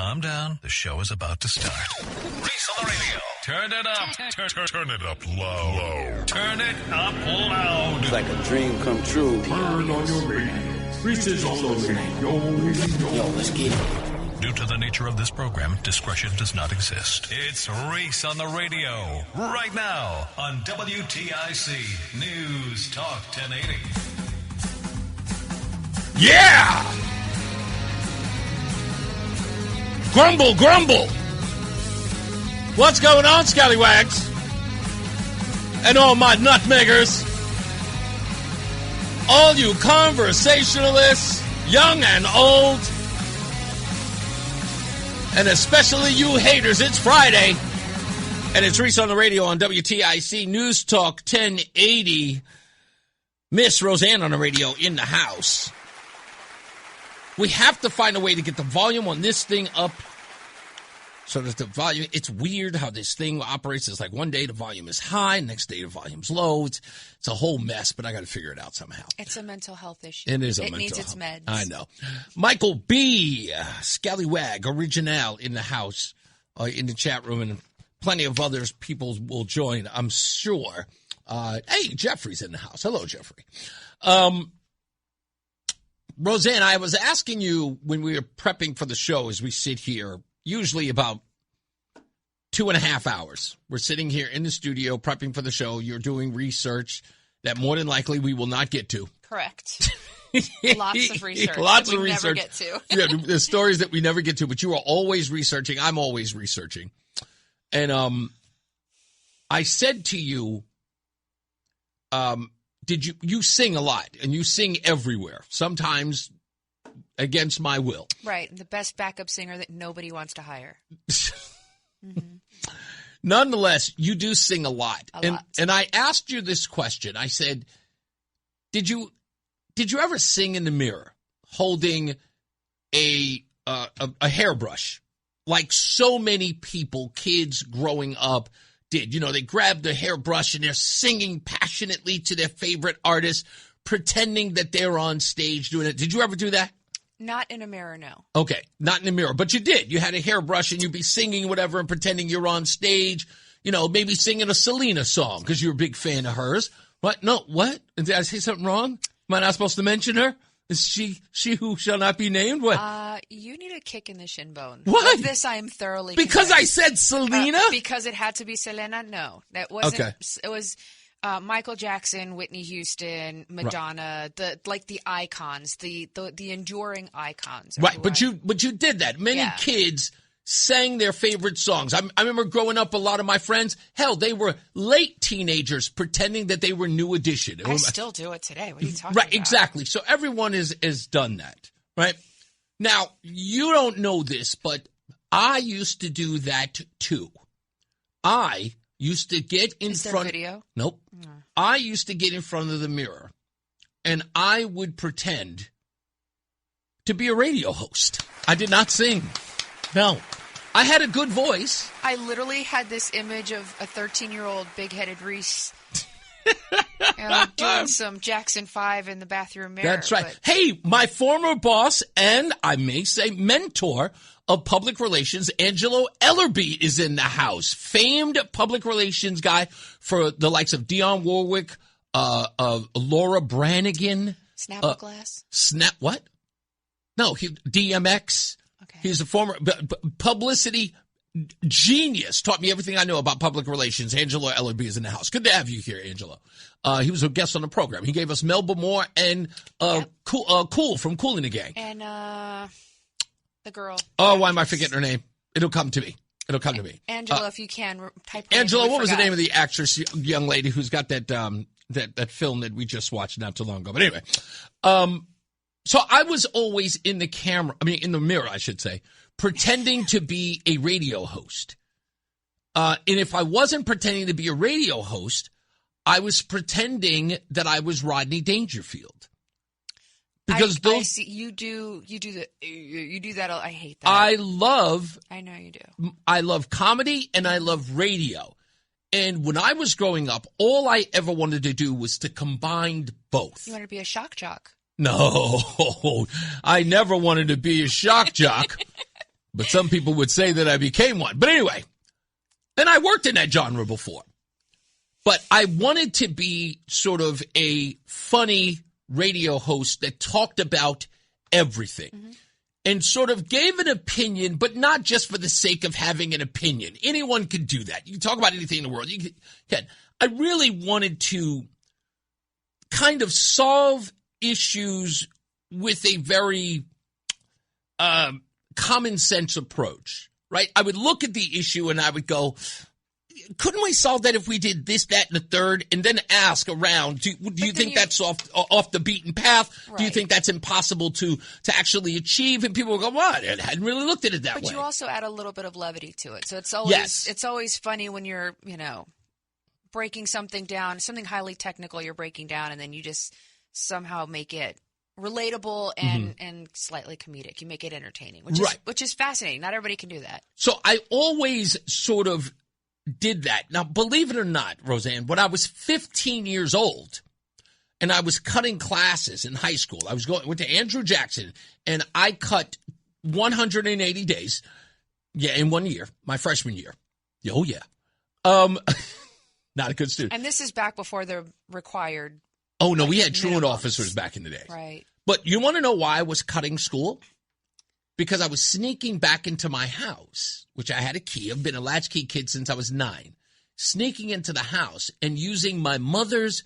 calm down. The show is about to start. Reese on the radio. Turn it up. Turn it up low. Turn it up loud. It's like a dream come true. Turn on your radio. Reese is on the radio. Yo, let's get it. Due to the nature of this program, discretion does not exist. It's Reese on the radio. Right now on WTIC News Talk 1080. Yeah! Grumble, grumble. What's going on, scallywags? And all my nutmeggers. All you conversationalists, young and old. And especially you haters, it's Friday. And it's Reese on the radio on WTIC News Talk 1080. Miss Roseanne on the radio in the house. We have to find a way to get the volume on this thing up so that the volume, it's weird how this thing operates. It's like one day the volume is high, next day the volume's low. It's a whole mess, but I got to figure it out somehow. It's a mental health issue. It is a mental health. It needs its meds. I know. Michael B., Scallywag, Original in the house, in the chat room, and plenty of others people will join, I'm sure. Hey, Jeffrey's in the house. Hello, Jeffrey. Roseanne, I was asking you when we were prepping for the show as we sit here, usually about 2.5 hours. We're sitting here in the studio prepping for the show. You're doing research that more than likely we will not get to. Correct. Lots of research. Lots that of we research. Never get to. Yeah, the stories that we never get to, but you are always researching. I'm always researching. And I said to you, did you sing a lot, and you sing everywhere, sometimes against my will. Right. The best backup singer that nobody wants to hire. Mm-hmm. Nonetheless, you do sing a lot. A lot. And I asked you this question. I said, did you ever sing in the mirror holding a hairbrush like so many people, kids growing up, did? You know, they grab the hairbrush and they're singing passionately to their favorite artist, pretending that they're on stage doing it. Did you ever do that? Not in a mirror, no. Okay, not in a mirror, but you did. You had a hairbrush and you'd be singing whatever and pretending you're on stage, you know, maybe singing a Selena song because you're a big fan of hers. What? No, what? Did I say something wrong? Am I not supposed to mention her? Is she who shall not be named? What? You need a kick in the shin bone. What? Of this I am thoroughly Because convinced. I said Selena? Because it had to be Selena? No. That wasn't. Okay. It was Michael Jackson, Whitney Houston, Madonna, right. the icons, the enduring icons. Right, but you did that. Many kids sang their favorite songs. I remember growing up, a lot of my friends, hell, they were late teenagers pretending that they were New Edition. I still do it today. What are you talking about? Right, exactly. So everyone has done that, right? Now, you don't know this, but I used to do that too. I used to get in Is there front. video? Nope. No. I used to get in front of the mirror, and I would pretend to be a radio host. I did not sing. No. I had a good voice. I literally had this image of a 13-year-old big-headed Reese doing some Jackson 5 in the bathroom mirror. That's right. But Hey, my former boss and, I may say, mentor of public relations, Angelo Ellerby, is in the house. Famed public relations guy for the likes of Dionne Warwick, Laura Branigan. Snapple-glass? What? No, DMX. Okay. He's a former publicity genius. Taught me everything I know about public relations. Angelo Ellerby is in the house. Good to have you here, Angelo. He was a guest on the program. He gave us Melba Moore and Cool from Kool and the Gang. And the girl. Oh, why am I forgetting her name? It'll come to me. Angelo, if you can, type Angela, what was the name of the actress, young lady who's got that that film that we just watched not too long ago? But anyway, so I was always in the mirror, I should say, pretending to be a radio host. And if I wasn't pretending to be a radio host, I was pretending that I was Rodney Dangerfield. Because I see you do that. I hate that. I know you do. I love comedy and I love radio. And when I was growing up, all I ever wanted to do was to combine both. You wanted to be a shock jock. No, I never wanted to be a shock jock. But some people would say that I became one. But anyway, and I worked in that genre before. But I wanted to be sort of a funny radio host that talked about everything and sort of gave an opinion, but not just for the sake of having an opinion. Anyone can do that. You can talk about anything in the world. You can. I really wanted to kind of solve issues with a very common sense approach, right? I would look at the issue and I would go, couldn't we solve that if we did this, that, and the third, and then ask around, do you think that's off the beaten path? Right. Do you think that's impossible to actually achieve? And people will go, what? I hadn't really looked at it that way. But you also add a little bit of levity to it. So it's always funny when you're, breaking something down, something highly technical you're breaking down, and then you just somehow make it relatable and slightly comedic. You make it entertaining, which is fascinating. Not everybody can do that. So I always sort of did that. Now, believe it or not, Roseanne, when I was 15 years old and I was cutting classes in high school, went to Andrew Jackson, and I cut 180 days, in 1 year, my freshman year. Oh, yeah. Not a good student. And this is back before the required. Oh, no, we had truant officers back in the day. Right. But you want to know why I was cutting school? Because I was sneaking back into my house, which I had a key. I've been a latchkey kid since I was 9. Sneaking into the house and using my mother's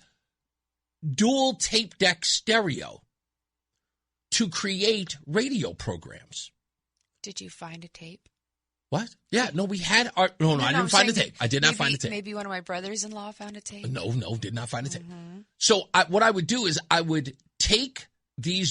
dual tape deck stereo to create radio programs. Did you find a tape? What? Yeah, no, we had our... No, I didn't find the tape. I did not find the tape. Maybe one of my brothers-in-law found a tape? No, did not find a tape. So what I would do is I would take the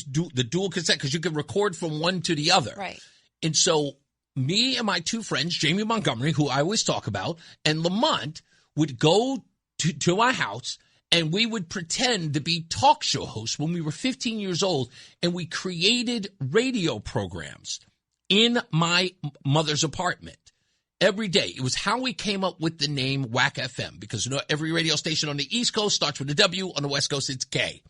dual cassette, because you could record from one to the other. Right. And so me and my 2 friends, Jamie Montgomery, who I always talk about, and Lamont, would go to my house, and we would pretend to be talk show hosts when we were 15 years old, and we created radio programs in my mother's apartment every day. It was how we came up with the name WAC FM, because every radio station on the East Coast starts with a W, on the West Coast it's K.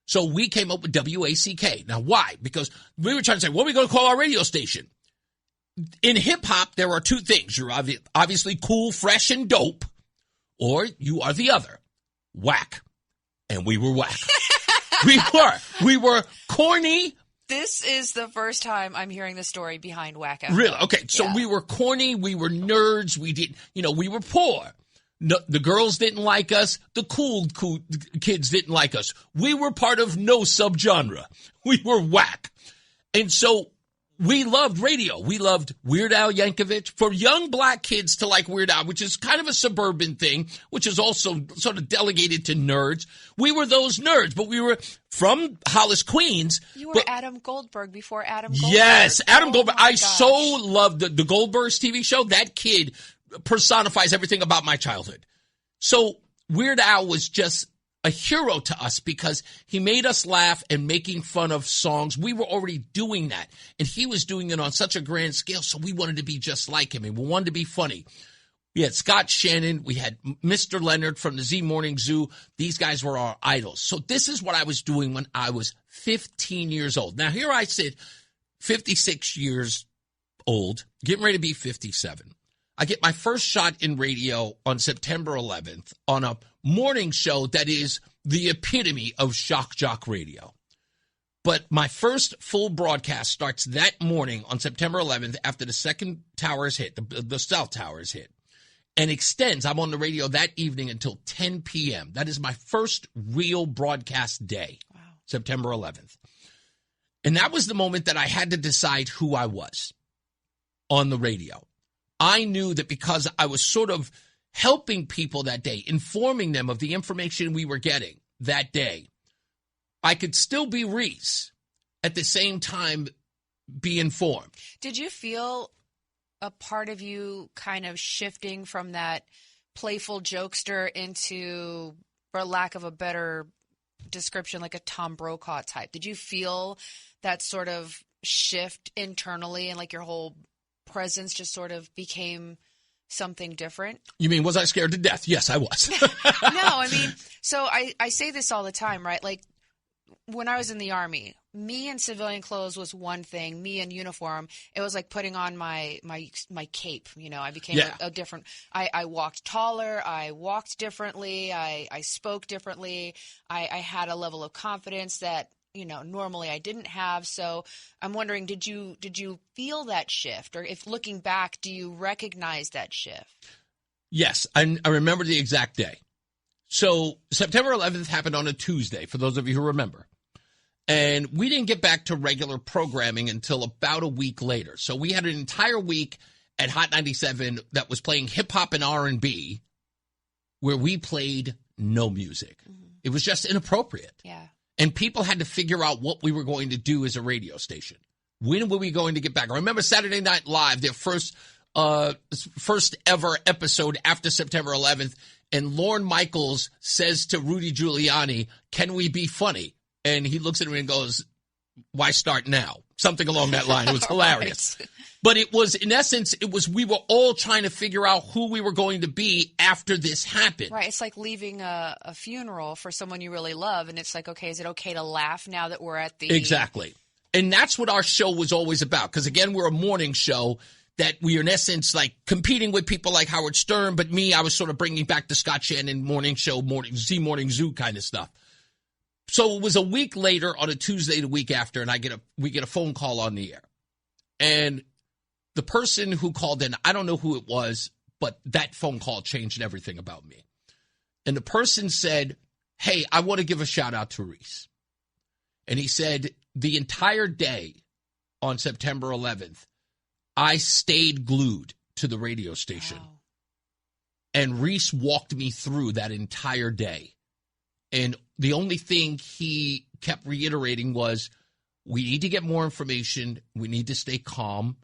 So we came up with WACK. Now, why? Because we were trying to say, what are we going to call our radio station? In hip-hop, there are 2 things. You're obviously cool, fresh, and dope, or you are the other, whack. And we were whack. We were corny. This is the first time I'm hearing the story behind WAC FM. Really? Okay, so we were corny, we were nerds, we were poor. No, the girls didn't like us. The cool kids didn't like us. We were part of no subgenre. We were whack. And so we loved radio. We loved Weird Al Yankovic. For young black kids to like Weird Al, which is kind of a suburban thing, which is also sort of delegated to nerds, we were those nerds. But we were from Hollis, Queens. You were Adam Goldberg before Adam Goldberg. Yes, Adam Goldberg. I so loved the Goldbergs TV show. That kid personifies everything about my childhood. So Weird Al was just a hero to us because he made us laugh and making fun of songs. We were already doing that, and he was doing it on such a grand scale, so we wanted to be just like him, and we wanted to be funny. We had Scott Shannon. We had Mr. Leonard from the Z Morning Zoo. These guys were our idols. So this is what I was doing when I was 15 years old. Now, here I sit, 56 years old, getting ready to be 57. I get my first shot in radio on September 11th on a morning show that is the epitome of shock jock radio. But my first full broadcast starts that morning on September 11th after the second tower is hit, the South Tower is hit, and extends. I'm on the radio that evening until 10 p.m. That is my first real broadcast day, September 11th. And that was the moment that I had to decide who I was on the radio. I knew that because I was sort of helping people that day, informing them of the information we were getting that day, I could still be Reese, at the same time be informed. Did you feel a part of you kind of shifting from that playful jokester into, for lack of a better description, like a Tom Brokaw type? Did you feel that sort of shift internally and like your whole presence just sort of became something different? You mean, was I scared to death? Yes, I was. No, I mean, so I say this all the time, right? Like, when I was in the Army, me in civilian clothes was one thing. Me in uniform, it was like putting on my cape. You know, I became a different. I walked taller. I walked differently. I spoke differently. I had a level of confidence that, you know, normally I didn't have. So I'm wondering, did you feel that shift, or if looking back, do you recognize that shift? Yes, I remember the exact day. So September 11th happened on a Tuesday, for those of you who remember. And we didn't get back to regular programming until about a week later. So we had an entire week at Hot 97 that was playing hip-hop and R&B, where we played no music. Mm-hmm. It was just inappropriate. Yeah. And people had to figure out what we were going to do as a radio station. When were we going to get back? I remember Saturday Night Live, their first ever episode after September 11th, and Lorne Michaels says to Rudy Giuliani, "Can we be funny?" And he looks at him and goes, "Why start now?" Something along that line. It was hilarious. Right. But it was, in essence, we were all trying to figure out who we were going to be after this happened. Right. It's like leaving a funeral for someone you really love. And it's like, okay, is it okay to laugh now that we're at the... Exactly. And that's what our show was always about. Because, again, we're a morning show that we are, in essence, like competing with people like Howard Stern. But me, I was sort of bringing back the Scott Shannon morning show, Morning Zoo kind of stuff. So it was a week later on a Tuesday the week after, and we get a phone call on the air. And the person who called in, I don't know who it was, but that phone call changed everything about me. And the person said, "Hey, I want to give a shout out to Reese." And he said, the entire day on September 11th, I stayed glued to the radio station. Wow. And Reese walked me through that entire day. And the only thing he kept reiterating was, we need to get more information. We need to stay calm.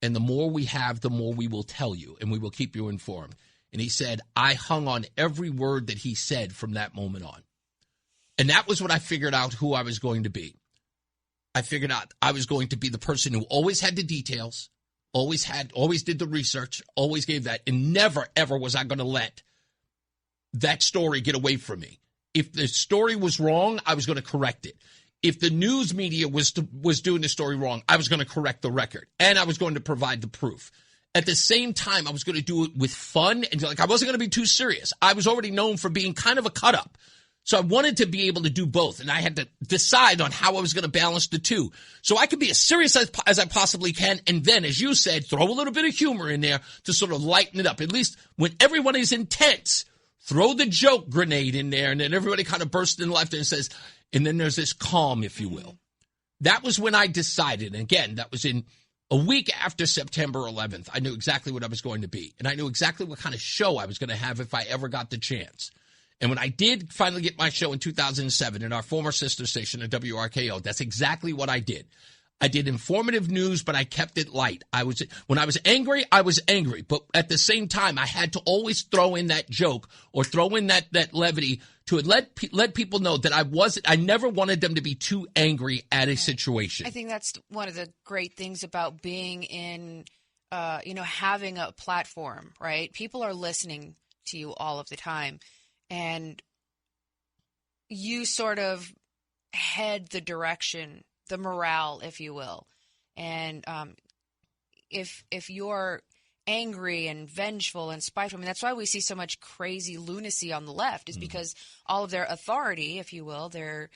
And the more we have, the more we will tell you, and we will keep you informed. And he said, I hung on every word that he said from that moment on. And that was when I figured out who I was going to be. I figured out I was going to be the person who always had the details, always did the research, always gave that, and never, ever was I going to let that story get away from me. If the story was wrong, I was going to correct it. If the news media was doing the story wrong, I was going to correct the record, and I was going to provide the proof. At the same time, I was going to do it with fun, and I wasn't going to be too serious. I was already known for being kind of a cut-up, so I wanted to be able to do both, and I had to decide on how I was going to balance the two. So I could be as serious as I possibly can, and then, as you said, throw a little bit of humor in there to sort of lighten it up. At least when everyone is intense, throw the joke grenade in there, and then everybody kind of bursts in laughter and says, and then there's this calm, if you will. That was when I decided, and again, that was in a week after September 11th. I knew exactly what I was going to be, and I knew exactly what kind of show I was going to have if I ever got the chance. And when I did finally get my show in 2007 in our former sister station at WRKO, that's exactly what I did. I did informative news, but I kept it light. When I was angry, I was angry. But at the same time, I had to always throw in that joke or throw in that levity to let people know that I never wanted them to be too angry at a situation. I think that's one of the great things about being in, having a platform, right? People are listening to you all of the time. And you sort of head the direction, the morale, if you will. And if you're angry and vengeful and spiteful, that's why we see so much crazy lunacy on the left, is because all of their authority, if you will, their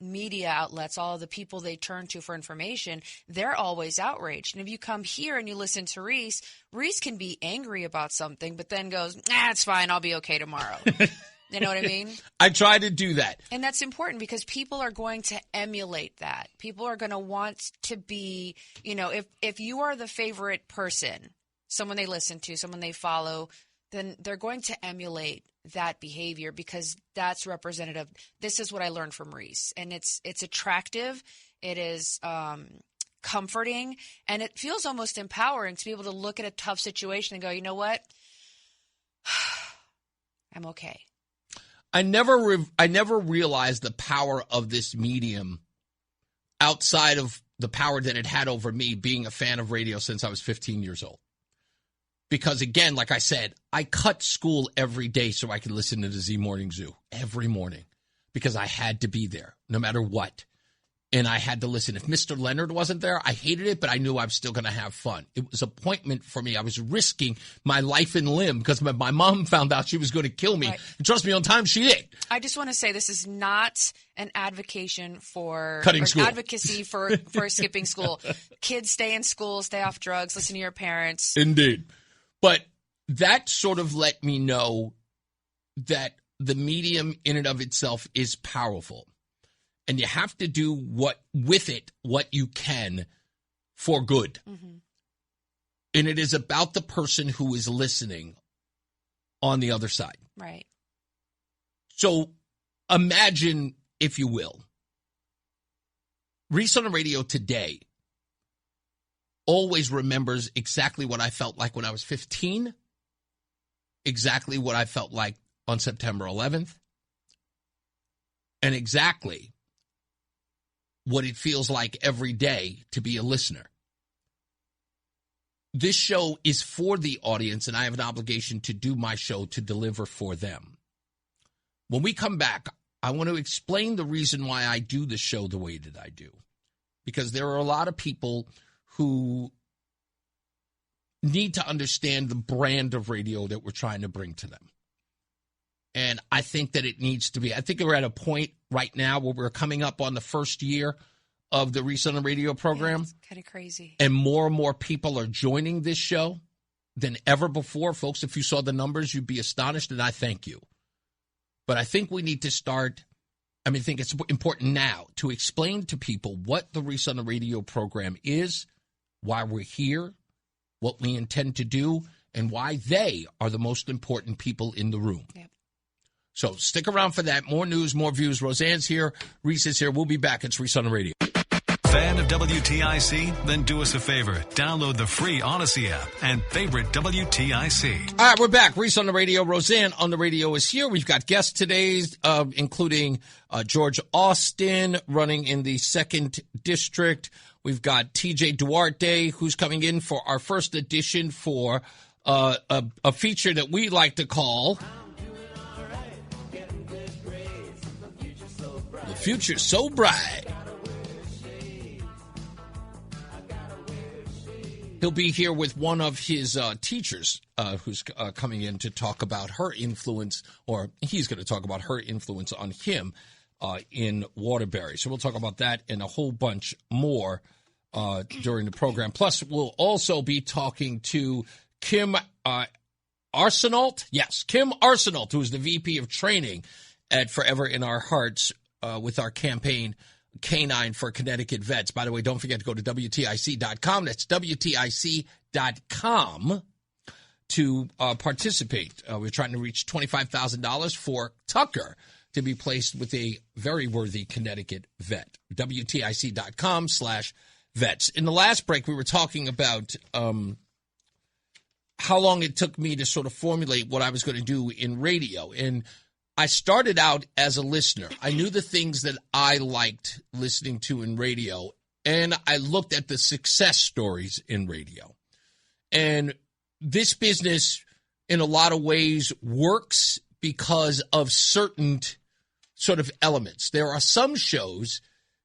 media outlets, all of the people they turn to for information, they're always outraged. And if you come here and you listen to Reese can be angry about something, but then goes, it's fine, I'll be okay tomorrow. You know what I mean? I try to do that. And that's important because people are going to emulate that. People are going to want to be, if you are the favorite person, someone they listen to, someone they follow, then they're going to emulate that behavior because that's representative. This is what I learned from Reese. And it's attractive. It is comforting. And it feels almost empowering to be able to look at a tough situation and go, you know what? I'm okay. I never realized the power of this medium outside of the power that it had over me being a fan of radio since I was 15 years old. Because, again, like I said, I cut school every day so I could listen to the Z Morning Zoo every morning. because I had to be there no matter what. And I had to listen. If Mr. Leonard wasn't there, I hated it, but I knew I was still going to have fun. It was an appointment for me. I was risking my life and limb because my mom found out she was going to kill me. Right. And trust me, on time, she did. I just want to say this is not an advocation for cutting school. Advocacy for skipping school. Kids stay in school, stay off drugs, listen to your parents. Indeed. But that sort of let me know that the medium in and of itself is powerful. And you have to do what you can for good. Mm-hmm. And it is about the person who is listening on the other side. Right. So imagine, if you will, Reese on the radio today always remembers exactly what I felt like when I was 15, exactly what I felt like on September 11th, and exactly what it feels like every day to be a listener. This show is for the audience, and I have an obligation to do my show to deliver for them. When we come back, I want to explain the reason why I do the show the way that I do. Because there are a lot of people who need to understand the brand of radio that we're trying to bring to them. And I think that it needs to be. I think we're at a point right now where we're coming up on the first year of the Reese on the Radio program. It's kind of crazy. And more people are joining this show than ever before. Folks, if you saw the numbers, you'd be astonished, and I thank you. But I think we need to start, I think it's important now to explain to people what the Reese on the Radio program is, why we're here, what we intend to do, and why they are the most important people in the room. Yep. So stick around for that. More news, more views. Roseanne's here. Reese is here. We'll be back. It's Reese on the Radio. Fan of WTIC? Then do us a favor. Download the free Odyssey app and favorite WTIC. All right, we're back. Reese on the Radio. Roseanne on the Radio is here. We've got guests today, including George Austin running in the 2nd District. We've got TJ Duarte, who's coming in for our first edition for a feature that we like to call The Future's So Bright. He'll be here with one of his teachers who's coming in to talk about her influence, or he's going to talk about her influence on him in Waterbury. So we'll talk about that and a whole bunch more during the program. Plus, we'll also be talking to Kim Arsenault. Yes, Kim Arsenault, who is the VP of Training at Forever in Our Hearts with our campaign Canine for Connecticut Vets. By the way, don't forget to go to WTIC.com. That's WTIC.com to participate. We're trying to reach $25,000 for Tucker to be placed with a very worthy Connecticut vet. WTIC.com/vets. In the last break, we were talking about how long it took me to sort of formulate what I was going to do in radio. And I started out as a listener. I knew the things that I liked listening to in radio, and I looked at the success stories in radio. And this business, in a lot of ways, works because of certain sort of elements. There are some shows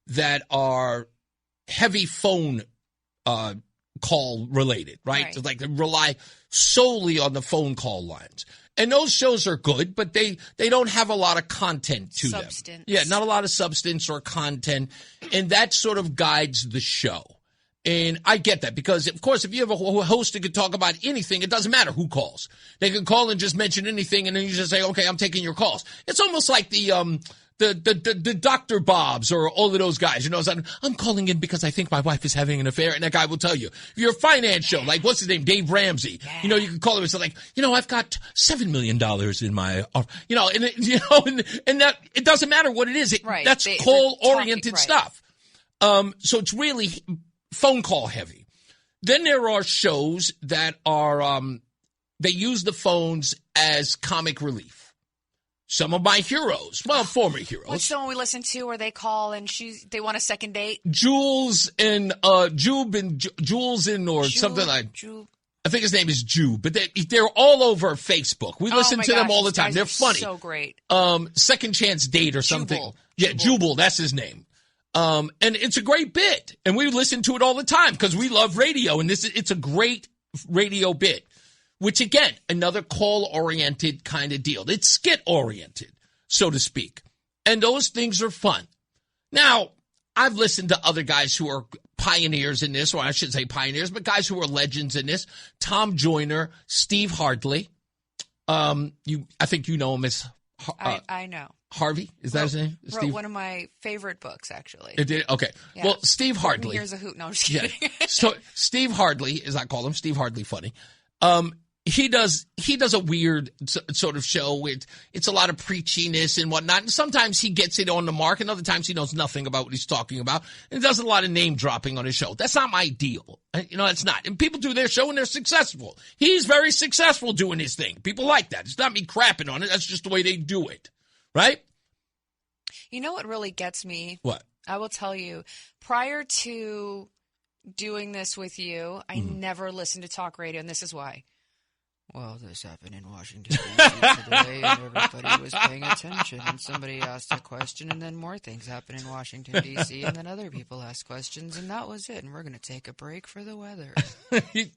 that are heavy phone call related, right? Like they rely solely on the phone call lines. And those shows are good, but they don't have a lot of content to substance. them. Yeah, not a lot of substance or content. And that sort of guides the show. And I get that because, of course, if you have a host that can talk about anything, it doesn't matter who calls. They can call and just mention anything, and then you just say, okay, I'm taking your calls. It's almost like the Dr. Bobs or all of those guys, I'm calling in because I think my wife is having an affair, and that guy will tell you. If you're a finance show, like, what's his name, Dave Ramsey, you can call him and say, like, I've got $7 million in my, and that, it doesn't matter what it is. That's call-oriented stuff. So it's really phone call heavy. Then there are shows that are, they use the phones as comic relief. Some of my heroes, former heroes. What's the one we listen to where they call and they want a second date? Jules and something like. I think his name is Jew, but they're all over Facebook. We listen to them all the time. They're funny. So great. Second Chance Date or something. Jubal. Yeah, Jubal, that's his name. And it's a great bit, and we listen to it all the time because we love radio, and it's a great radio bit, which, again, another call-oriented kind of deal. It's skit-oriented, so to speak, and those things are fun. Now, I've listened to other guys who are pioneers in this, or I should say pioneers, but guys who are legends in this. Tom Joyner, Steve Hartley. I think you know him as I know. Harvey. Is that his name? Wrote Steve? one of my favorite books, actually. It did? Okay. Yeah. Well, Steve Hartley. Here's a hoot. No, I'm just kidding. Yeah. So Steve Hartley, as I call him, Steve Hartley funny. He does a weird sort of show. It's a lot of preachiness and whatnot. And sometimes he gets it on the mark, and other times he knows nothing about what he's talking about. And he does a lot of name dropping on his show. That's not my deal. That's not. And people do their show and they're successful. He's very successful doing his thing. People like that. It's not me crapping on it. That's just the way they do it. Right? You know what really gets me? What? I will tell you. Prior to doing this with you, I never listened to talk radio, and this is why. Well, this happened in Washington, D.C. today, and everybody was paying attention, and somebody asked a question, and then more things happened in Washington, D.C., and then other people asked questions, and that was it, and we're going to take a break for the weather.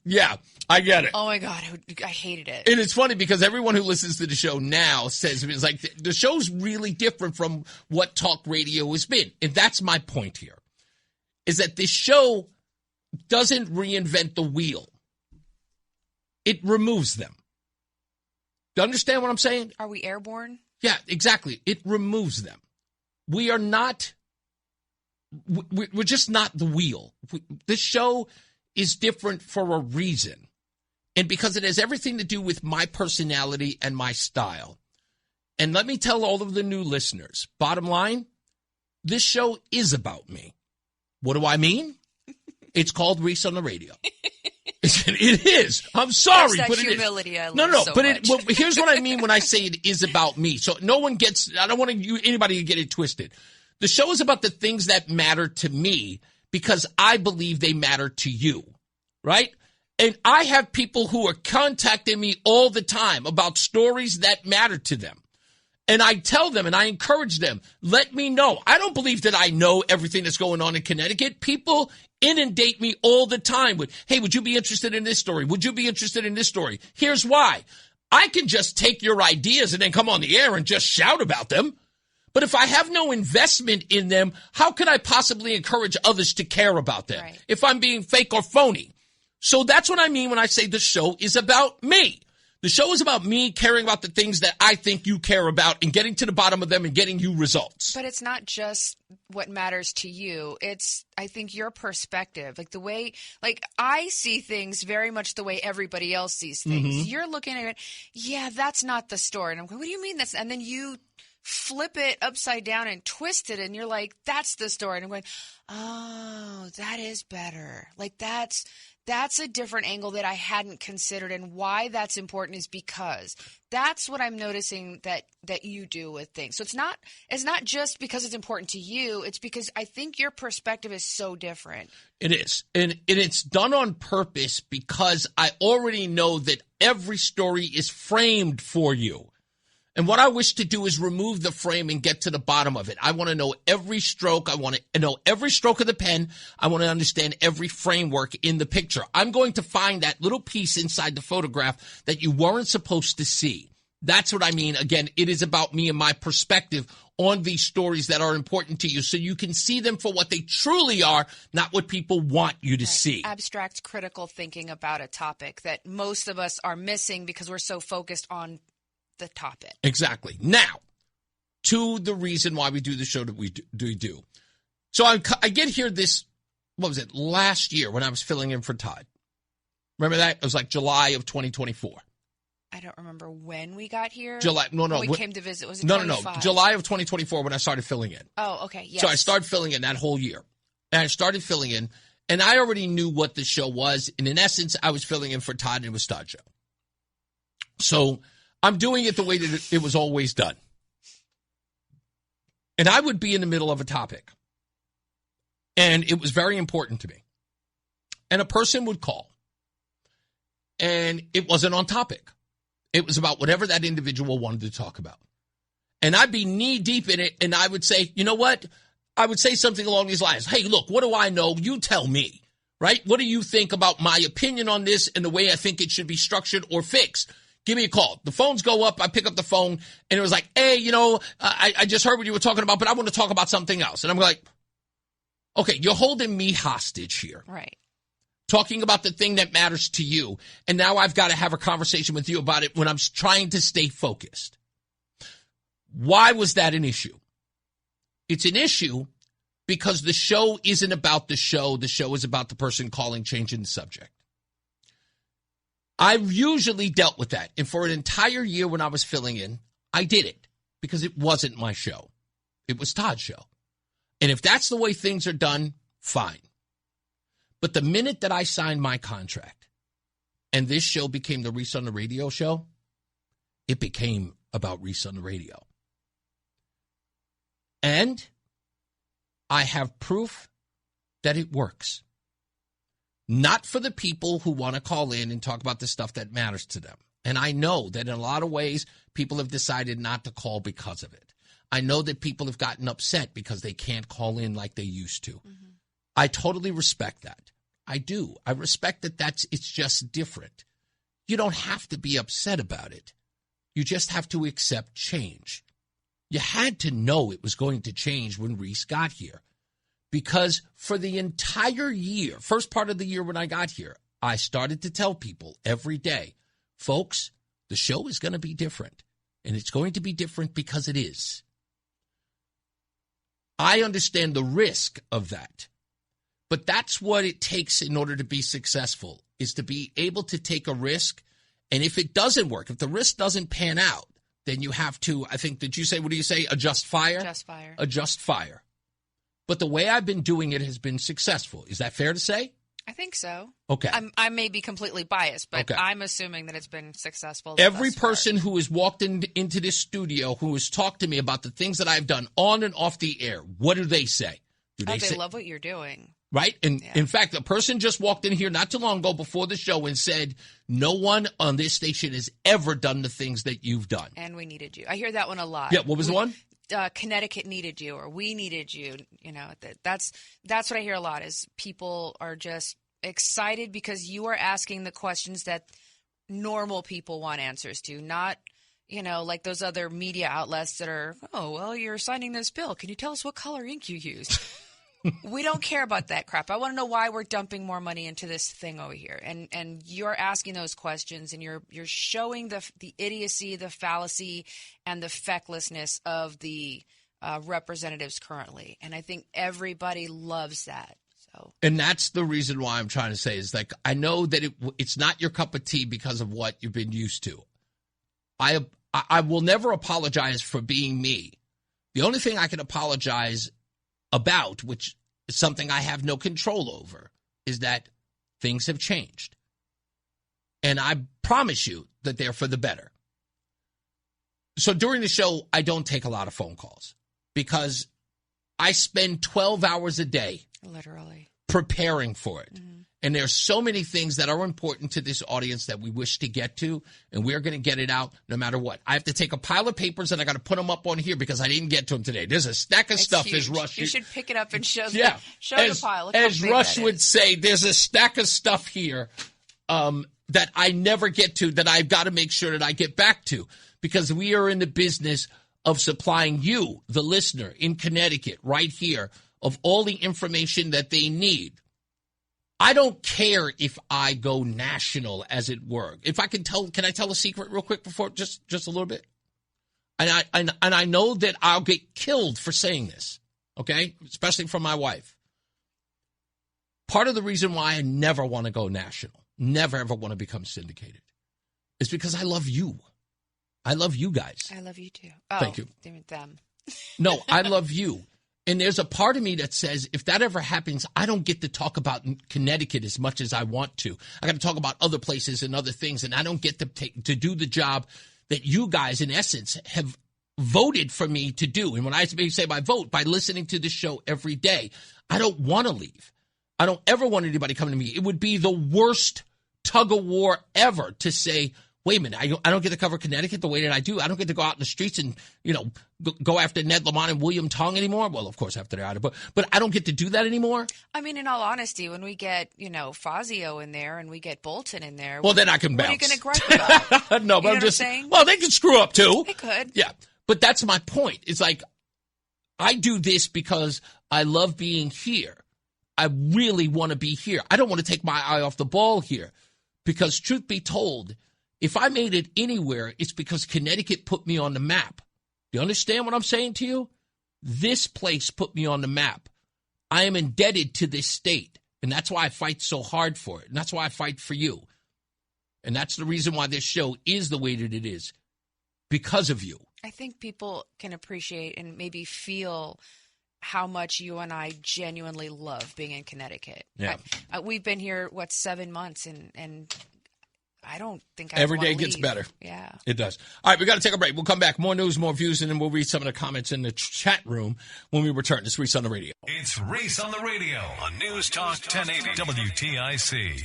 Yeah, I get it. Oh, my God, I hated it. And it's funny because everyone who listens to the show now says, it's like, the show's really different from what talk radio has been. And that's my point here, is that this show doesn't reinvent the wheel. It removes them. Do you understand what I'm saying? Are we airborne? Yeah, exactly. It removes them. We are not, we're just not the wheel. This show is different for a reason. And because it has everything to do with my personality and my style. And let me tell all of the new listeners, bottom line, this show is about me. What do I mean? It's called Reese on the Radio. It is. I'm sorry, that but it humility is. I love No, so but much. here's what I mean when I say it is about me. So no one gets. I don't want anybody to get it twisted. The show is about the things that matter to me because I believe they matter to you, right? And I have people who are contacting me all the time about stories that matter to them. And I tell them and I encourage them, let me know. I don't believe that I know everything that's going on in Connecticut. People inundate me all the time with, hey, would you be interested in this story? Would you be interested in this story? Here's why. I can just take your ideas and then come on the air and just shout about them. But if I have no investment in them, how can I possibly encourage others to care about them if I'm being fake or phony? So that's what I mean when I say the show is about me. The show is about me caring about the things that I think you care about and getting to the bottom of them and getting you results. But it's not just what matters to you. It's, I think, your perspective. Like the way, like I see things very much the way everybody else sees things. Mm-hmm. You're looking at it, yeah, that's not the story. And I'm going, what do you mean that's, and then you flip it upside down and twist it and you're like, that's the story. And I'm going, oh, that is better. Like that's a different angle that I hadn't considered, and why that's important is because that's what I'm noticing that you do with things. So it's not just because it's important to you, it's because I think your perspective is so different. It is. And it's done on purpose because I already know that every story is framed for you. And what I wish to do is remove the frame and get to the bottom of it. I want to know every stroke. I want to know every stroke of the pen. I want to understand every framework in the picture. I'm going to find that little piece inside the photograph that you weren't supposed to see. That's what I mean. Again, it is about me and my perspective on these stories that are important to you so you can see them for what they truly are, not what people want you to see. Abstract, critical thinking about a topic that most of us are missing because we're so focused on the topic. Exactly. Now, to the reason why we do the show that we do. So I get here this, what was it, last year when I was filling in for Todd. Remember that? It was like July of 2024. I don't remember when we got here. July, no. When we came to visit. Was it No. 25? July of 2024 when I started filling in. Oh, okay. Yes. So I started filling in that whole year. And I started filling in, and I already knew what the show was. And in essence, I was filling in for Todd, and it was Todd's show. So I'm doing it the way that it was always done. And I would be in the middle of a topic. And it was very important to me. And a person would call. and it wasn't on topic. It was about whatever that individual wanted to talk about. And I'd be knee deep in it, and I would say, you know what? I would say something along these lines. Hey, look, what do I know? You tell me, right? What do you think about my opinion on this and the way I think it should be structured or fixed? Give me a call. The phones go up. I pick up the phone, and it was like, hey, I just heard what you were talking about, but I want to talk about something else. And I'm like, okay, you're holding me hostage here. Right. Talking about the thing that matters to you. And now I've got to have a conversation with you about it when I'm trying to stay focused. Why was that an issue? It's an issue because the show isn't about the show. The show is about the person calling, changing the subject. I've usually dealt with that. And for an entire year when I was filling in, I did it because it wasn't my show. It was Todd's show. And if that's the way things are done, fine. But the minute that I signed my contract and this show became the Reese on the Radio show, it became about Reese on the Radio. And I have proof that it works. Not for the people who want to call in and talk about the stuff that matters to them. And I know that in a lot of ways, people have decided not to call because of it. I know that people have gotten upset because they can't call in like they used to. Mm-hmm. I totally respect that. I do. I respect that it's just different. You don't have to be upset about it. You just have to accept change. You had to know it was going to change when Reese got here. Because for the entire year, first part of the year when I got here, I started to tell people every day, folks, the show is going to be different. And it's going to be different because it is. I understand the risk of that. But that's what it takes in order to be successful, is to be able to take a risk. And if it doesn't work, if the risk doesn't pan out, then you have to, I think, did you say, what do you say? Adjust fire? Adjust fire. Adjust fire. But the way I've been doing it has been successful. Is that fair to say? I think so. Okay. I may be completely biased, but okay. I'm assuming that it's been successful. Every person who has walked into this studio, who has talked to me about the things that I've done on and off the air, what do they say? They love what you're doing. Right? And in fact, a person just walked in here not too long ago before the show and said, no one on this station has ever done the things that you've done. And we needed you. I hear that one a lot. Yeah, what was the one? Connecticut needed you, or we needed you. That's what I hear a lot, is people are just excited because you are asking the questions that normal people want answers to, not, like those other media outlets that are, oh, well, you're signing this bill. Can you tell us what color ink you used? We don't care about that crap. I want to know why we're dumping more money into this thing over here. And you're asking those questions, and you're showing the idiocy, the fallacy, and the fecklessness of the representatives currently. And I think everybody loves that. So, and that's the reason why I'm trying to say is, like, I know that it's not your cup of tea because of what you've been used to. I will never apologize for being me. The only thing I can apologize about, which is something I have no control over, is that things have changed. And I promise you that they're for the better. So during the show, I don't take a lot of phone calls because I spend 12 hours a day literally preparing for it. Mm-hmm. And there's so many things that are important to this audience that we wish to get to, and we're going to get it out no matter what. I have to take a pile of papers, and I got to put them up on here because I didn't get to them today. There's a stack of stuff, as Rush. You should pick it up and show the pile. As Rush would say, there's a stack of stuff here that I never get to, that I've got to make sure that I get back to, because we are in the business of supplying you, the listener in Connecticut, right here, of all the information that they need. I don't care if I go national, as it were. If I can I tell a secret real quick before, just a little bit? And I know that I'll get killed for saying this, okay? Especially from my wife. Part of the reason why I never want to go national, never ever want to become syndicated, is because I love you. I love you guys. I love you too. Oh, thank you. Them. No, I love you. And there's a part of me that says, if that ever happens, I don't get to talk about Connecticut as much as I want to. I got to talk about other places and other things, and I don't get to do the job that you guys, in essence, have voted for me to do. And when I say by vote, by listening to this show every day, I don't want to leave. I don't ever want anybody coming to me. It would be the worst tug of war ever to say, wait a minute, I don't get to cover Connecticut the way that I do. I don't get to go out in the streets and, go after Ned Lamont and William Tong anymore. Well, of course, after they're out of it. But I don't get to do that anymore. I mean, in all honesty, when we get, Fazio in there and we get Bolton in there. Well, then I can bounce. What are you going to gripe about? No, but I'm just saying? Well, they can screw up too. They could. Yeah. But that's my point. It's like, I do this because I love being here. I really want to be here. I don't want to take my eye off the ball here. Because truth be told, if I made it anywhere, it's because Connecticut put me on the map. Do you understand what I'm saying to you? This place put me on the map. I am indebted to this state, and that's why I fight so hard for it, and that's why I fight for you. And that's the reason why this show is the way that it is, because of you. I think people can appreciate and maybe feel how much you and I genuinely love being in Connecticut. Yeah. We've been here, 7 months, and I don't think every day gets better. Yeah. It does. All right, we got to take a break. We'll come back. More news, more views, and then we'll read some of the comments in the chat room when we return. It's Reese on the Radio. It's Reese on the Radio on News Talk 1080 WTIC.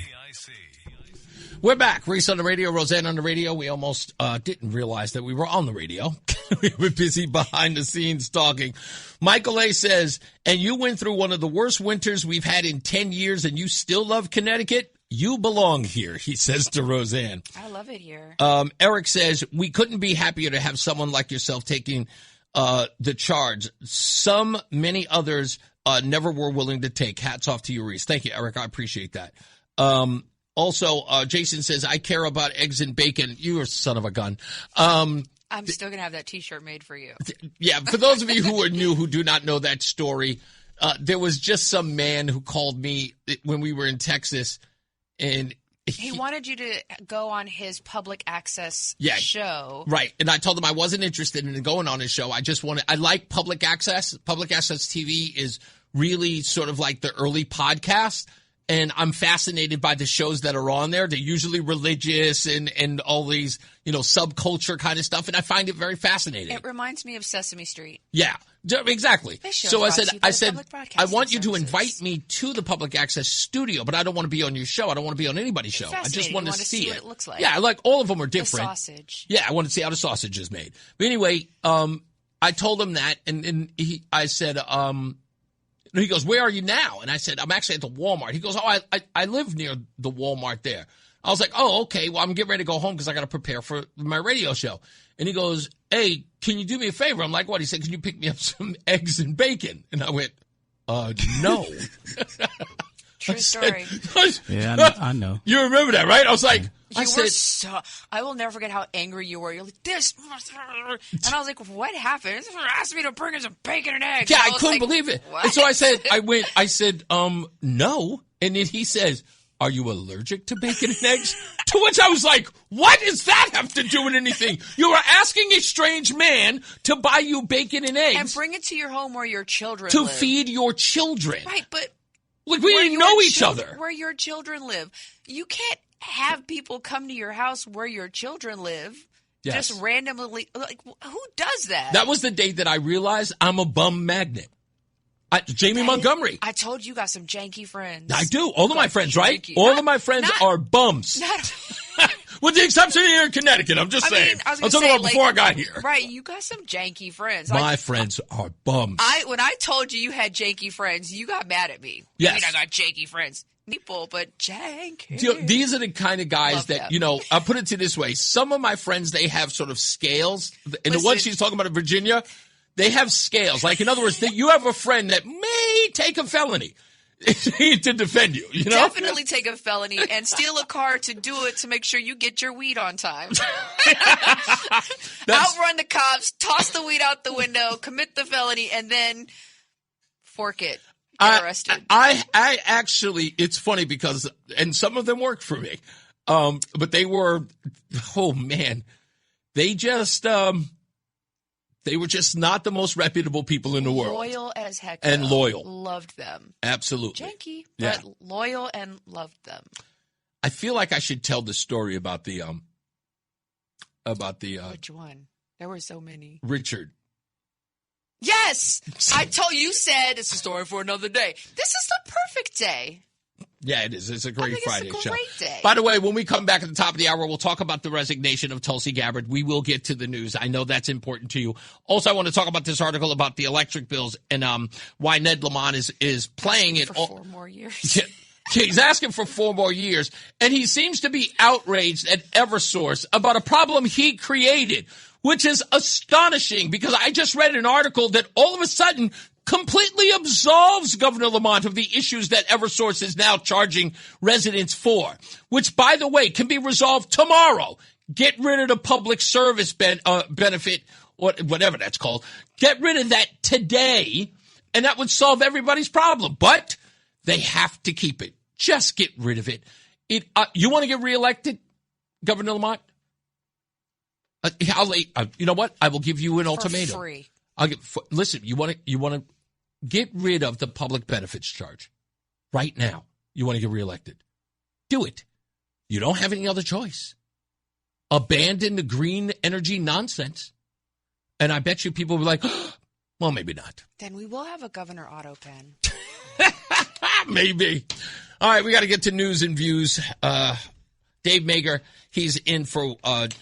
We're back. Reese on the Radio, Roseanne on the radio. We almost didn't realize that we were on the radio. We were busy behind the scenes talking. Michael A. says, and you went through one of the worst winters we've had in 10 years and you still love Connecticut? You belong here, he says to Roseanne. I love it here. Eric says, we couldn't be happier to have someone like yourself taking the charge. Many others never were willing to take. Hats off to you, Reese. Thank you, Eric. I appreciate that. Also, Jason says, I care about eggs and bacon. You're a son of a gun. I'm still going to have that T-shirt made for you. Yeah, for those of you who are new, who do not know that story, there was just some man who called me when we were in Texas, and he wanted you to go on his public access show. Right, and I told him I wasn't interested in going on his show. I like public access. Public access TV is really sort of like the early podcast. And I'm fascinated by the shows that are on there. They're usually religious and all these, subculture kind of stuff. And I find it very fascinating. It reminds me of Sesame Street. Yeah, exactly. So I said, I want you to invite me to the public access studio, but I don't want to be on your show. I don't want to be on anybody's show. I just want to see what it looks like. Yeah, like all of them are different. The sausage. Yeah, I want to see how the sausage is made. But anyway, I told him that, and I said, he goes, where are you now? And I said, I'm actually at the Walmart. He goes, I live near the Walmart there. I was like, oh, okay. Well, I'm getting ready to go home because I got to prepare for my radio show. And he goes, hey, can you do me a favor? I'm like, what? He said, can you pick me up some eggs and bacon? And I went, no. True story. Yeah, I know. You remember that, right? I was like, I will never forget how angry you were. You're like, this. And I was like, what happened? He asked me to bring him some bacon and eggs. Yeah, I couldn't believe it. What? And so I said, no. And then he says, are you allergic to bacon and eggs? To which I was like, what does that have to do with anything? You are asking a strange man to buy you bacon and eggs. And bring it to your home where your children live. To feed your children. Right, but like we didn't know each other. Where your children live. You can't have people come to your house where your children live. Yes. Just randomly. Like, who does that? That was the day that I realized I'm a bum magnet. Jamie Montgomery. I told you got some janky friends. I do. All of my friends, right? All of my friends are bums. With the exception of here in Connecticut. I'm just saying. I'm talking about before I got here. Right. You got some janky friends. My friends are bums. When I told you had janky friends, you got mad at me. Yes. I mean, I got janky friends. People, but janky. These are the kind of guys that, I'll put it to this way. Some of my friends, they have sort of scales. And the one she's talking about in Virginia, they have scales. Like, in other words, you have a friend that may take a felony to defend you, Definitely take a felony and steal a car to do it to make sure you get your weed on time. Outrun the cops, toss the weed out the window, commit the felony, and then fork it. Get arrested. I actually, it's funny because, and some of them worked for me, but they were, they were just not the most reputable people in the world. Loyal as heck. And loyal. Loved them. Absolutely. Janky, but loyal and loved them. I feel like I should tell the story about the which one? There were so many. Richard. Yes! I told you said it's a story for another day. This is the perfect day. Yeah, it is. It's a great Friday it's a show. great day. By the way, when we come back at the top of the hour, we'll talk about the resignation of Tulsi Gabbard. We will get to the news. I know that's important to you. Also, I want to talk about this article about the electric bills and why Ned Lamont is playing it for 4 more years. He's asking for 4 more years, and he seems to be outraged at Eversource about a problem he created, which is astonishing because I just read an article that all of a sudden completely absolves Governor Lamont of the issues that Eversource is now charging residents for, which, by the way, can be resolved tomorrow. Get rid of the public service benefit, whatever that's called. Get rid of that today, and that would solve everybody's problem. But they have to keep it. Just get rid of it. You want to get reelected, Governor Lamont? You know what? I will give you an ultimatum. Free. Listen, you want to get rid of the public benefits charge right now. You want to get reelected. Do it. You don't have any other choice. Abandon the green energy nonsense. And I bet you people will be like, oh, well, maybe not. Then we will have a Governor Auto pen. Maybe. All right, we got to get to news and views. Dave Mager, he's in for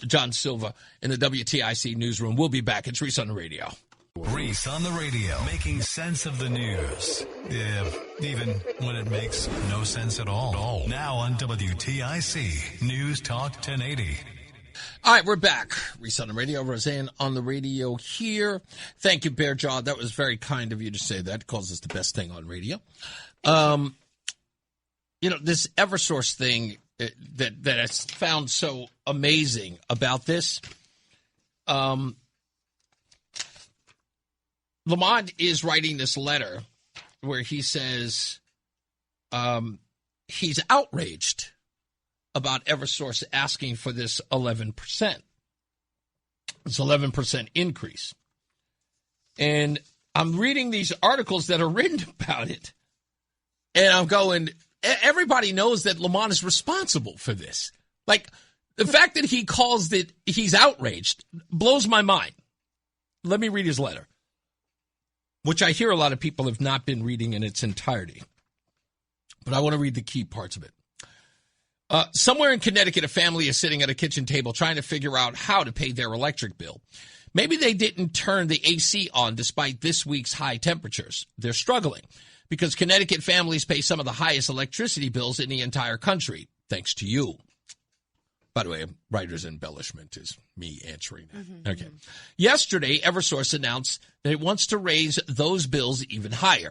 John Silva in the WTIC newsroom. We'll be back. It's Reese on the radio. Reese on the radio, making sense of the news. Yeah, even when it makes no sense at all. Now on WTIC, News Talk 1080. All right, we're back. Reese on the radio, Roseanne on the radio here. Thank you, Bear Jaw. That was very kind of you to say that. Calls us the best thing on radio. This Eversource thing that I found so amazing about this. Lamont is writing this letter where he says he's outraged about Eversource asking for this 11%. It's 11% increase. And I'm reading these articles that are written about it, and I'm going, everybody knows that Lamont is responsible for this. Like, the fact that he calls it, he's outraged, blows my mind. Let me read his letter, which I hear a lot of people have not been reading in its entirety. But I want to read the key parts of it. Somewhere in Connecticut, a family is sitting at a kitchen table trying to figure out how to pay their electric bill. Maybe they didn't turn the AC on despite this week's high temperatures. They're struggling because Connecticut families pay some of the highest electricity bills in the entire country, thanks to you. By the way, a writer's embellishment is me answering that. Mm-hmm. Okay. Yesterday, Eversource announced that it wants to raise those bills even higher,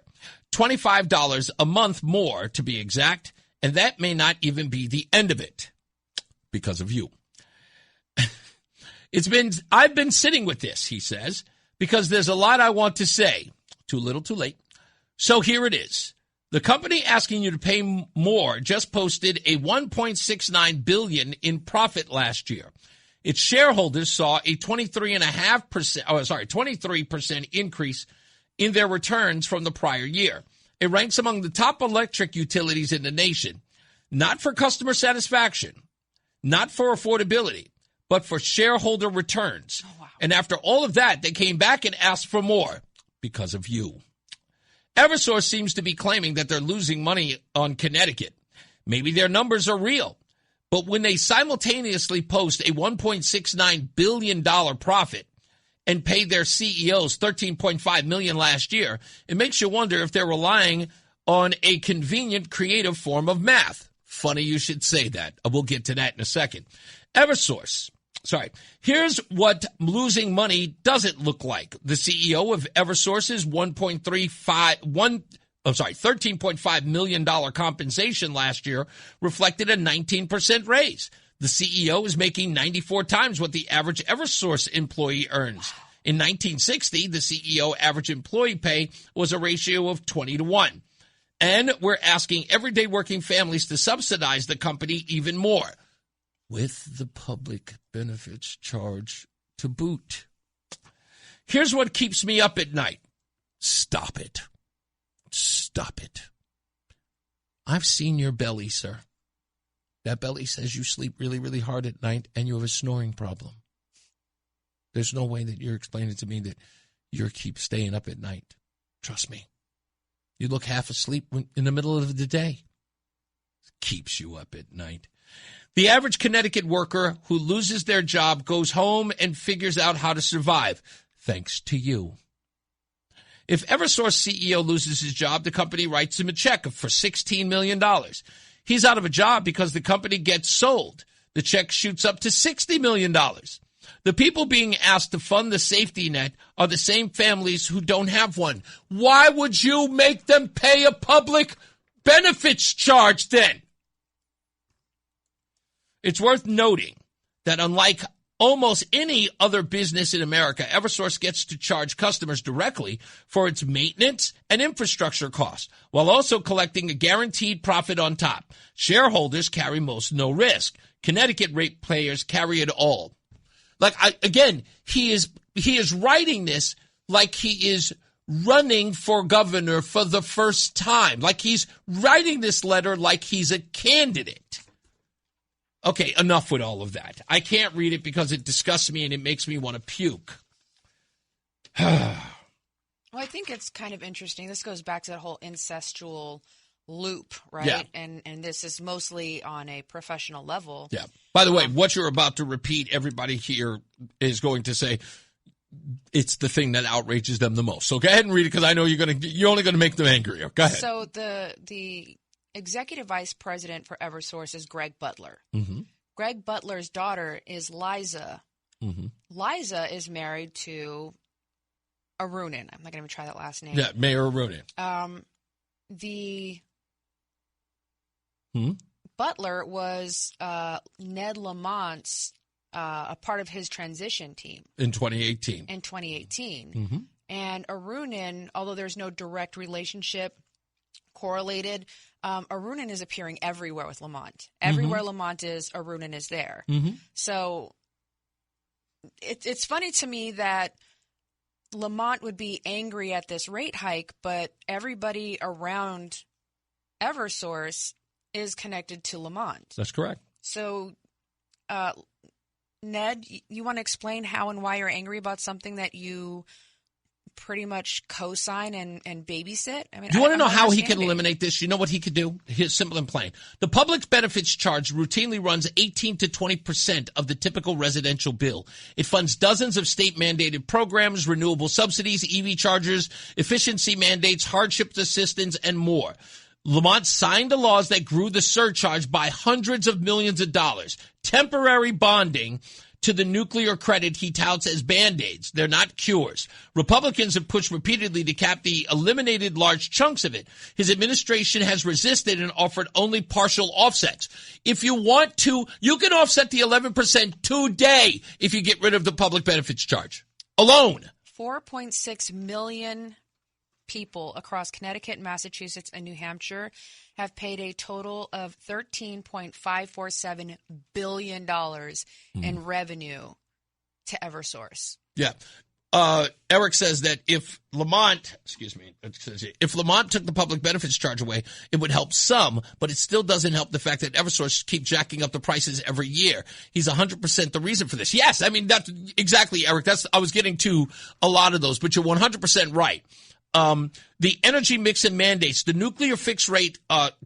$25 a month more to be exact, and that may not even be the end of it because of you. I've been sitting with this, he says, because there's a lot I want to say. Too little, too late. So here it is. The company asking you to pay more just posted a $1.69 in profit last year. Its shareholders saw a 23% increase in their returns from the prior year. It ranks among the top electric utilities in the nation, not for customer satisfaction, not for affordability, but for shareholder returns. Oh, wow. And after all of that, they came back and asked for more because of you. Eversource seems to be claiming that they're losing money on Connecticut. Maybe their numbers are real. But when they simultaneously post a $1.69 billion profit and pay their CEOs $13.5 million last year, it makes you wonder if they're relying on a convenient, creative form of math. Funny you should say that. We'll get to that in a second. Here's what losing money doesn't look like. The CEO of Eversource's $13.5 million compensation last year reflected a 19% raise. The CEO is making 94 times what the average Eversource employee earns. In 1960, the CEO average employee pay was a ratio of 20-1. And we're asking everyday working families to subsidize the company even more, with the public benefits charge to boot. Here's what keeps me up at night. Stop it. Stop it. I've seen your belly, sir. That belly says you sleep really, really hard at night and you have a snoring problem. There's no way that you're explaining to me that you keep staying up at night. Trust me. You look half asleep in the middle of the day. Keeps you up at night. The average Connecticut worker who loses their job goes home and figures out how to survive, thanks to you. If Eversource CEO loses his job, the company writes him a check for $16 million. He's out of a job because the company gets sold. The check shoots up to $60 million. The people being asked to fund the safety net are the same families who don't have one. Why would you make them pay a public benefits charge then? It's worth noting that unlike almost any other business in America, Eversource gets to charge customers directly for its maintenance and infrastructure costs, while also collecting a guaranteed profit on top. Shareholders carry most no risk. Connecticut ratepayers carry it all. He is writing this like he is running for governor for the first time. Like he's writing this letter like he's a candidate. Okay, enough with all of that. I can't read it because it disgusts me and it makes me want to puke. Well, I think it's kind of interesting. This goes back to that whole incestual loop, right? Yeah. And this is mostly on a professional level. Yeah. By the way, what you're about to repeat, everybody here is going to say it's the thing that outrages them the most. So go ahead and read it because I know you're only going to make them angrier. Go ahead. So the executive vice president for Eversource is Greg Butler. Mm-hmm. Greg Butler's daughter is Liza. Mm-hmm. Liza is married to Arunin. I'm not going to even try that last name. Yeah, Mayor Arunin. Butler was Ned Lamont's a part of his transition team in 2018. Mm-hmm. And Arunin, although there's no direct relationship correlated, Arunin is appearing everywhere with Lamont. Everywhere Lamont is, Arunin is there. Mm-hmm. So it's funny to me that Lamont would be angry at this rate hike, but everybody around Eversource is connected to Lamont. That's correct. So, Ned, you want to explain how and why you're angry about something that you pretty much co-sign and babysit? I mean, do you want to know how he can eliminate this? You know what he could do? Here's simple and plain. The public benefits charge routinely runs 18 to 20% of the typical residential bill. It funds dozens of state-mandated programs, renewable subsidies, EV chargers, efficiency mandates, hardship assistance, and more. Lamont signed the laws that grew the surcharge by hundreds of millions of dollars. Temporary bonding to the nuclear credit he touts as Band-Aids. They're not cures. Republicans have pushed repeatedly to cap the eliminated large chunks of it. His administration has resisted and offered only partial offsets. If you want to, you can offset the 11% today if you get rid of the public benefits charge alone. 4.6 million people across Connecticut, Massachusetts, and New Hampshire have paid a total of $13.547 billion in revenue to Eversource. Yeah. Eric says that if Lamont took the public benefits charge away, it would help some, but it still doesn't help the fact that Eversource keep jacking up the prices every year. He's 100% the reason for this. Yes, I mean, that's exactly, Eric. I was getting to a lot of those, but you're 100% right. The energy mix and mandates, the nuclear fixed rate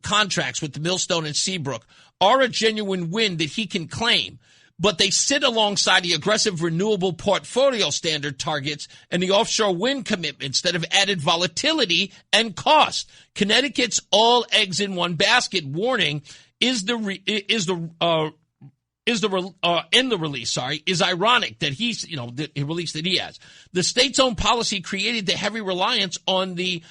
contracts with the Millstone and Seabrook are a genuine win that he can claim, but they sit alongside the aggressive renewable portfolio standard targets and the offshore wind commitments that have added volatility and cost. Connecticut's all eggs in one basket warning is ironic that he's, the release that he has. The state's own policy created the heavy reliance on the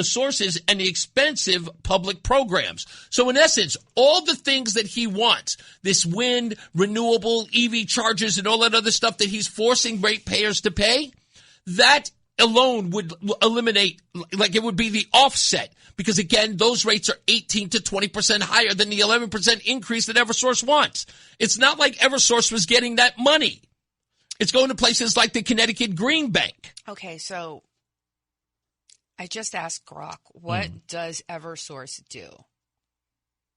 sources and the expensive public programs. So in essence, all the things that he wants, this wind, renewable, EV chargers, and all that other stuff that he's forcing ratepayers to pay, that alone would eliminate, it would be the offset. Because, again, those rates are 18 to 20% higher than the 11% increase that Eversource wants. It's not like Eversource was getting that money. It's going to places like the Connecticut Green Bank. Okay, so I just asked Grok, what does Eversource do?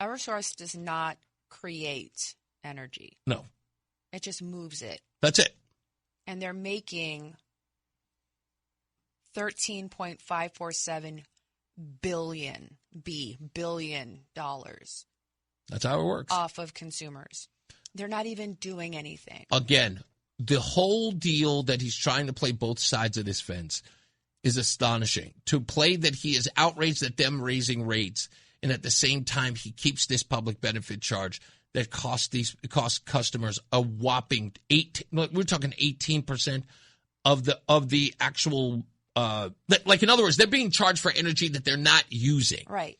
Eversource does not create energy. No. It just moves it. That's it. And they're making $13.547 billion dollars That's how it works. Off of consumers. They're not even doing anything. Again, the whole deal that he's trying to play both sides of this fence is astonishing. To play that he is outraged at them raising rates, and at the same time he keeps this public benefit charge that costs customers a whopping 18% of the actual like, in other words, they're being charged for energy that they're not using. Right.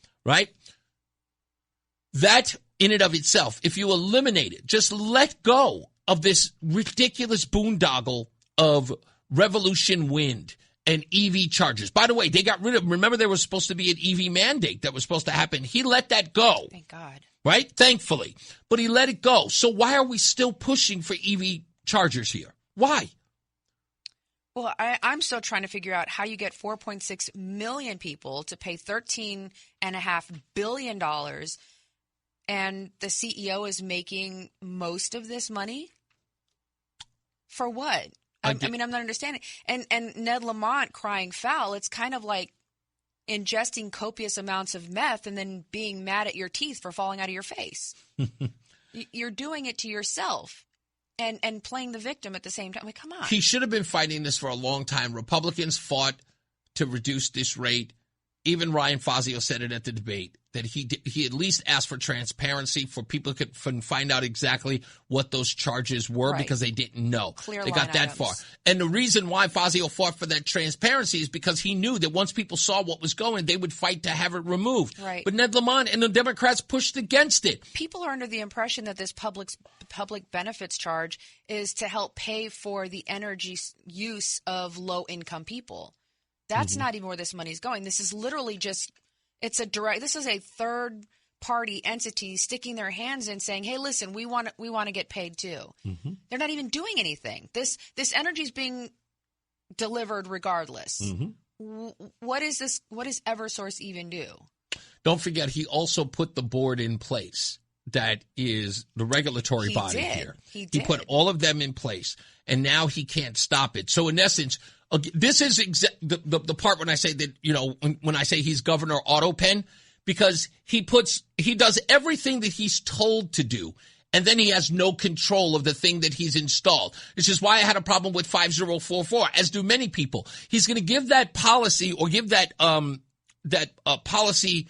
That in and of itself, if you eliminate it, just let go of this ridiculous boondoggle of Revolution Wind and EV chargers. By the way, they got rid of, remember there was supposed to be an EV mandate that was supposed to happen. He let that go. Thank God. Right? Thankfully. But he let it go. So why are we still pushing for EV chargers here? Why? Well, I'm still trying to figure out how you get 4.6 million people to pay $13.5 billion, and the CEO is making most of this money? For what? I mean, I'm not understanding. And Ned Lamont crying foul, it's kind of like ingesting copious amounts of meth and then being mad at your teeth for falling out of your face. You're doing it to yourself. And playing the victim at the same time. I mean, come on. He should have been fighting this for a long time. Republicans fought to reduce this rate. Even Ryan Fazio said it at the debate, that he at least asked for transparency for people could find out exactly what those charges were, because they didn't know. They got that far. And the reason why Fazio fought for that transparency is because he knew that once people saw what was going, they would fight to have it removed. Right. But Ned Lamont and the Democrats pushed against it. People are under the impression that this public benefits charge is to help pay for the energy use of low-income people. That's not even where this money is going. This is literally just, this is a third party entity sticking their hands in saying, hey, listen, we want to get paid too. They're not even doing anything. This energy is being delivered regardless. What is this? What does Eversource even do? Don't forget, he also put the board in place. That is the regulatory body here. He put all of them in place, and now he can't stop it. So in essence, this is the part when I say that, when I say he's Governor Autopen, because he does everything that he's told to do, and then he has no control of the thing that he's installed. This is why I had a problem with 5044, as do many people. He's going to give that policy, or give that policy,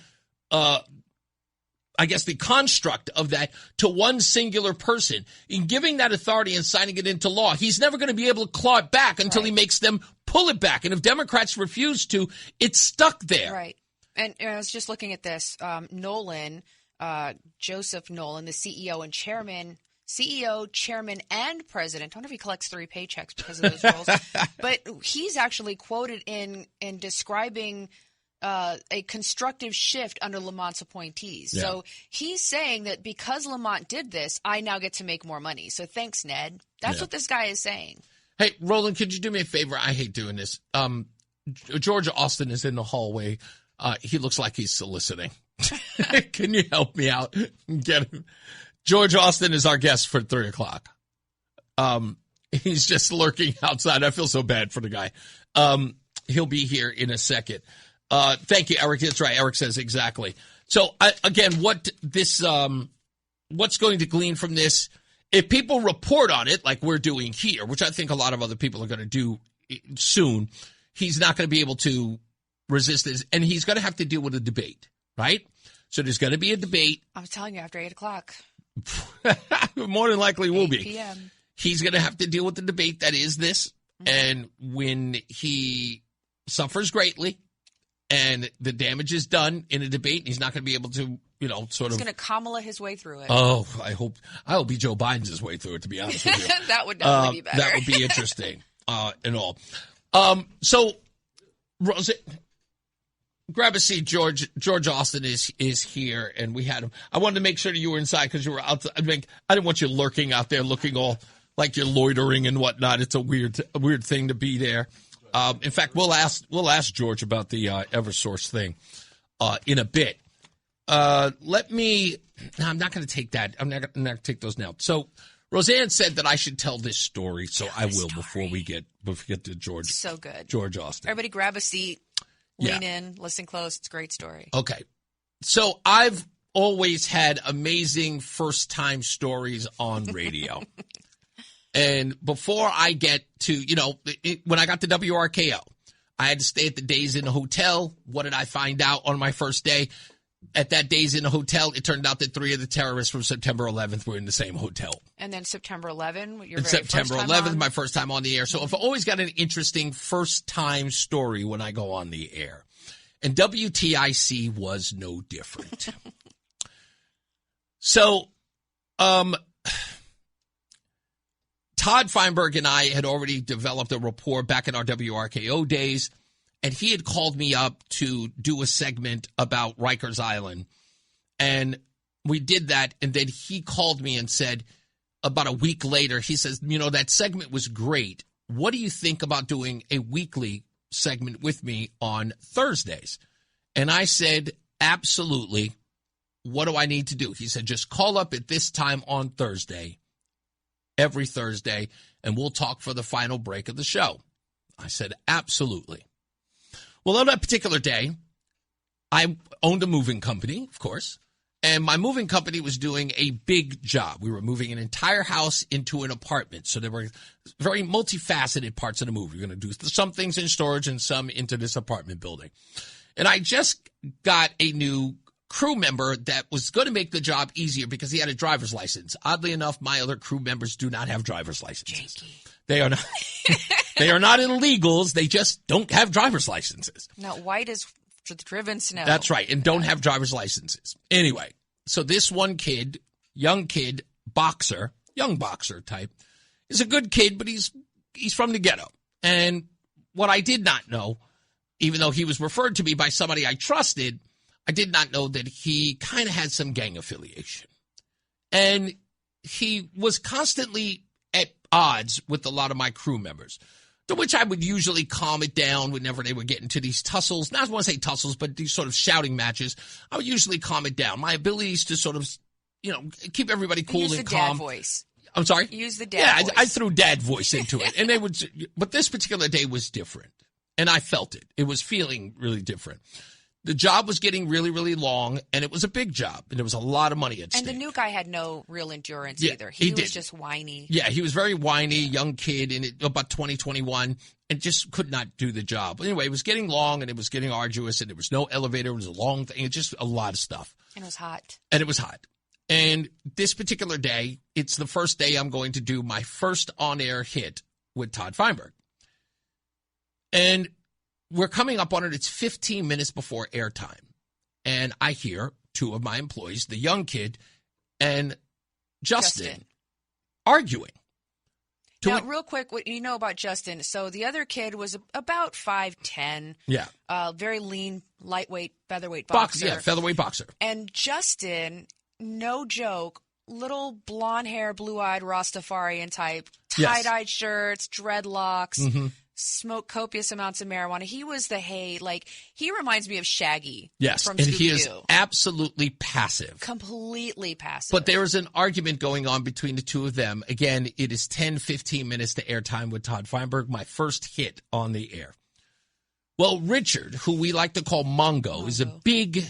I guess the construct of that, to one singular person. In giving that authority and signing it into law, he's never going to be able to claw it back until he makes them pull it back. And if Democrats refuse to, it's stuck there. Right. And I was just looking at this. Nolan, Joseph Nolan, the CEO, chairman, and president. I wonder if he collects 3 paychecks because of those roles. But he's actually quoted in describing a constructive shift under Lamont's appointees. Yeah. So he's saying that because Lamont did this, I now get to make more money. So thanks, Ned. That's what this guy is saying. Hey, Roland, could you do me a favor? I hate doing this. George Austin is in the hallway. He looks like he's soliciting. Can you help me out and get him? George Austin is our guest for 3 o'clock. He's just lurking outside. I feel so bad for the guy. He'll be here in a second. Thank you, Eric. That's right. Eric says exactly. So again, what's going to glean from this? If people report on it like we're doing here, which I think a lot of other people are going to do soon, he's not going to be able to resist this, and he's going to have to deal with a debate, right? So there's going to be a debate. I'm telling you, after 8 o'clock. More than likely will be. 8 p.m. He's going to have to deal with the debate that is this, and when he suffers greatly, and the damage is done in a debate, and he's not going to be able to, he's going to Kamala his way through it. Oh, I hope he Joe Biden's his way through it, to be honest with you. That would definitely be better. That would be interesting, and all. So, Rosa, grab a seat. George Austin is here, and we had him. I wanted to make sure that you were inside because you were outside. I didn't want you lurking out there, looking all like you're loitering and whatnot. It's a weird thing to be there. In fact, we'll ask George about the Eversource thing in a bit. I'm not going to take that. I'm not going to take those now. So Roseanne said that I should tell this story, so I will before we get to George. So good. George Austin. Everybody grab a seat, lean in, listen close. It's a great story. Okay. So I've always had amazing first-time stories on radio. And before I get to, when I got to WRKO, I had to stay at the Days Inn Hotel. What did I find out on my first day? At that Days Inn Hotel, it turned out that 3 of the terrorists from September 11th were in the same hotel. And then September 11th, your very September first time 11th, on? my first time on the air. So I've always got an interesting first-time story when I go on the air. And WTIC was no different. So, Todd Feinberg and I had already developed a rapport back in our WRKO days, and he had called me up to do a segment about Rikers Island. And we did that, and then he called me and said, about a week later, he says, that segment was great. What do you think about doing a weekly segment with me on Thursdays? And I said, absolutely. What do I need to do? He said, just call up at this time on Thursday, every Thursday, and we'll talk for the final break of the show. I said, absolutely. Well, on that particular day, I owned a moving company, of course, and my moving company was doing a big job. We were moving an entire house into an apartment, so there were very multifaceted parts of the move. We were going to do some things in storage and some into this apartment building. And I just got a new crew member that was going to make the job easier because he had a driver's license. Oddly enough, my other crew members do not have driver's licenses. Janky. They are not. They are not illegals. They just don't have driver's licenses. Now, white is driven snow. That's right, and don't have driver's licenses. Anyway, so this one kid, young kid, boxer, young boxer type, is a good kid, but he's from the ghetto. And what I did not know, even though he was referred to me by somebody I trusted, I did not know that he kind of had some gang affiliation. And he was constantly at odds with a lot of my crew members, to which I would usually calm it down whenever they would get into these tussles. Not I want to say tussles, but these sort of shouting matches. I would usually calm it down. My abilities to sort of, keep everybody cool and calm. Use the dad voice. I'm sorry? Use the dad voice. I threw dad voice into it. And they would, but this particular day was different. And I felt it. It was feeling really different. The job was getting really, really long, and it was a big job, and there was a lot of money at stake. And the new guy had no real endurance either. He was just whiny. Yeah, he was very whiny, young kid, about 2021, and just could not do the job. Anyway, it was getting long, and it was getting arduous, and there was no elevator. It was a long thing. It's just a lot of stuff. And it was hot. And this particular day, it's the first day I'm going to do my first on-air hit with Todd Feinberg. And we're coming up on it. It's 15 minutes before airtime. And I hear two of my employees, the young kid and Justin. Arguing. Now, real quick, what you know about Justin. So the other kid was about 5'10". Yeah. Very lean, lightweight, featherweight boxer. Featherweight boxer. And Justin, no joke, little blonde hair, blue-eyed Rastafarian type, tie-dyed shirts, dreadlocks, smoke copious amounts of marijuana. He was he reminds me of Shaggy. Yes, from and Scooby-Doo. he is absolutely passive. Completely passive. But there is an argument going on between the two of them. Again, it is 10, 15 minutes to airtime with Todd Feinberg, my first hit on the air. Well, Richard, who we like to call Mongo, is a big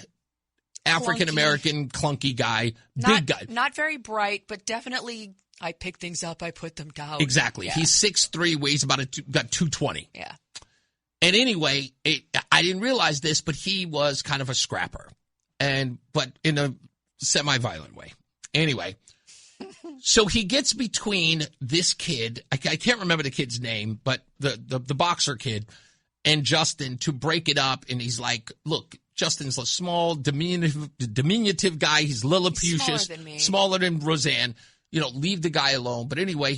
African-American clunky guy, big guy. Not very bright, but definitely I pick things up, I put them down. Exactly. Yeah. He's 6'3", weighs got 220. Yeah. And anyway, I didn't realize this, but he was kind of a scrapper, but in a semi-violent way. Anyway, so he gets between this kid, I can't remember the kid's name, but the boxer kid, and Justin to break it up. And he's like, look, Justin's a small, diminutive guy. He's Lilliputious, smaller than Roseanne. Leave the guy alone. But anyway,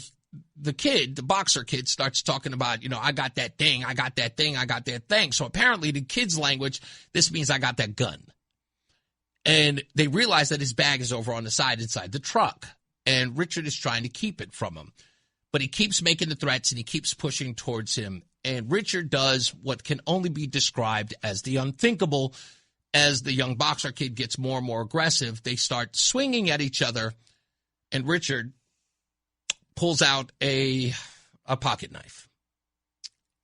the boxer kid starts talking about, I got that thing, I got that thing, I got that thing. So apparently the kid's language, this means I got that gun. And they realize that his bag is over on the side inside the truck. And Richard is trying to keep it from him. But he keeps making the threats and he keeps pushing towards him. And Richard does what can only be described as the unthinkable. As the young boxer kid gets more and more aggressive, they start swinging at each other. And Richard pulls out a pocket knife.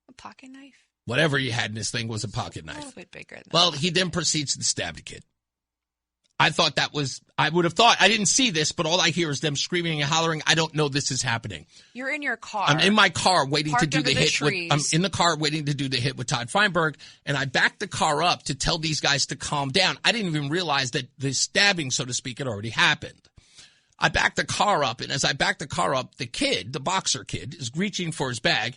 A pocket knife? Whatever he had in his thing was a pocket knife. A little bit bigger than that. Well, he then proceeds to stab the kid. I thought I would have thought, I didn't see this, but all I hear is them screaming and hollering. I don't know this is happening. You're in your car. I'm in my car waiting to do the hit. I'm in the car waiting to do the hit with Todd Feinberg, and I backed the car up to tell these guys to calm down. I didn't even realize that the stabbing, so to speak, had already happened. I backed the car up, and as I backed the car up, the kid, the boxer kid, is reaching for his bag,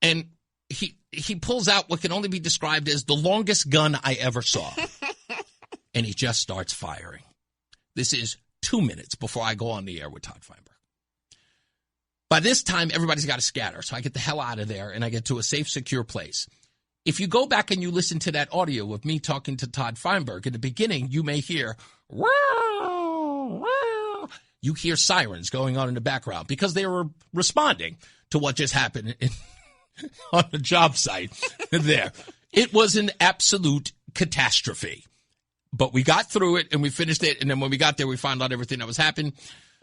and he pulls out what can only be described as the longest gun I ever saw. And he just starts firing. This is 2 minutes before I go on the air with Todd Feinberg. By this time, everybody's got to scatter, so I get the hell out of there, and I get to a safe, secure place. If you go back and you listen to that audio of me talking to Todd Feinberg, in the beginning, you may hear, wow, wow. You hear sirens going on in the background because they were responding to what just happened on the job site there. It was an absolute catastrophe. But we got through it, and we finished it, and then when we got there, we found out everything that was happening.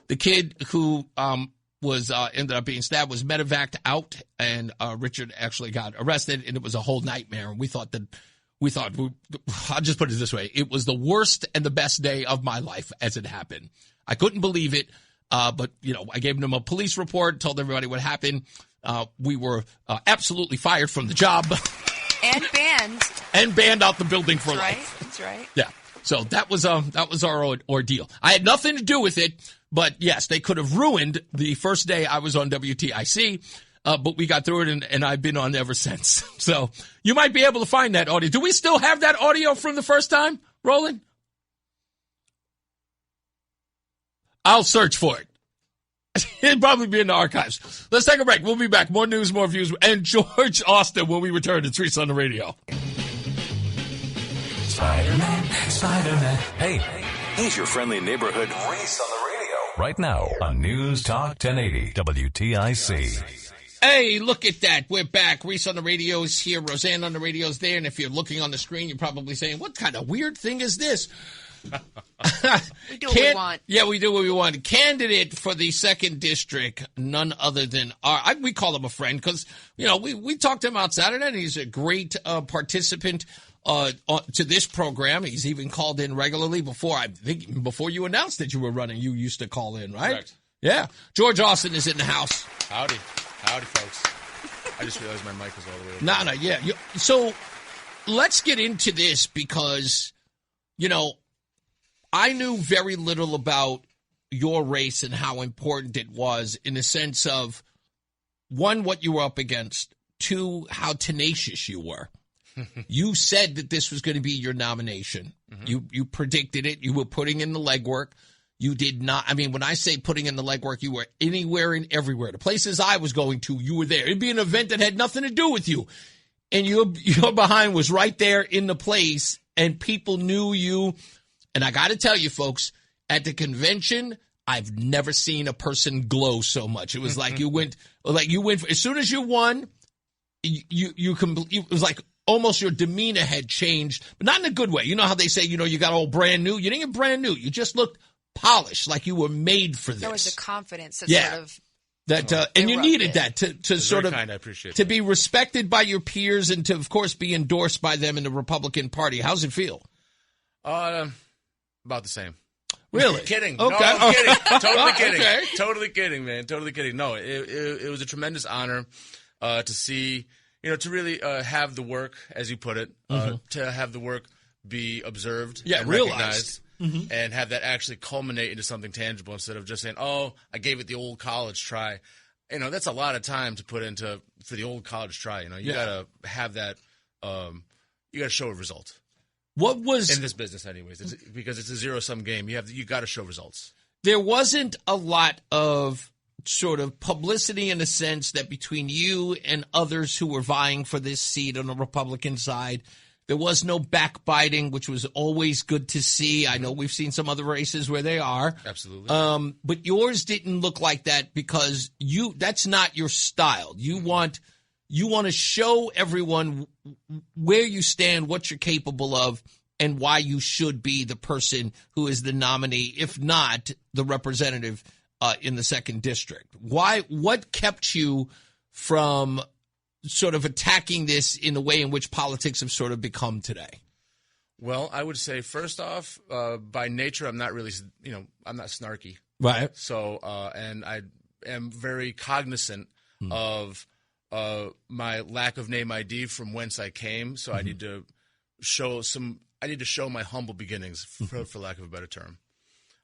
The kid who ended up being stabbed was medevaced out, and Richard actually got arrested, and it was a whole nightmare. And we thought, I'll just put it this way, it was the worst and the best day of my life as it happened. I couldn't believe it, but, I gave them a police report, told everybody what happened. We were absolutely fired from the job. And banned. And banned out the building for life. That's right. Yeah. So that was our ordeal. I had nothing to do with it, but yes, they could have ruined the first day I was on WTIC, but we got through it, and I've been on ever since. So you might be able to find that audio. Do we still have that audio from the first time, Roland? I'll search for it. It'll probably be in the archives. Let's take a break. We'll be back. More news, more views, and George Austin when we return. It's Reese on the radio. Spider-Man. Hey, he's your friendly neighborhood Reese on the radio. Right now on News Talk 1080 WTIC. Hey, look at that. We're back. Reese on the radio is here. Roseanne on the radio is there. And if you're looking on the screen, you're probably saying, what kind of weird thing is this? We do what we want. Yeah, we do what we want. Candidate for the 2nd District, none other than we call him a friend because, we talked to him out Saturday, and he's a great participant to this program. He's even called in regularly before you announced that you were running. You used to call in, right? Correct. Yeah. George Austin is in the house. Howdy, folks. I just realized my mic was all the way over. No, yeah. So let's get into this because, I knew very little about your race and how important it was in the sense of, 1, what you were up against, 2, how tenacious you were. You said that this was going to be your nomination. Mm-hmm. You predicted it. You were putting in the legwork. You did not. I mean, when I say putting in the legwork, you were anywhere and everywhere. The places I was going to, you were there. It'd be an event that had nothing to do with you. And your behind was right there in the place, and people knew you. And I got to tell you, folks, at the convention, I've never seen a person glow so much. It was like you went as soon as you won, it was like almost your demeanor had changed, but not in a good way. You know how they say, you got all brand new. You didn't get brand new. You just looked polished, like you were made for this. There was a confidence that sort of and you needed that to sort of kind. I appreciate to that. be respected by your peers and to, of course, be endorsed by them in the Republican Party. How's it feel? About the same. Really? Kidding. Okay. No, I'm kidding. Totally kidding. Okay. Totally kidding, man. Totally kidding. No, it was a tremendous honor to see, to really have the work, as you put it, to have the work be observed and recognized. Mm-hmm. And have that actually culminate into something tangible instead of just saying, oh, I gave it the old college try. That's a lot of time to put for the old college try. You got to have that, you got to show a result. What was in this business, anyways? Because it's a zero-sum game. You got to show results. There wasn't a lot of sort of publicity in the sense that between you and others who were vying for this seat on the Republican side, there was no backbiting, which was always good to see. I know we've seen some other races where they are. Absolutely. But yours didn't look like that because that's not your style. You want to show everyone where you stand, what you're capable of, and why you should be the person who is the nominee, if not the representative in the 2nd District. What kept you from sort of attacking this in the way in which politics have sort of become today? Well, I would say first off, by nature, I'm not really, I'm not snarky. Right. So, and I am very cognizant of my lack of name ID from whence I came. So I need to show my humble beginnings, for lack of a better term.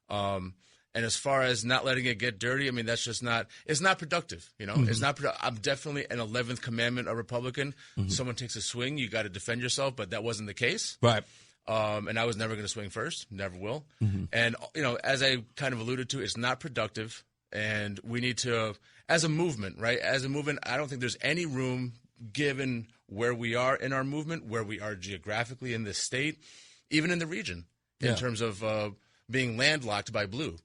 And as far as not letting it get dirty, I mean, that's just it's not productive, It's not I'm definitely an 11th commandment, a Republican. Someone takes a swing, you got to defend yourself, but that wasn't the case. Right. And I was never going to swing first, never will. And, as I kind of alluded to, it's not productive. And we need to, as a movement, right? As a movement, I don't think there's any room, given where we are in our movement, where we are geographically in this state, even in the region, in terms of being landlocked by blue.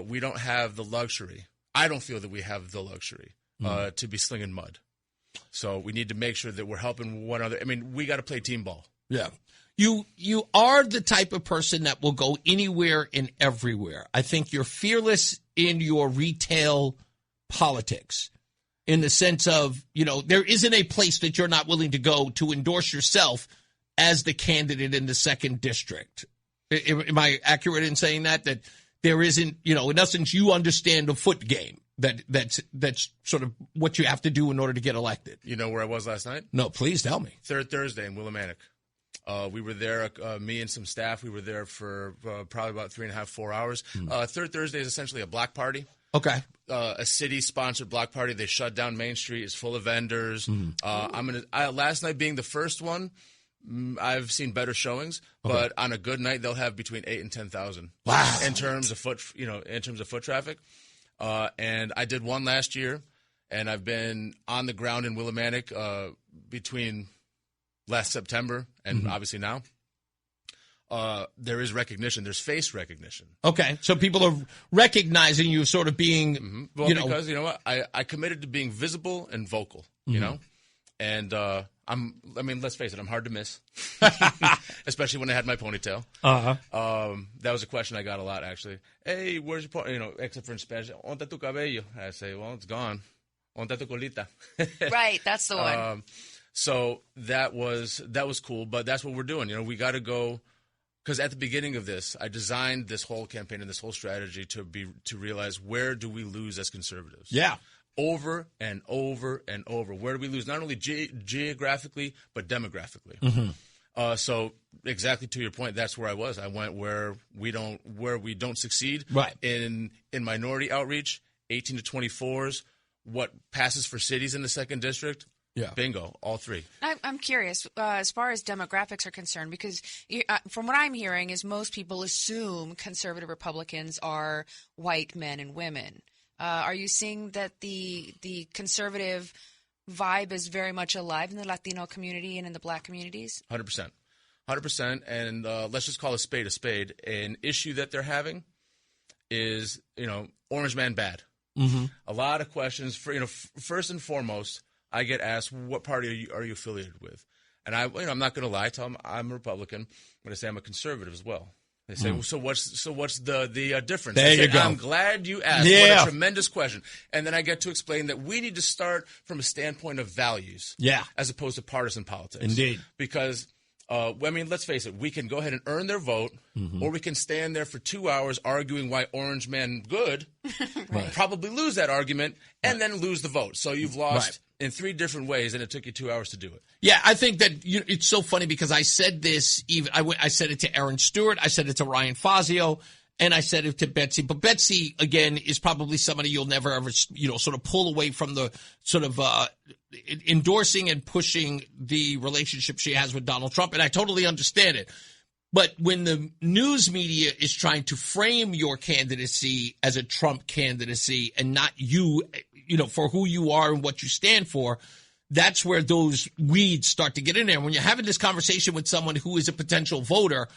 We don't have the luxury. I don't feel that we have the luxury to be slinging mud. So we need to make sure that we're helping one another. I mean, we got to play team ball. Yeah. You are the type of person that will go anywhere and everywhere. I think you're fearless in your retail politics, in the sense of, there isn't a place that you're not willing to go to endorse yourself as the candidate in the 2nd district. Am I accurate in saying that there isn't, in essence, you understand the foot game, that's sort of what you have to do in order to get elected? You know where I was last night? No, please tell me. Third Thursday in Willimantic. We were there, me and some staff, we were there for probably about 3.5, 4 hours. Third Thursday is essentially a block party. Okay. A city-sponsored block party. They shut down Main Street. It's full of vendors. Last night being the first one, I've seen better showings, but on a good night, they'll have between 8,000 and 10,000. Wow. In terms of foot traffic. And I did one last year, and I've been on the ground in Willimantic between last September and obviously now. There is recognition. There's face recognition. Okay. So people are recognizing you sort of being, Well, because, what? I committed to being visible and vocal, and let's face it, I'm hard to miss, especially when I had my ponytail. That was a question I got a lot, actually. Hey, where's your ponytail? Except for in Spanish, ¿Dónde tu cabello? I say, well, it's gone. ¿Dónde tu colita? Right, that's the one. So that was cool, but that's what we're doing. We got to go, because at the beginning of this, I designed this whole campaign and this whole strategy to realize, where do we lose as conservatives? Yeah. Over and over and over. Where do we lose? Not only geographically, but demographically. So exactly to your point, that's where I was. I went where we don't succeed. Right. In minority outreach, 18 to 24s, what passes for cities in the 2nd district. Yeah. Bingo, all 3. I'm curious, as far as demographics are concerned, because from what I'm hearing is most people assume conservative Republicans are white men and women. Are you seeing that the conservative vibe is very much alive in the Latino community and in the Black communities? 100%. 100%. And let's just call a spade a spade. An issue that they're having is, orange man bad. A lot of questions. First and foremost, I get asked, what party are you affiliated with? And I'm not going to lie, tell them I'm a Republican, but I say I'm a conservative as well. They say, well, so what's the difference? There you go. I'm glad you asked. Yeah. What a tremendous question. And then I get to explain that we need to start from a standpoint of values, as opposed to partisan politics. Indeed. Because let's face it, we can go ahead and earn their vote, or we can stand there for 2 hours arguing why orange men good, right. Probably lose that argument, and then lose the vote. So you've lost in 3 different ways, and it took you 2 hours to do it. Yeah, I think that it's so funny because I said this, I said it to Aaron Stewart, I said it to Ryan Fazio, and I said it to Betsy. But Betsy, again, is probably somebody you'll never ever, sort of pull away from the sort of endorsing and pushing the relationship she has with Donald Trump. And I totally understand it. But when the news media is trying to frame your candidacy as a Trump candidacy and not you, for who you are and what you stand for, that's where those weeds start to get in there. When you're having this conversation with someone who is a potential voter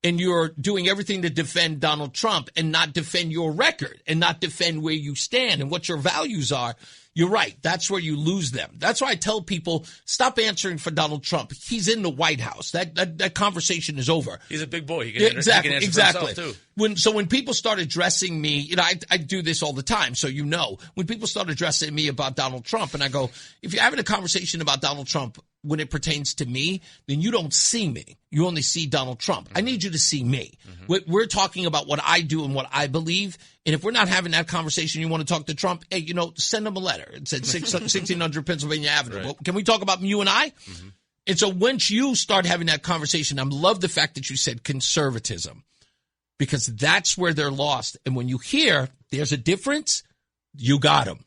and you're doing everything to defend Donald Trump and not defend your record and not defend where you stand and what your values are, you're right. That's where you lose them. That's why I tell people, stop answering for Donald Trump. He's in the White House. That conversation is over. He's a big boy. He can answer for himself, too. When people start addressing me, I do this all the time, so you know. When people start addressing me about Donald Trump, and I go, if you're having a conversation about Donald Trump when it pertains to me, then you don't see me. You only see Donald Trump. I need you to see me. We're talking about what I do and what I believe. And if we're not having that conversation, you want to talk to Trump, hey, send him a letter. It said 1600 Pennsylvania Avenue. Right. Well, can we talk about you and I? And so once you start having that conversation, I love the fact that you said conservatism, because that's where they're lost. And when you hear there's a difference, you got them.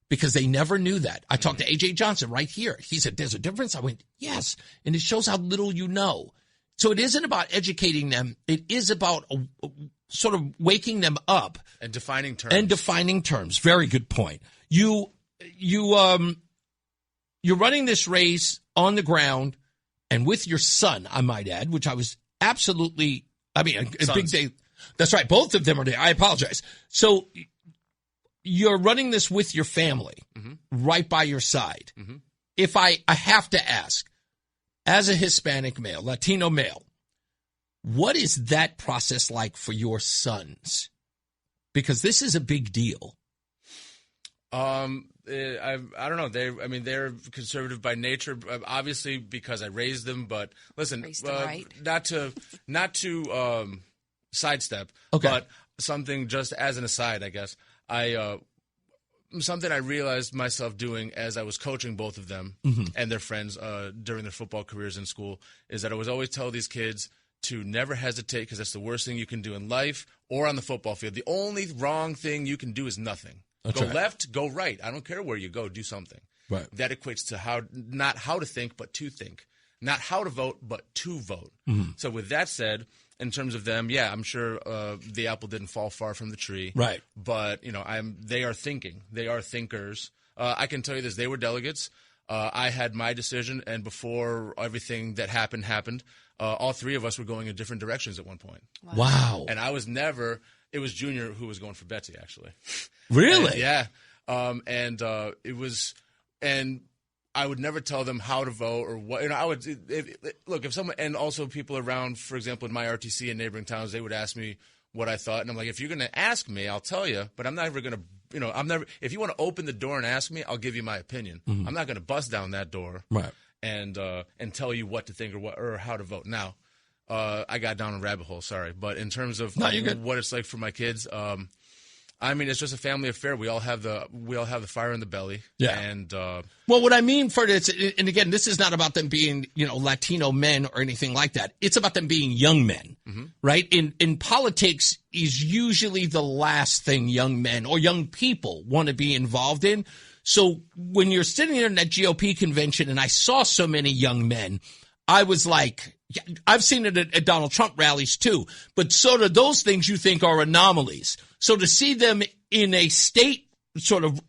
Because they never knew that. I talked to A.J. Johnson right here. He said, there's a difference? I went, yes. And it shows how little you know. So it isn't about educating them. It is about sort of waking them up. And defining terms. Very good point. You're running this race on the ground and with your son, I might add, which I was absolutely, a big day. That's right. Both of them are there. I apologize. So you're running this with your family right by your side. If I have to ask, as a Hispanic male, Latino male, what is that process like for your sons? Because this is a big deal. I don't know. They're conservative by nature, obviously because I raised them. But listen, right. not to sidestep, but something just as an aside, I guess. Something I realized myself doing as I was coaching both of them and their friends during their football careers in school is that I was always tell these kids to never hesitate, because that's the worst thing you can do in life or on the football field. The only wrong thing you can do is nothing. Go left, go right. I don't care where you go, do something. Right. That equates to not how to think, but to think. Not how to vote, but to vote. So with that said, in terms of them, yeah, I'm sure the apple didn't fall far from the tree. Right. But, they are thinking. They are thinkers. I can tell you this. They were delegates. I had my decision, and before everything that happened, all three of us were going in different directions at one point. Wow. And I was never – it was Junior who was going for Betsy, actually. Really? And, yeah. It was – and – I would never tell them how to vote or what. I would if someone, and also people around, for example, in my RTC and neighboring towns, they would ask me what I thought, and I'm like, if you're going to ask me, I'll tell you, but I'm never going to, if you want to open the door and ask me, I'll give you my opinion. I'm not going to bust down that door, right, and tell you what to think or how to vote. Now, I got down a rabbit hole, sorry, but in terms of what it's like for my kids, it's just a family affair. We all have the fire in the belly. Yeah. And what I mean for this, and again, this is not about them being, Latino men or anything like that. It's about them being young men, right? In politics is usually the last thing young men or young people want to be involved in. So when you're sitting there in that GOP convention and I saw so many young men, I was like, I've seen it at Donald Trump rallies too, but sort of those things you think are anomalies. So to see them in a state sort of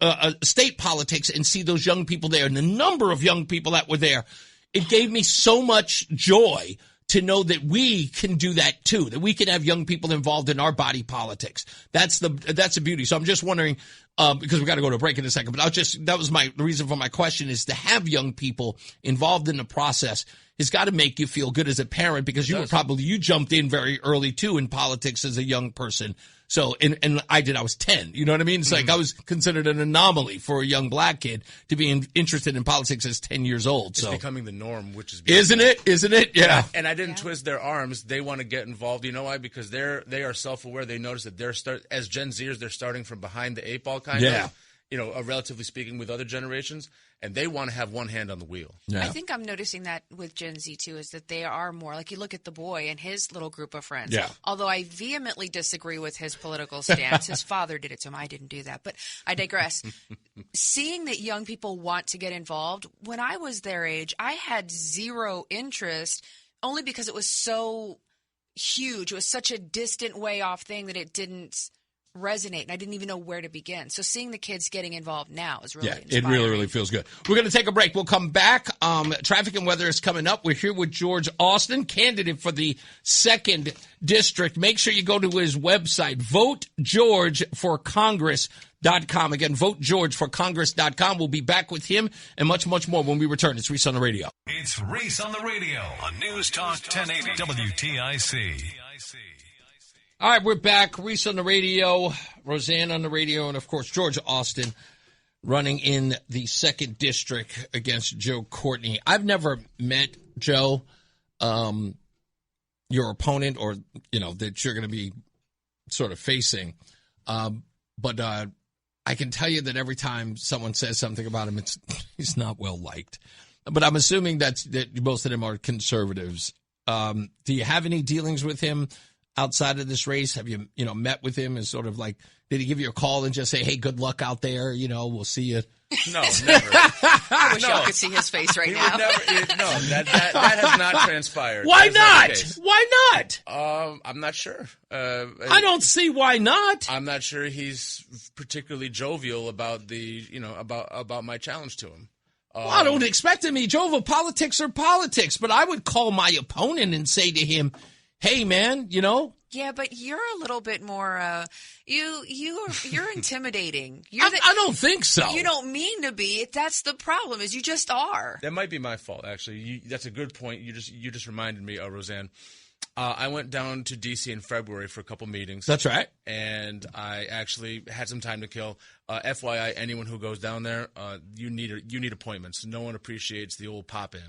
state politics and see those young people there and the number of young people that were there, it gave me so much joy to know that we can do that too, that we can have young people involved in our body politics. That's the beauty. So I'm just wondering, because we got to go to a break in a second, but that was the reason for my question, is to have young people involved in the process has got to make you feel good as a parent, because you jumped in very early too in politics as a young person. So, and I did, I was 10, you know what I mean? It's like I was considered an anomaly for a young black kid to be interested in politics as 10 years old. It's becoming the norm, which is beautiful. Isn't it? Yeah. And I didn't twist their arms. They want to get involved. You know why? Because they are self-aware. They notice that as Gen Zers, they're starting from behind the eight ball kind of. Relatively speaking, with other generations, and they want to have one hand on the wheel. Yeah. I think I'm noticing that with Gen Z, too, is that they are more, like you look at the boy and his little group of friends. Yeah. Although I vehemently disagree with his political stance. His father did it to him. I didn't do that. But I digress. Seeing that young people want to get involved, when I was their age, I had zero interest, only because it was so huge. It was such a distant way off thing that it didn't resonate, and I didn't even know where to begin. So seeing the kids getting involved now is really inspiring. It really, really feels good. We're going to take a break. We'll come back. Traffic and weather is coming up. We're here with George Austin, candidate for the 2nd District. Make sure you go to his website, votegeorgeforcongress.com. Again, votegeorgeforcongress.com. We'll be back with him and much, much more when we return. It's Reese on the Radio. It's Reese on the Radio on News Talk 1080 WTIC. All right, we're back. Reese on the Radio, Roseanne on the radio, and, of course, George Austin running in the 2nd District against Joe Courtney. I've never met Joe, your opponent, or, that you're going to be sort of facing. But I can tell you that every time someone says something about him, he's not well liked. But I'm assuming that most of them are conservatives. Do you have any dealings with him outside of this race? Have you, met with him and sort of like, did he give you a call and just say, hey, good luck out there? We'll see you. No, never. I wish y'all could see his face right now. That has not transpired. Why not? Why not? I'm not sure. I don't see why not. I'm not sure he's particularly jovial about about my challenge to him. Well, I don't expect him to be jovial. Politics are politics, but I would call my opponent and say to him, hey, man, Yeah, but you're a little bit more. You're intimidating. I don't think so. You don't mean to be. That's the problem. Is you just are. That might be my fault, actually. That's a good point. You just reminded me, Roseanne. I went down to D.C. in February for a couple meetings. That's right. And I actually had some time to kill. FYI, anyone who goes down there, you need appointments. No one appreciates the old pop in.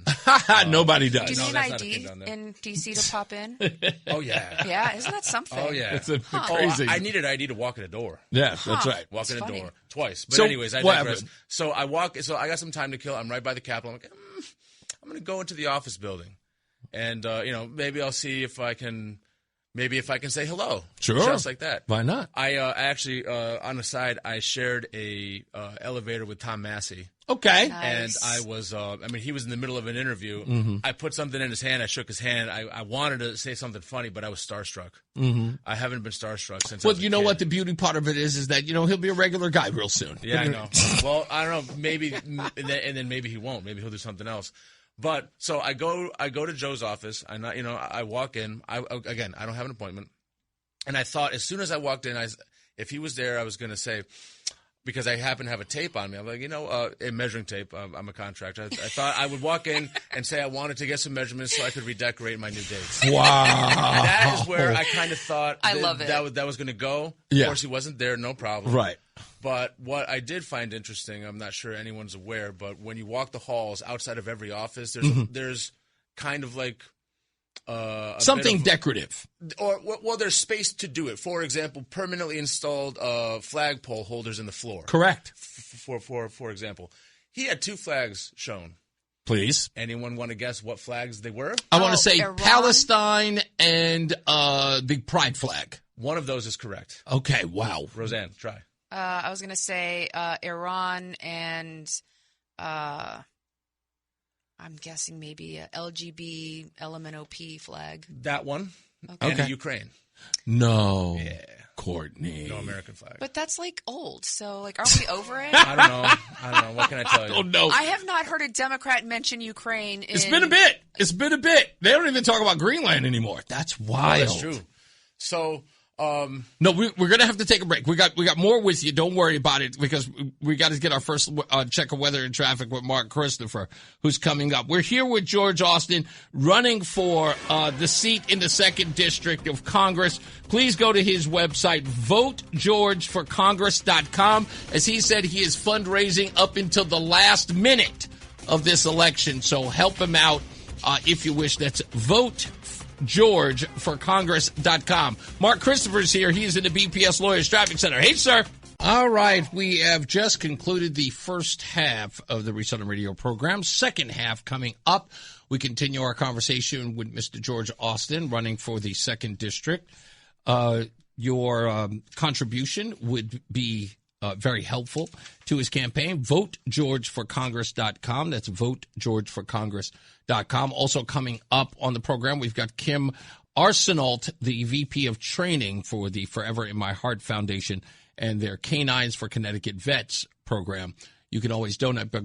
Nobody does. Do you need an ID in D.C. to pop in? Oh yeah. Yeah, isn't that something? Oh yeah. It's crazy. I need an ID to walk in a door. Yeah, that's right. Walk in a door twice. But so, anyways, I digress. So I got some time to kill. I'm right by the Capitol. I'm like, I'm going to go into the office building. And, maybe I'll see if I can say hello. Sure. Just like that. Why not? I actually, on the side, I shared a elevator with Tom Massey. Okay. Nice. And I was, he was in the middle of an interview. Mm-hmm. I put something in his hand. I shook his hand. I wanted to say something funny, but I was starstruck. Mm-hmm. I haven't been starstruck since. Well, you know what? The beauty part of it is that, he'll be a regular guy real soon. Yeah, I know. Well, I don't know. Maybe, and then maybe he won't. Maybe he'll do something else. But so I go to Joe's office. I walk in. I don't have an appointment, and I thought as soon as I walked in, if he was there, I was going to say, because I happen to have a tape on me. I'm like, a measuring tape. I'm a contractor. I thought I would walk in and say I wanted to get some measurements so I could redecorate my new dates. Wow, that is where I kind of thought I love it. That was going to go. Yeah. Of course, he wasn't there. No problem. Right. But what I did find interesting, I'm not sure anyone's aware, but when you walk the halls outside of every office, there's kind of like something decorative, or there's space to do it. For example, permanently installed flagpole holders in the floor. Correct. For example, he had 2 flags shown. Please. Anyone want to guess what flags they were? I want to say Iran? Palestine and the pride flag. One of those is correct. Okay. Wow. Roseanne, try. I was going to say Iran and I'm guessing maybe a LGB LMNOP flag. That one. Okay. And Ukraine. No. Yeah. Courtney. No American flag. But that's like old. So aren't we over it? I don't know. What can I tell you? Oh, no. I have not heard a Democrat mention Ukraine. It's been a bit. They don't even talk about Greenland anymore. That's wild. That's true. So, no, we're going to have to take a break. We got more with you. Don't worry about it because we got to get our first check of weather and traffic with Mark Christopher, who's coming up. We're here with George Austin running for the seat in the 2nd District of Congress. Please go to his website, votegeorgeforcongress.com. As he said, he is fundraising up until the last minute of this election. So help him out if you wish. That's votegeorgeforcongress.com. Mark Christopher's here. He's in the BPS Lawyers Traffic Center. Hey, sir. All right. We have just concluded the first half of the Reese on the Radio program. Second half coming up. We continue our conversation with Mr. George Austin running for the 2nd District. Your contribution would be very helpful to his campaign. VoteGeorgeForCongress.com. That's VoteGeorgeForCongress.com. Also coming up on the program, we've got Kim Arsenault, the VP of Training for the Forever in My Heart Foundation and their Canines for Connecticut Vets program. You can always donate by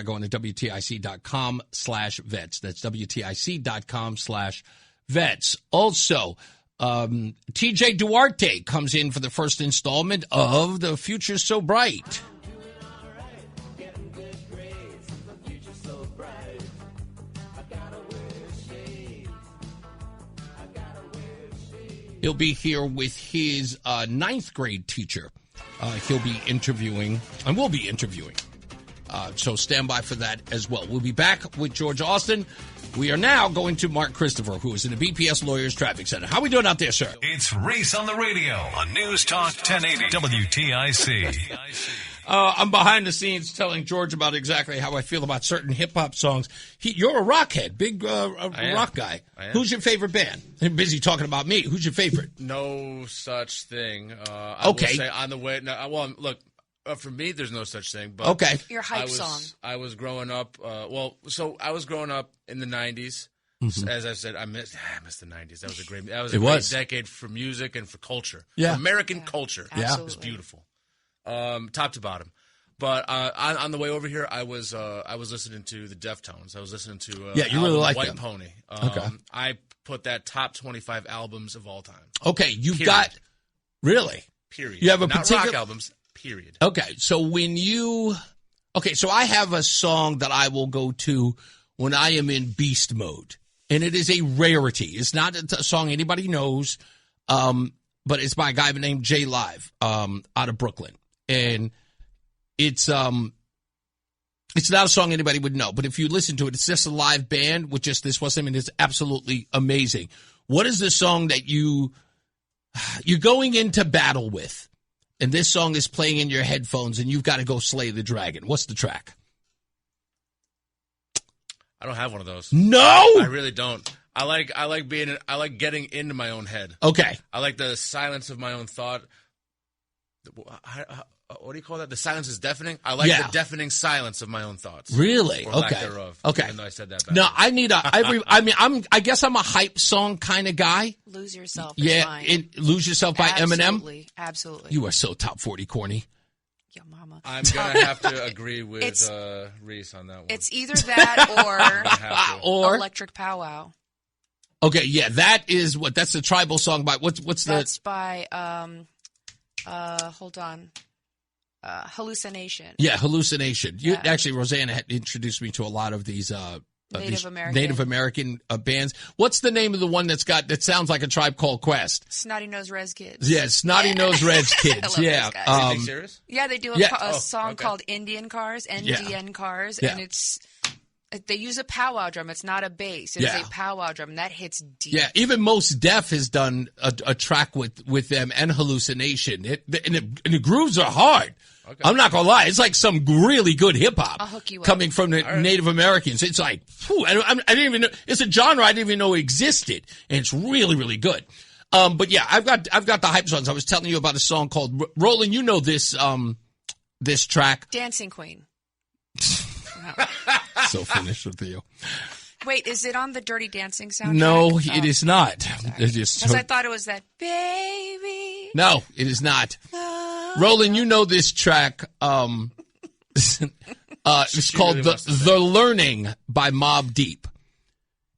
going to WTIC.com/vets. That's WTIC.com/vets. Also, TJ Duarte comes in for the first installment of The Future's So Bright. He'll be here with his ninth grade teacher. He'll be interviewing, and we'll be interviewing. So stand by for that as well. We'll be back with George Austin. We are now going to Mark Christopher, who is in the BPS Lawyers Traffic Center. How are we doing out there, sir? It's Reese on the radio on News Talk 1080 WTIC. I'm behind the scenes telling George about exactly how I feel about certain hip-hop songs. You're a rockhead, big rock guy. Who's your favorite band? I'm busy talking about me. Who's your favorite? No such thing. I will say on the way. No, well, look, for me, there's no such thing. But okay. Your hype song. I was growing up. I was growing up in the 90s. Mm-hmm. As I said, I missed the 90s. That was a great decade for music and for culture. Yeah. For American culture. Yeah. It was beautiful. Top to bottom. But on the way over here, I was listening to the Deftones. I was listening to you really like White them. Pony. Okay. I put that top 25 albums of all time. Okay, you've got really. Period. You have a Not particular rock albums. Period. Okay, so so I have a song that I will go to when I am in beast mode, and it is a rarity. It's not a song anybody knows, but it's by a guy named J Live out of Brooklyn. And it's not a song anybody would know, but if you listen to it, it's just a live band with just this one. I mean, it's absolutely amazing. What is the song that you're going into battle with, and this song is playing in your headphones, and you've got to go slay the dragon? What's the track? I don't have one of those. No, I really don't. I like getting into my own head. Okay. I like the silence of my own thought. What do you call that? The silence is deafening? I like the deafening silence of my own thoughts. Really? Or Okay. lack thereof. Okay. Even though I said that back. No, I need I guess I'm a hype song kind of guy. Lose Yourself. Lose Yourself by Eminem. Absolutely. You are so top 40 corny. Yo, mama. I'm going to have to agree with Reese on that one. It's either that or Electric Powwow. Okay, yeah, that's the tribal song by That's by hold on. Hallucination. Yeah, Hallucination. Actually, Rosanna had introduced me to a lot of these Native American bands. What's the name of the one that sounds like a Tribe Called Quest? Snotty Nose Rez Kids. Yeah, Snotty Nose Rez Kids. Yeah. Are you serious? Yeah, they do a song called Indian Cars, NDN Cars, and they use a powwow drum. It's not a bass. It's a powwow drum, and that hits deep. Yeah, even Mos Def has done a track with them and Hallucination. And the grooves are hard. Okay. I'm not going to lie. It's like some really good hip-hop coming from the Native Americans. It's like, I didn't even know. It's a genre I didn't even know existed, and it's really, really good. But yeah, I've got the hype songs. I was telling you about a song called Roland. You know this track, Dancing Queen. So finished with you. Wait, is it on the Dirty Dancing soundtrack? No, it is not. Because I thought it was that baby. No, it is not. Roland, you know this track. It's called The Learning by Mobb Deep.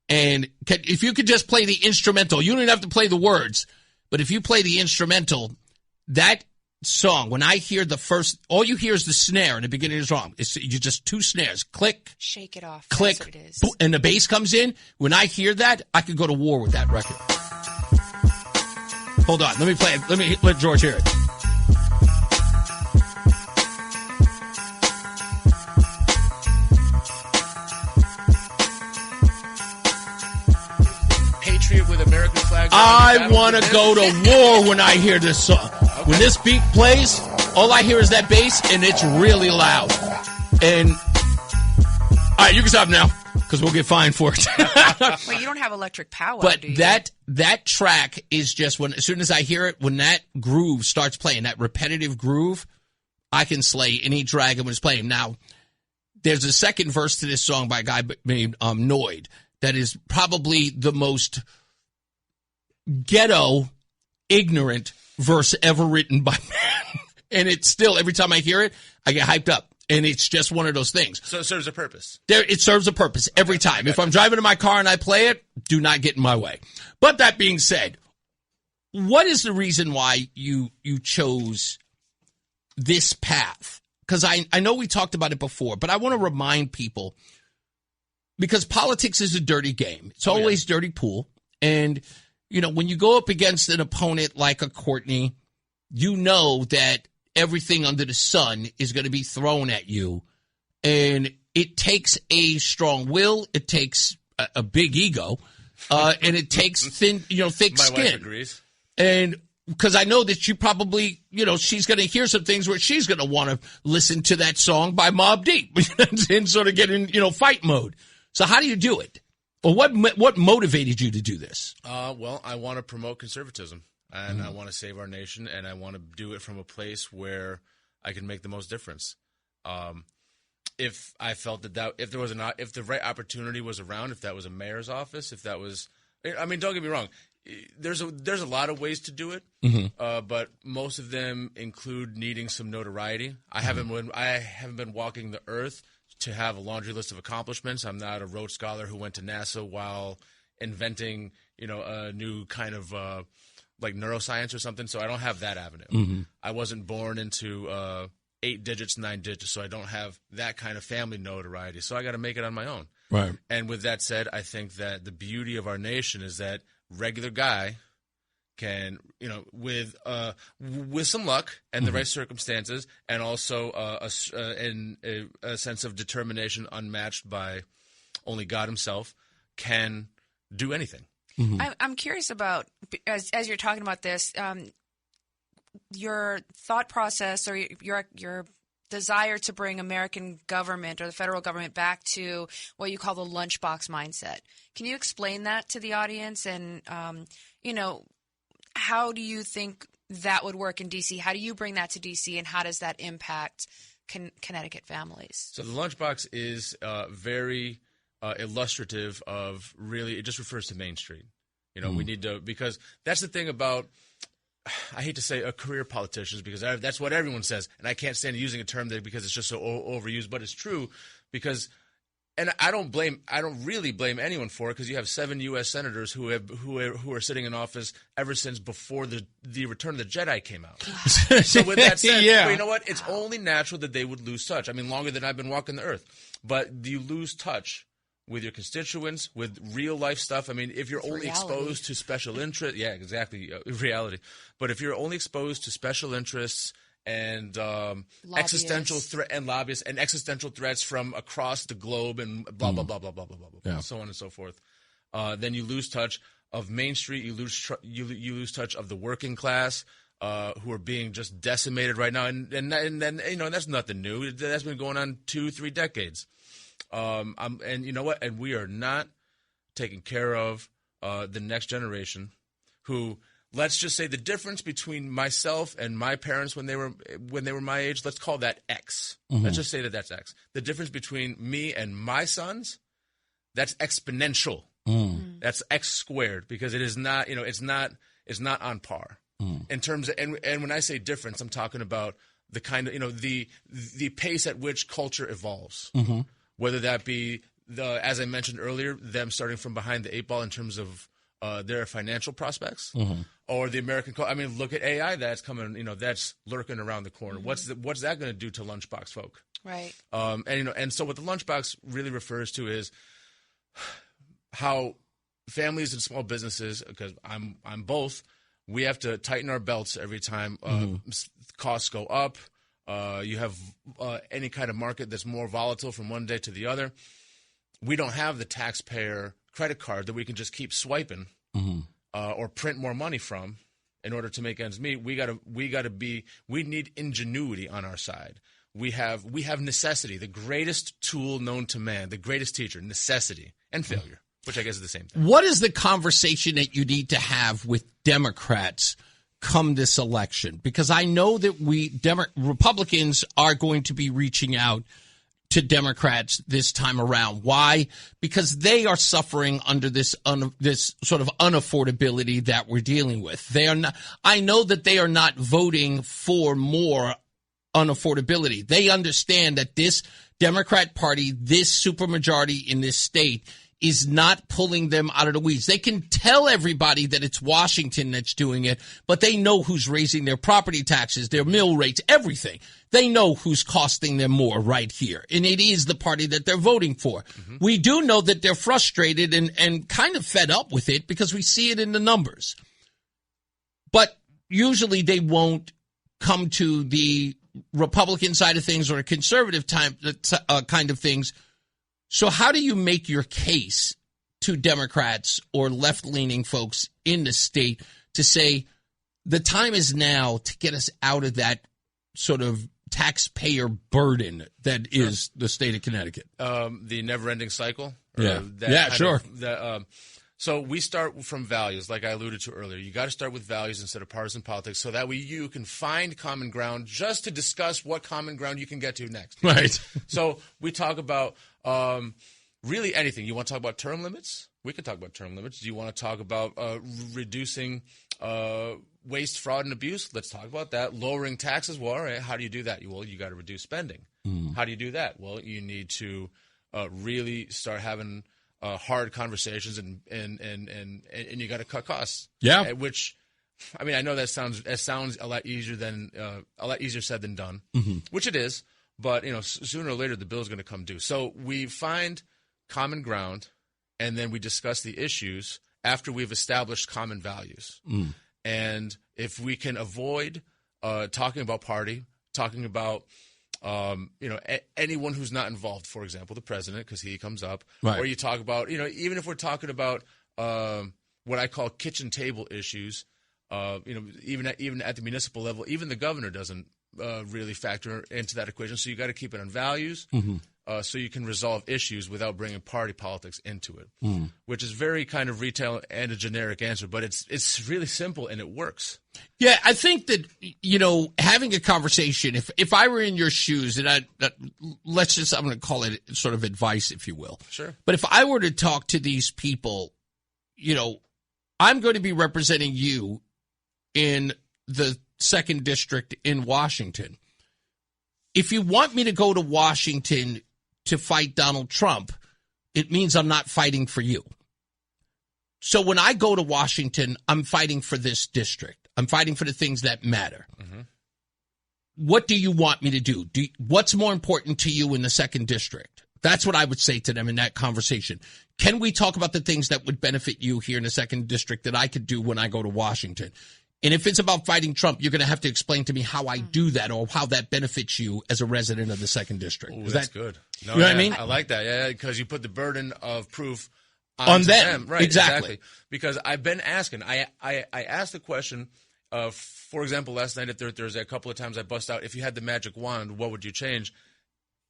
And if you could just play the instrumental, you don't even have to play the words, but if you play the instrumental, that song, when I hear all you hear is the snare in the beginning of the song. You just two snares. Click. Shake it off. Click. That's what it is. And the bass comes in. When I hear that, I could go to war with that record. Hold on. Let me play it. Let George hear it. Patriot with American flag. I want to go to war when I hear this song. Okay. When this beat plays, all I hear is that bass, and it's really loud. And all right, you can stop now because we'll get fined for it. Wait, you don't have Electric Powwow, but do you? that track is just as soon as I hear it, when that groove starts playing, that repetitive groove, I can slay any dragon when it's playing. Now, there's a second verse to this song by a guy named Noid that is probably the most ghetto, ignorant verse ever written by man. And it's still, every time I hear it, I get hyped up. And it's just one of those things. So it serves a purpose. It serves a purpose every time. If I'm driving in my car and I play it, do not get in my way. But that being said, what is the reason why you chose this path? Because I know we talked about it before, but I want to remind people, because politics is a dirty game. It's always dirty pool. And, when you go up against an opponent like a Courtney, you know that everything under the sun is going to be thrown at you. And it takes a strong will. It takes a big ego. And it takes thick skin. My wife agrees. And because I know that you probably, she's going to hear some things where she's going to want to listen to that song by Mobb Deep and sort of get in, fight mode. So how do you do it? Or what motivated you to do this? Well, I want to promote conservatism, and I want to save our nation, and I want to do it from a place where I can make the most difference. If I felt that if the right opportunity was around, if that was a mayor's office, if that was, don't get me wrong. There's a lot of ways to do it, but most of them include needing some notoriety. I haven't been walking the earth to have a laundry list of accomplishments. I'm not a Rhodes Scholar who went to NASA while inventing a new kind of like neuroscience or something. So I don't have that avenue. I wasn't born into 8 digits, 9 digits, so I don't have that kind of family notoriety. So I got to make it on my own. Right. And with that said, I think that the beauty of our nation is that regular guy can, with some luck and the right circumstances, and also a sense of determination unmatched by only God himself, can do anything. I'm curious about, as you're talking about this, your thought process or your desire to bring American government or the federal government back to what you call the lunchbox mindset. Can you explain that to the audience? And, how do you think that would work in D.C.? How do you bring that to D.C., and how does that impact Connecticut families? So the lunchbox is very illustrative of really, it just refers to Main Street. We need to, because that's the thing about, I hate to say career politicians, because that's what everyone says, and I can't stand using a term there because it's just so overused, but it's true because, and I don't really blame anyone for it, because you have 7 U.S. senators who are sitting in office ever since before the Return of the Jedi came out. So with that said, well, you know what? It's only natural that they would lose touch. I mean, longer than I've been walking the earth, but you lose touch with your constituents, with real life stuff. I mean, if you're only exposed to special interests, reality. But if you're only exposed to special interests and existential threat and lobbyists and existential threats from across the globe and blah blah blah blah blah blah blah, so on and so forth, then you lose touch of Main Street. You lose touch of the working class, who are being just decimated right now. And then that's nothing new. That's been going on 2-3 decades. And you know what? And we are not taking care of the next generation, who, let's just say, the difference between myself and my parents when they were my age, let's call that X. Let's just say that's X. The difference between me and my sons, that's exponential. That's X squared, because it is not, it's not on par in terms of, and when I say difference, I'm talking about the kind of, the pace at which culture evolves. Whether that be as I mentioned earlier, them starting from behind the 8 ball in terms of their financial prospects, or the American. I mean, look at AI that's coming. That's lurking around the corner. What's that going to do to lunchbox folk? Right. And so what the lunchbox really refers to is how families and small businesses, because I'm both, we have to tighten our belts every time costs go up. You have any kind of market that's more volatile from one day to the other. We don't have the taxpayer credit card that we can just keep swiping or print more money from in order to make ends meet. We need ingenuity on our side. We have necessity, the greatest tool known to man, the greatest teacher, necessity and failure, which I guess is the same thing. What is the conversation that you need to have with Democrats come this election? Because I know that Republicans are going to be reaching out to Democrats this time around. Why? Because they are suffering under this sort of unaffordability that we're dealing with. They are not. I know that they are not voting for more unaffordability. They understand that this Democrat Party, this supermajority in this state, is not pulling them out of the weeds. They can tell everybody that it's Washington that's doing it, but they know who's raising their property taxes, their mill rates, everything. They know who's costing them more right here, and it is the party that they're voting for. Mm-hmm. We do know that they're frustrated and kind of fed up with it because we see it in the numbers. But usually they won't come to the Republican side of things or a conservative kind of things. So how do you make your case to Democrats or left-leaning folks in the state to say the time is now to get us out of that sort of taxpayer burden that is the state of Connecticut? The never-ending cycle? Sure. So we start from values, like I alluded to earlier. You got to start with values instead of partisan politics, so that way you can find common ground just to discuss what common ground you can get to next. Right. So we talk about really anything. You want to talk about term limits? We can talk about term limits. Do you want to talk about reducing waste, fraud, and abuse? Let's talk about that. Lowering taxes? Well, all right, how do you do that? Well, you got to reduce spending. How do you do that? Well, you need to really start having hard conversations, and you got to cut costs. Yeah. Which, I mean, I know that sounds a lot easier said than done, which it is. But sooner or later the bill is going to come due. So we find common ground, and then we discuss the issues after we've established common values. And if we can avoid talking about party, talking about anyone who's not involved, for example, the president, because he comes up, right. Or you talk about, even if we're talking about what I call kitchen table issues, even at the municipal level, even the governor doesn't really factor into that equation. So you got to keep it on values, so you can resolve issues without bringing party politics into it, which is very kind of retail and a generic answer, but it's really simple and it works. Yeah, I think that, having a conversation, if I were in your shoes, and I'm going to call it sort of advice, if you will. Sure. But if I were to talk to these people, I'm going to be representing you in the 2nd District in Washington. If you want me to go to Washington to fight Donald Trump, it means I'm not fighting for you. So when I go to Washington, I'm fighting for this district. I'm fighting for the things that matter. What do you want me to do? What's more important to you in the 2nd District? That's what I would say to them in that conversation. Can we talk about the things that would benefit you here in the 2nd District that I could do when I go to Washington? And if it's about fighting Trump, you're going to have to explain to me how I do that or how that benefits you as a resident of the 2nd District. Ooh, that's good. No, you know what I mean? I like that. Yeah, because you put the burden of proof on them. Right, exactly. Because I've been asking. I asked the question, for example, last night at Thursday, a couple of times I bust out, if you had the magic wand, what would you change?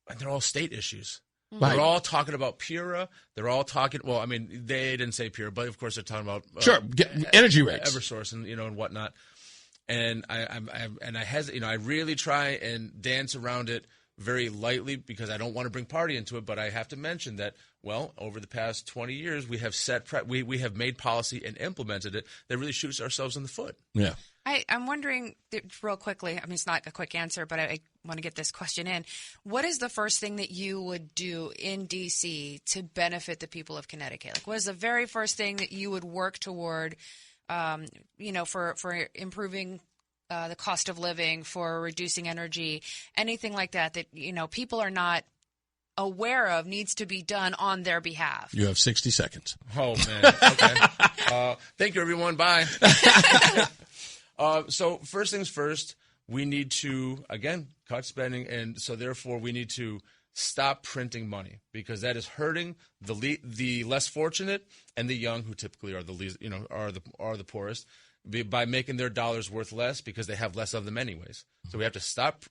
And they're all state issues. Right. They're all talking about PURA. They're all talking. Well, I mean, they didn't say PURA, but of course they're talking about energy rates, EverSource, and and whatnot. And I really try and dance around it very lightly because I don't want to bring party into it. But I have to mention that, well, over the past 20 years, we have we have made policy and implemented it that really shoots ourselves in the foot. Yeah. I'm wondering real quickly, I mean, it's not a quick answer, but I want to get this question in. What is the first thing that you would do in D.C. to benefit the people of Connecticut? Like, what is the very first thing that you would work toward, for improving the cost of living, for reducing energy, anything like that, people are not aware of needs to be done on their behalf? You have 60 seconds. Oh, man. Okay. Thank you, everyone. Bye. So first things first, we need to, again, cut spending, and so therefore we need to stop printing money because that is hurting the less fortunate and the young, who typically are the least, are the poorest, by making their dollars worth less because they have less of them anyways. So we have to stop.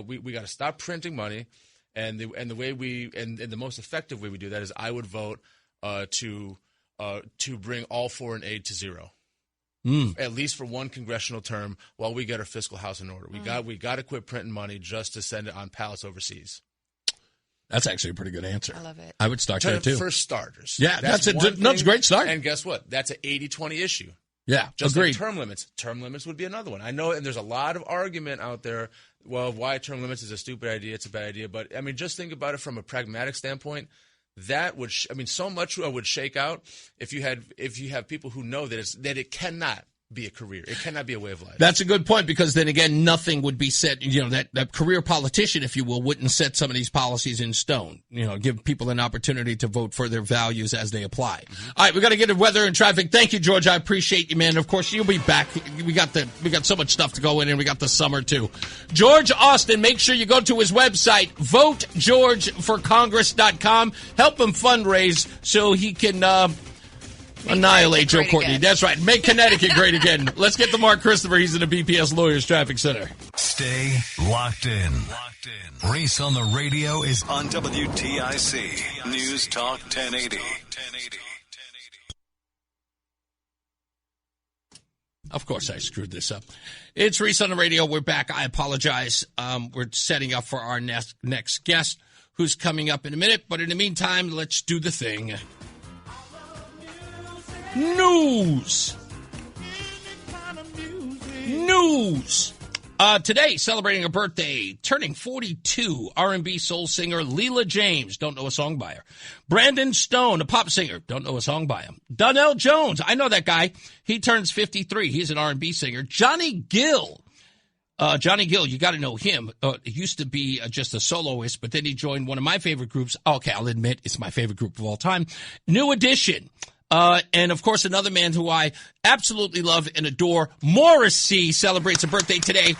We got to stop printing money, and the way the most effective way we do that is I would vote to bring all foreign aid to zero. At least for one congressional term, while we get our fiscal house in order. We got to quit printing money just to send it on pallets overseas. That's actually a pretty good answer. I love it. I would start there, too. For starters. Yeah, that's a great start. And guess what? That's an 80-20 issue. Yeah, just agreed. like term limits. Term limits would be another one. I know, and there's a lot of argument out there, well, why term limits is a stupid idea, it's a bad idea. But, I mean, just think about it from a pragmatic standpoint. That would, so much would shake out if you have people who know that it cannot be a career. It cannot be a way of life. That's a good point, because then again, nothing would be set, that career politician, if you will, wouldn't set some of these policies in stone, give people an opportunity to vote for their values as they apply. Mm-hmm. All right, we got to get to weather and traffic. Thank you, George. I appreciate you, man. Of course, you'll be back. We got so much stuff to go in, and we got the summer too. George Austin, make sure you go to his website, votegeorgeforcongress.com. Help him fundraise so he can, annihilate Joe Courtney. Again. That's right. Make Connecticut great again. Let's get to Mark Christopher. He's in the BPS Lawyers Traffic Center. Stay locked in. Reese on the radio is on WTIC. News Talk 1080. Of course I screwed this up. It's Reese on the radio. We're back. I apologize. We're setting up for our next guest, who's coming up in a minute. But in the meantime, let's do the thing. News. Today, celebrating a birthday, turning 42, R&B soul singer Leela James. Don't know a song by her. Brandon Stone, a pop singer. Don't know a song by him. Donnell Jones. I know that guy. He turns 53. He's an R&B singer. Johnny Gill. You got to know him. He used to be just a soloist, but then he joined one of my favorite groups. Okay, I'll admit it's my favorite group of all time. New Edition. And, of course, another man who I absolutely love and adore, Morrissey, celebrates a birthday today,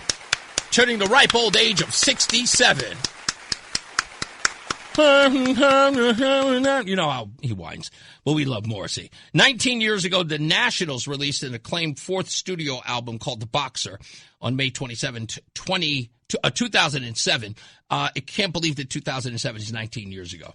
turning the ripe old age of 67. You know how he whines. Well, we love Morrissey. 19 years ago, the Nationals released an acclaimed fourth studio album called The Boxer on May 27, 2007. I can't believe that 2007 is 19 years ago.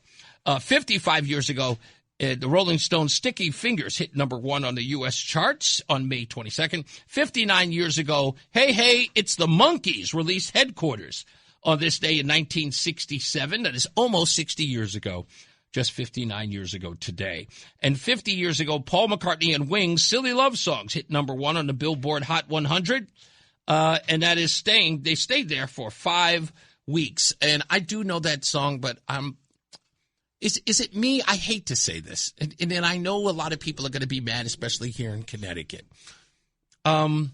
55 years ago, the Rolling Stones' Sticky Fingers hit number 1 on the U.S. charts on May 22nd. 59 years ago, Hey, It's the Monkees released Headquarters on this day in 1967. That is almost 60 years ago, just 59 years ago today. And 50 years ago, Paul McCartney and Wings' Silly Love Songs hit number 1 on the Billboard Hot 100. And that is they stayed there for 5 weeks. And I do know that song, but Is it me? I hate to say this, and I know a lot of people are going to be mad, especially here in Connecticut. I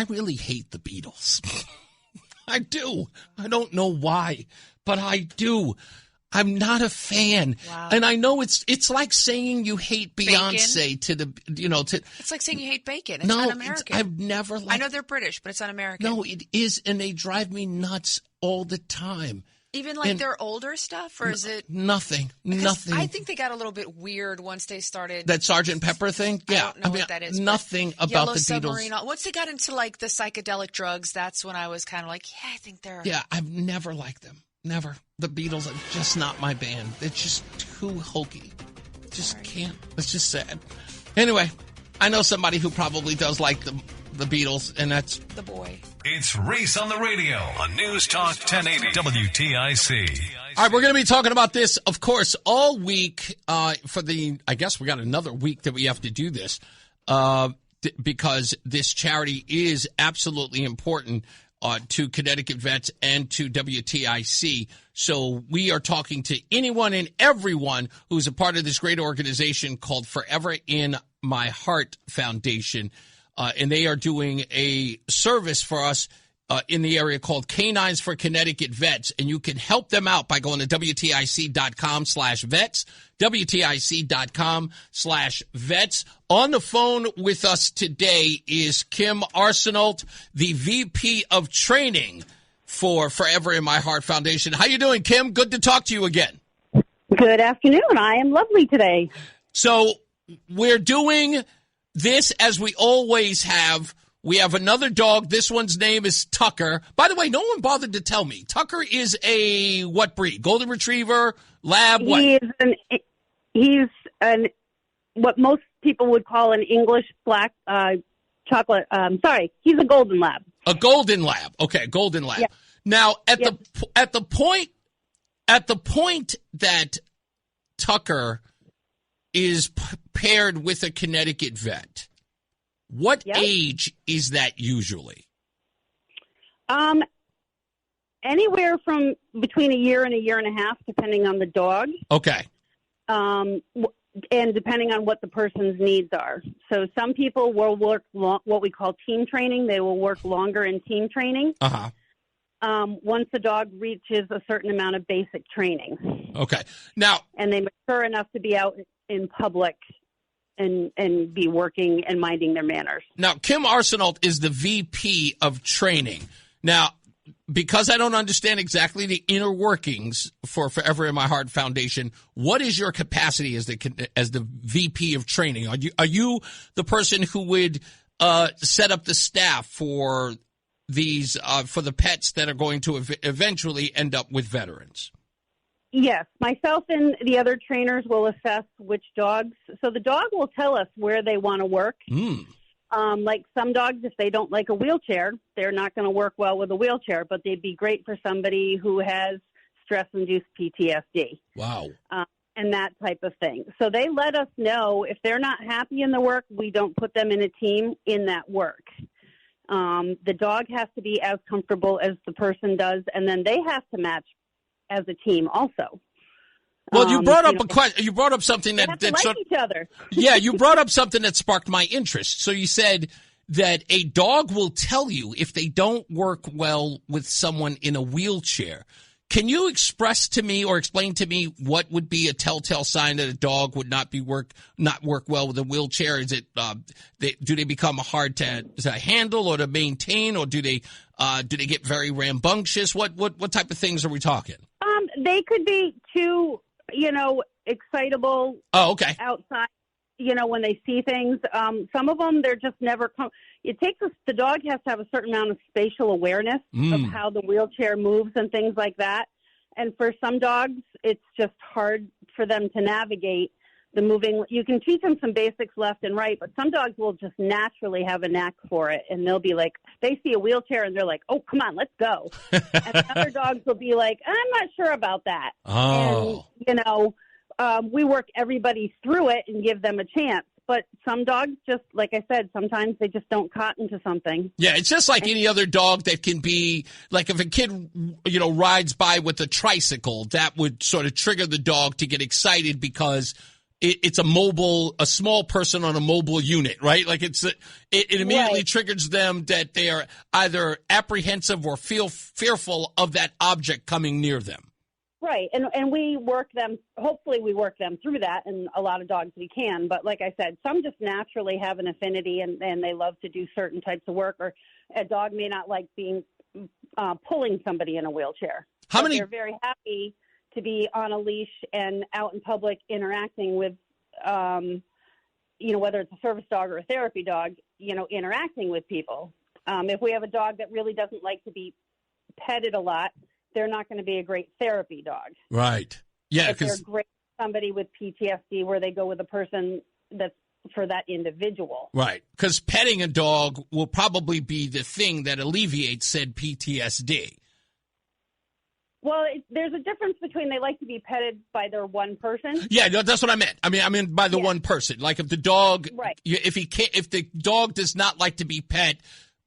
really hate the Beatles. I do. I don't know why, but I do. I'm not a fan. Wow. And I know it's like saying you hate Beyonce to It's like saying you hate bacon. It's un-American. I've never liked. I know they're British, but it's un-American. No, it is, and they drive me nuts all the time. Even like their older stuff, or is it nothing? I think they got a little bit weird once they started that Sgt. Pepper thing. Yeah, I don't know what that is. Nothing about Yellow the Submarine, Beatles. Once they got into like the psychedelic drugs, that's when I was kind of like, yeah, I think they're. Yeah, I've never liked them. Never. The Beatles are just not my band. They're just too hokey. Just can't. It's just sad. Anyway, I know somebody who probably does like the Beatles, and that's the boy. It's Reese on the radio on News Talk 1080 WTIC. All right, we're going to be talking about this, of course, all week I guess we got another week that we have to do this because this charity is absolutely important to Connecticut vets and to WTIC. So we are talking to anyone and everyone who's a part of this great organization called Forever in My Heart Foundation. And they are doing a service for us in the area called Canines for Connecticut Vets. And you can help them out by going to WTIC.com/vets, WTIC.com/vets. On the phone with us today is Kim Arsenault, the VP of Training for Forever in My Heart Foundation. How you doing, Kim? Good to talk to you again. Good afternoon. I am lovely today. So we're doing this as we always have. We have another dog. This one's name is Tucker. By the way, no one bothered to tell me. Tucker is a what breed? Golden Retriever, Lab, what? He's what most people would call an English black chocolate. He's a Golden Lab. A Golden Lab. Okay, Golden Lab. Yeah. Now, at the point At the point that Tucker is paired with a Connecticut vet, what age is that usually? Anywhere from between a year and a half, depending on the dog. Okay. And depending on what the person's needs are. So some people will work what we call team training. They will work longer in team training. Once the dog reaches a certain amount of basic training. Okay. Now, and they mature enough to be out in public and be working and minding their manners. Now, Kim Arsenault is the VP of training. Now, because I don't understand exactly the inner workings for Forever in My Heart Foundation, what is your capacity as the VP of training? Are you the person who would set up the staff for these for the pets that are going to eventually end up with veterans? Yes, myself and the other trainers will assess which dogs. So the dog will tell us where they want to work. Like some dogs, if they don't like a wheelchair, they're not going to work well with a wheelchair, but they'd be great for somebody who has stress-induced PTSD. Wow. And that type of thing. So they let us know if they're not happy in the work, we don't put them in a team in that work. The dog has to be as comfortable as the person does, and then they have to match as a team also. Well, you brought up a question. You brought up something that like each other. Yeah, you brought up something that sparked my interest. So you said that a dog will tell you if they don't work well with someone in a wheelchair. Can you express to me or explain to me what would be a telltale sign that a dog would not work well with a wheelchair? Is it do they become hard to handle or to maintain, or do they get very rambunctious? What type of things are we talking? They could be too, excitable. Oh, okay. Outside, when they see things. Some of them, they're just never. The dog has to have a certain amount of spatial awareness of how the wheelchair moves and things like that. And for some dogs, it's just hard for them to navigate the moving. You can teach them some basics left and right, but some dogs will just naturally have a knack for it. And they'll be like, they see a wheelchair and they're like, oh, come on, let's go. And other dogs will be like, I'm not sure about that. Oh. And, we work everybody through it and give them a chance. But some dogs just, like I said, sometimes they just don't cotton to something. Yeah, it's just like any other dog that can be, like if a kid, rides by with a tricycle, that would sort of trigger the dog to get excited because it's a small person on a mobile unit, right? Like it immediately triggers them that they are either apprehensive or feel fearful of that object coming near them. Right, and we work them, hopefully we work them through that, and a lot of dogs we can, but like I said, some just naturally have an affinity and they love to do certain types of work, or a dog may not like being pulling somebody in a wheelchair. They're very happy to be on a leash and out in public interacting with, whether it's a service dog or a therapy dog, interacting with people. If we have a dog that really doesn't like to be petted a lot, they're not going to be a great therapy dog. Right. Yeah. If they're great somebody with PTSD where they go with a person that's for that individual. Right. Because petting a dog will probably be the thing that alleviates said PTSD. Well, there's a difference between they like to be petted by their one person. Yeah, that's what I meant. I mean by the one person. Like if the dog, right. If the dog does not like to be pet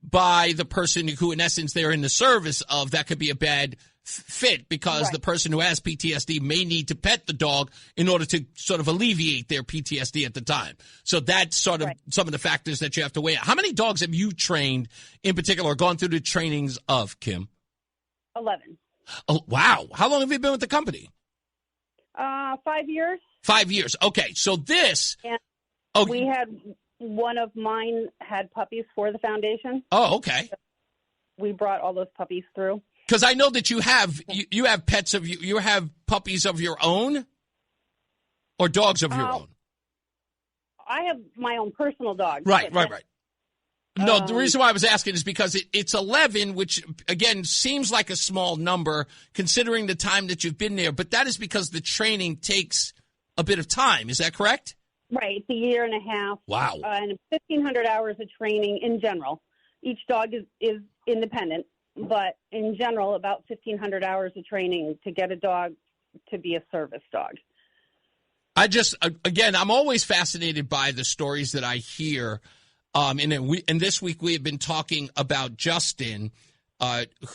by the person who, in essence, they're in the service of, that could be a bad fit because the person who has PTSD may need to pet the dog in order to sort of alleviate their PTSD at the time. So that's sort of some of the factors that you have to weigh out. How many dogs have you trained in particular or gone through the trainings of, Kim? 11. Oh, wow. How long have you been with the company? 5 years. 5 years. Okay. So this. And we had one of mine had puppies for the foundation. Oh, okay. We brought all those puppies through. Because I know that you have pets of you have puppies of your own, or dogs of your own. I have my own personal dog. Right. No, the reason why I was asking is because it's 11, which again seems like a small number considering the time that you've been there. But that is because the training takes a bit of time. Is that correct? Right. It's a year and a half. Wow. And 1,500 hours of training in general. Each dog is independent. But in general, about 1,500 hours of training to get a dog to be a service dog. I'm always fascinated by the stories that I hear. And this week we have been talking about Justin,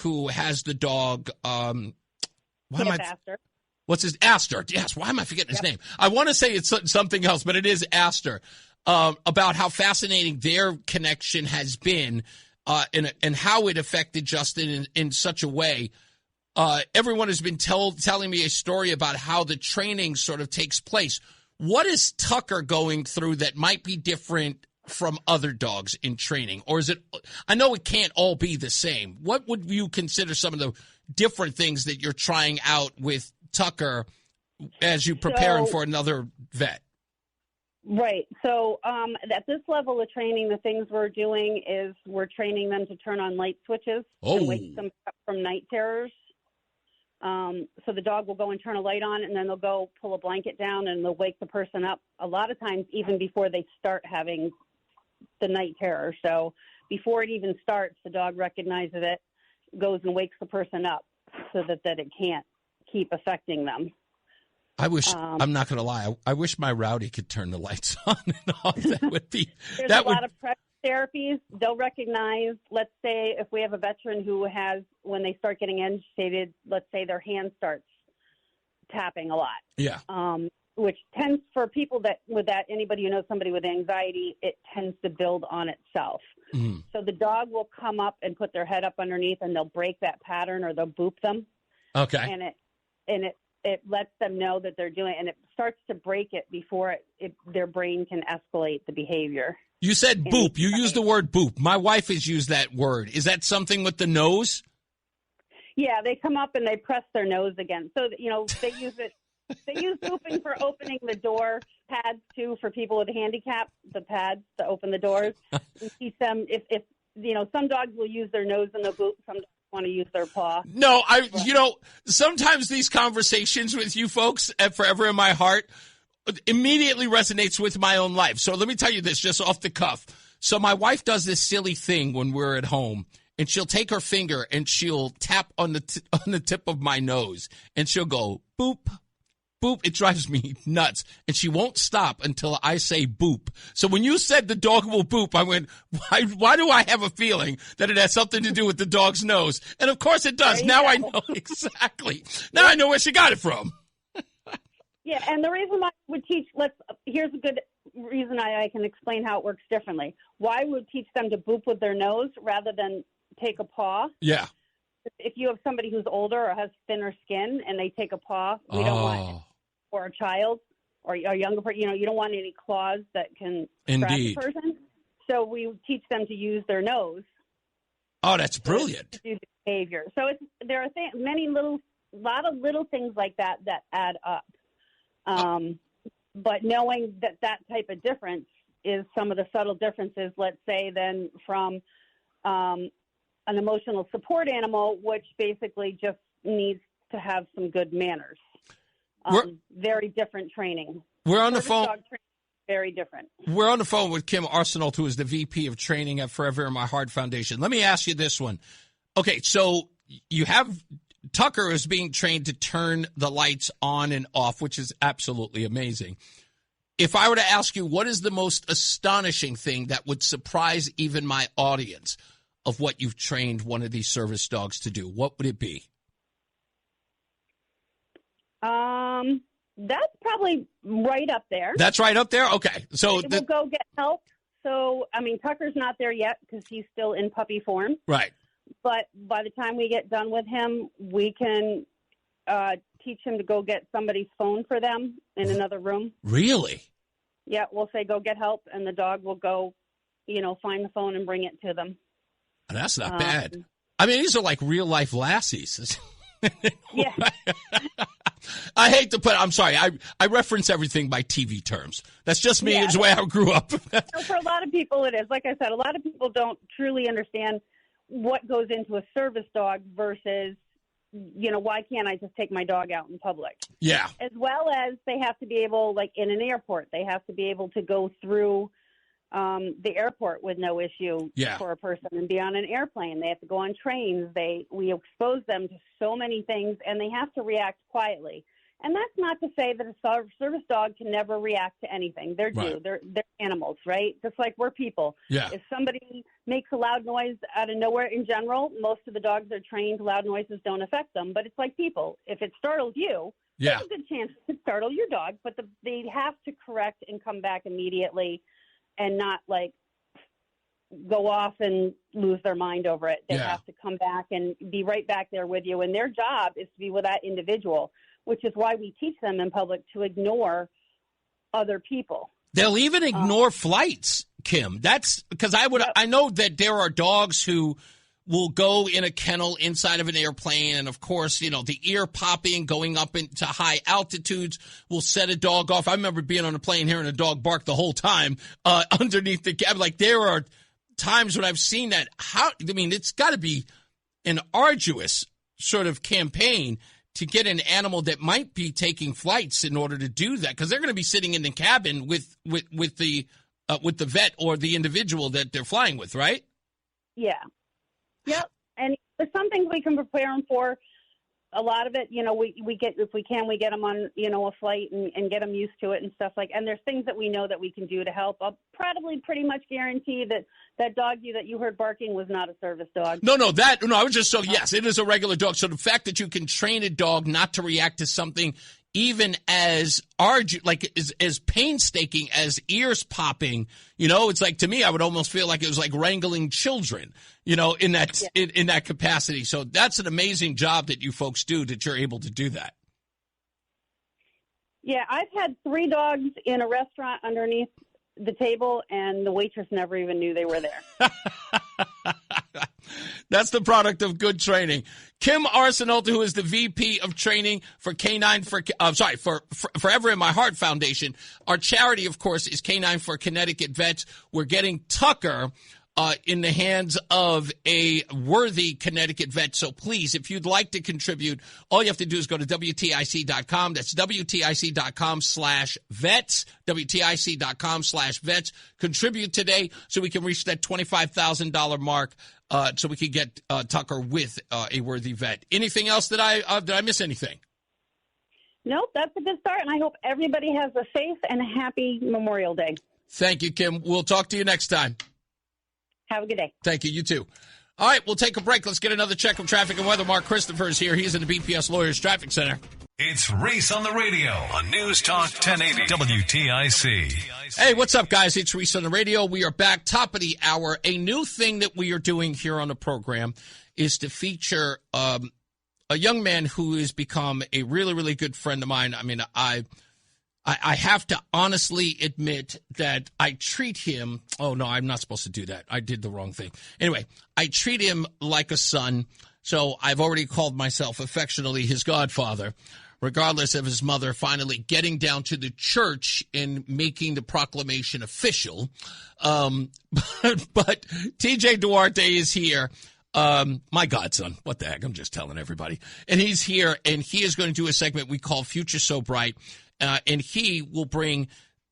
who has the dog. Aster. What's his Aster? Yes. Why am I forgetting his name? I want to say it's something else, but it is Aster. About how fascinating their connection has been, and how it affected Justin in such a way. Everyone has been telling me a story about how the training sort of takes place. What is Tucker going through that might be different from other dogs in training? Or is it, I know it can't all be the same. What would you consider some of the different things that you're trying out with Tucker as you prepare him for another vet? Right. So at this level of training, the things we're doing is we're training them to turn on light switches and wake them up from night terrors. So the dog will go and turn a light on, and then they'll go pull a blanket down, and they'll wake the person up a lot of times even before they start having the night terror. So before it even starts, the dog recognizes it, goes and wakes the person up so that it can't keep affecting them. I wish, I'm not going to lie, I wish my Rowdy could turn the lights on and off. That would be... There's a lot of prep therapies. They'll recognize, let's say, if we have a veteran who has, when they start getting agitated, let's say their hand starts tapping a lot. Yeah. Which tends, for people anybody who knows somebody with anxiety, it tends to build on itself. Mm-hmm. So the dog will come up and put their head up underneath, and they'll break that pattern, or they'll boop them. Okay. And it lets them know that they're doing it, and it starts to break it before their brain can escalate the behavior. You said boop. You used the word boop. My wife has used that word. Is that something with the nose? Yeah, they come up and they press their nose again. So, they use it. They use booping for opening the door, pads too for people with a handicap, the pads to open the doors. We teach them if some dogs will use their nose in the boop, some dogs want to use their paw. No, sometimes these conversations with you folks at Forever in My Heart immediately resonates with my own life. So let me tell you this just off the cuff. So my wife does this silly thing when we're at home, and she'll take her finger and she'll tap on the tip of my nose, and she'll go boop, boop. It drives me nuts, and she won't stop until I say boop. So when you said the dog will boop, I went, why do I have a feeling that it has something to do with the dog's nose? And of course it does. Now I know exactly. Now I know where she got it from. Yeah, and the reason why I would teach, here's a good reason I can explain how it works differently. Why would teach them to boop with their nose rather than take a paw? Yeah. If you have somebody who's older or has thinner skin and they take a paw, we don't want it. Or a child or a younger person, you don't want any claws that can scratch the person. So we teach them to use their nose. Oh, that's brilliant. To do the behavior. So there are lot of little things like that add up. But knowing that type of difference is some of the subtle differences, let's say, then from an emotional support animal, which basically just needs to have some good manners. Very different training. We're on the phone. Very different. We're on the phone with Kim Arsenault, who is the VP of Training at Forever in My Heart Foundation. Let me ask you this one. Okay, so you have Tucker is being trained to turn the lights on and off, which is absolutely amazing. If I were to ask you, what is the most astonishing thing that would surprise even my audience of what you've trained one of these service dogs to do, what would it be? That's probably right up there. That's right up there? Okay. So we'll go get help. So, Tucker's not there yet because he's still in puppy form. Right. But by the time we get done with him, we can teach him to go get somebody's phone for them in another room. Really? Yeah, we'll say go get help, and the dog will go, find the phone and bring it to them. That's not bad. I mean, these are like real-life lassies. Yeah. I hate to I'm sorry, I reference everything by TV terms. That's just me. It's the way I grew up. For a lot of people it is. Like I said, a lot of people don't truly understand what goes into a service dog versus, why can't I just take my dog out in public? Yeah. As well as they have to be able, like in an airport, they have to be able to go through the airport with no issue for a person and be on an airplane. They have to go on trains. We expose them to so many things, and they have to react quietly. And that's not to say that a service dog can never react to anything. They're Right. They're animals, right? Just like we're people. Yeah. If somebody makes a loud noise out of nowhere in general, most of the dogs are trained. Loud noises don't affect them. But it's like people. If it startles you, there's a good chance it could startle your dog. But they have to correct and come back immediately and not, like, go off and lose their mind over it. They have to come back and be right back there with you. And their job is to be with that individual, which is why we teach them in public to ignore other people. They'll even ignore flights, Kim. That's because I know that there are dogs who will go in a kennel inside of an airplane. And of course, the ear popping, going up into high altitudes will set a dog off. I remember being on a plane hearing a dog bark the whole time underneath the cabin. Like, there are times when I've seen that. It's got to be an arduous sort of campaign to get an animal that might be taking flights in order to do that, because they're going to be sitting in the cabin with the vet or the individual that they're flying with, right? Yeah. Yep. And there's some things we can prepare them for. A lot of it, we get, if we can, we get them on, a flight and get them used to it and stuff and there's things that we know that we can do to help. I'll probably pretty much guarantee that doggy that you heard barking was not a service dog. No, I was just yes, it is a regular dog. So the fact that you can train a dog not to react to something even as as painstaking as ears popping, it's like, to me, I would almost feel like it was like wrangling children, in that capacity. So that's an amazing job that you folks do, that you're able to do that. Yeah, I've had 3 dogs in a restaurant underneath the table, and the waitress never even knew they were there. That's the product of good training. Kim Arsenault, who is the VP of training for for Forever in My Heart Foundation. Our charity, of course, is Canine for Connecticut Vets. We're getting Tucker in the hands of a worthy Connecticut vet. So please, if you'd like to contribute, all you have to do is go to WTIC.com. That's WTIC.com/vets, WTIC.com/vets. Contribute today so we can reach that $25,000 mark, so we can get Tucker with a worthy vet. Anything else did I miss anything? Nope, that's a good start, and I hope everybody has a safe and happy Memorial Day. Thank you, Kim. We'll talk to you next time. Have a good day. Thank you. You too. All right, we'll take a break. Let's get another check of traffic and weather. Mark Christopher is here. He's in the BPS Lawyers Traffic Center. It's Reese on the radio on News Talk 1080 WTIC. Hey, what's up, guys? It's Reese on the radio. We are back, top of the hour. A new thing that we are doing here on the program is to feature a young man who has become a really, really good friend of mine. I mean, I have to honestly admit that I treat him – oh, no, I'm not supposed to do that. I did the wrong thing. Anyway, I treat him like a son, so I've already called myself affectionately his godfather, regardless of his mother finally getting down to the church and making the proclamation official. But TJ Duarte is here. My godson. What the heck? I'm just telling everybody. And he's here, and he is going to do a segment we call Future So Bright. And he will bring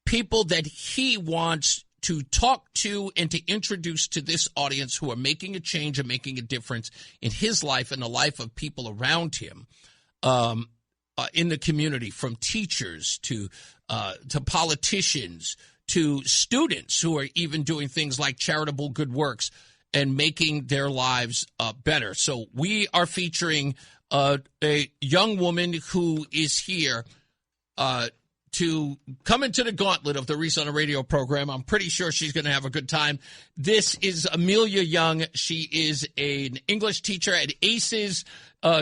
people that he wants to talk to and to introduce to this audience who are making a change and making a difference in his life and the life of people around him in the community, from teachers to politicians to students who are even doing things like charitable good works and making their lives better. So we are featuring a young woman who is here to come into the gauntlet of the Reese on the Radio program. I'm pretty sure she's going to have a good time. This is Amelia Young. She is an English teacher at ACES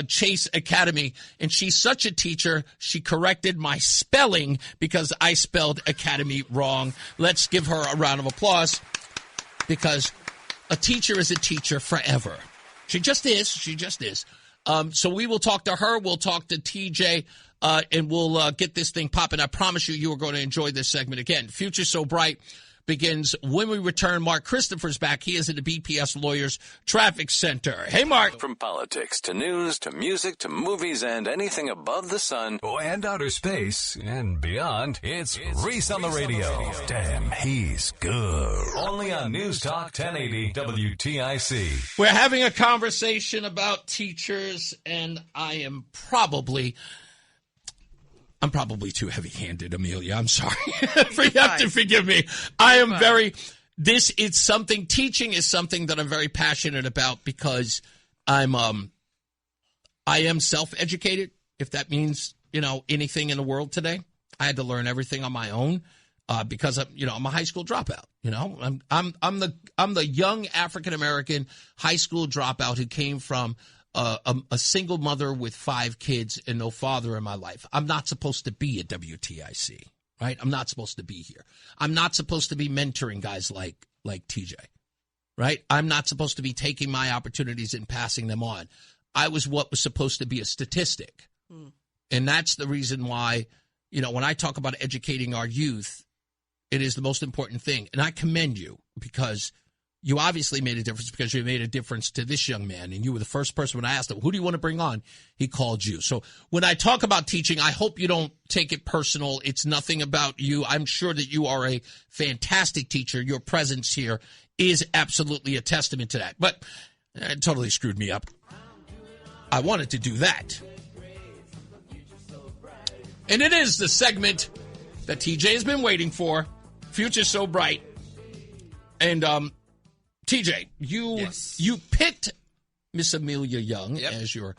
Chase Academy, and she's such a teacher, she corrected my spelling because I spelled academy wrong. Let's give her a round of applause, because a teacher is a teacher forever. She just is. She just is. So we will talk to her. We'll talk to TJ, and we'll get this thing popping. I promise you are going to enjoy this segment. Again, Future So Bright begins when we return. Mark Christopher's back. He is at the BPS Lawyers Traffic Center. Hey, Mark. From politics to news to music to movies and anything above the sun. And outer space and beyond, it's Reese on the radio. Damn, he's good. Only on News Talk 1080 WTIC. We're having a conversation about teachers, and I am probably I'm probably too heavy-handed, Amelia. I'm sorry. You have to forgive me. I am teaching is something that I'm very passionate about because I am self-educated, if that means, anything in the world today. I had to learn everything on my own because I'm a high school dropout. I'm the young African-American high school dropout who came from a single mother with 5 kids and no father in my life. I'm not supposed to be at WTIC, right? I'm not supposed to be here. I'm not supposed to be mentoring guys like TJ, right? I'm not supposed to be taking my opportunities and passing them on. I was what was supposed to be a statistic. And that's the reason why, when I talk about educating our youth, it is the most important thing. And I commend you because you obviously made a difference because you made a difference to this young man. And you were the first person when I asked him, who do you want to bring on? He called you. So when I talk about teaching, I hope you don't take it personal. It's nothing about you. I'm sure that you are a fantastic teacher. Your presence here is absolutely a testament to that. But it totally screwed me up. I wanted to do that. And it is the segment that TJ has been waiting for, Future So Bright. And TJ, you picked Miss Amelia Young as your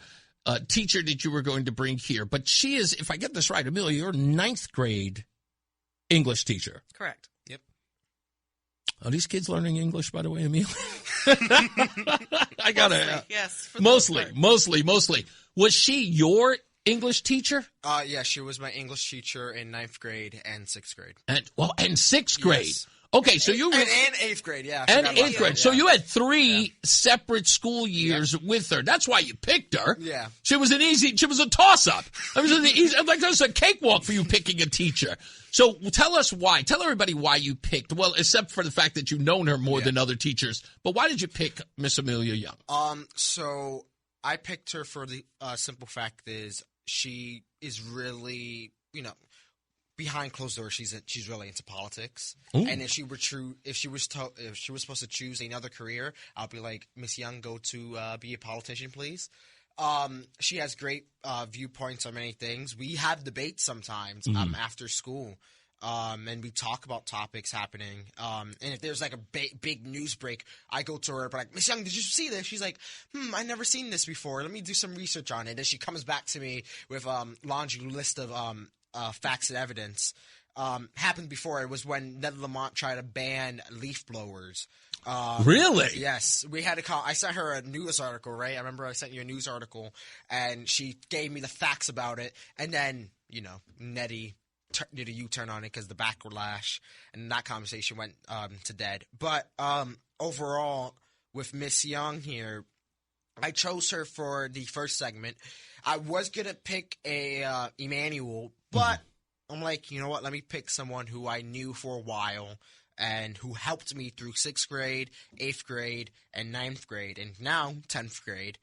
teacher that you were going to bring here. But she is, if I get this right, Amelia, you're a 9th grade English teacher. Correct. Yep. Are these kids learning English, by the way, Amelia? I got to. Yes. Mostly. Was she your English teacher? Yeah, she was my English teacher in 9th grade and 6th grade. And 6th grade. Yes. Okay, so you and 8th grade, yeah. And 8th grade. So you had 3 separate school years with her. That's why you picked her. Yeah. She was a toss-up. It was that was a cakewalk for you picking a teacher. So tell us why. Tell everybody why you picked. Well, except for the fact that you've known her more than other teachers. But why did you pick Miss Amelia Young? So I picked her for the simple fact is she is really, behind closed doors, she's really into politics. Ooh. And if she was supposed to choose another career, I'll be like, Miss Young, go to be a politician, please. She has great viewpoints on many things. We have debates sometimes after school, and we talk about topics happening. And if there's like a big news break, I go to her, but like, Miss Young, did you see this? She's like, I never seen this before. Let me do some research on it. And she comes back to me with laundry list of facts and evidence. Happened before. It was when Ned Lamont tried to ban leaf blowers. Really? Yes. We had I sent her a news article, right? I remember I sent you a news article, and she gave me the facts about it. And then, Nettie did a U-turn on it because the backlash, and that conversation went to dead. But overall, with Miss Young here, I chose her for the first segment. I was going to pick a Emmanuel, but I'm like, you know what? Let me pick someone who I knew for a while and who helped me through 6th grade, 8th grade, and 9th grade, and now 10th grade,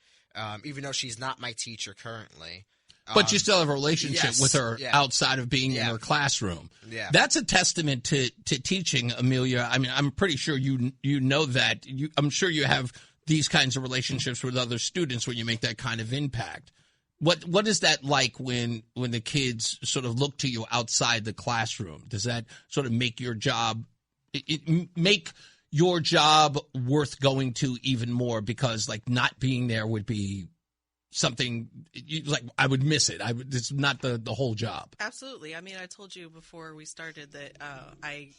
even though she's not my teacher currently. But you still have a relationship with her outside of being in her classroom. Yeah. That's a testament to teaching, Amelia. I mean, I'm pretty sure you know that. I'm sure you have these kinds of relationships with other students when you make that kind of impact. What is that like when the kids sort of look to you outside the classroom? Does that sort of make your job make your job worth going to even more? Because like not being there would be something like I would miss it. It's not the whole job. Absolutely. I mean, I told you before we started that I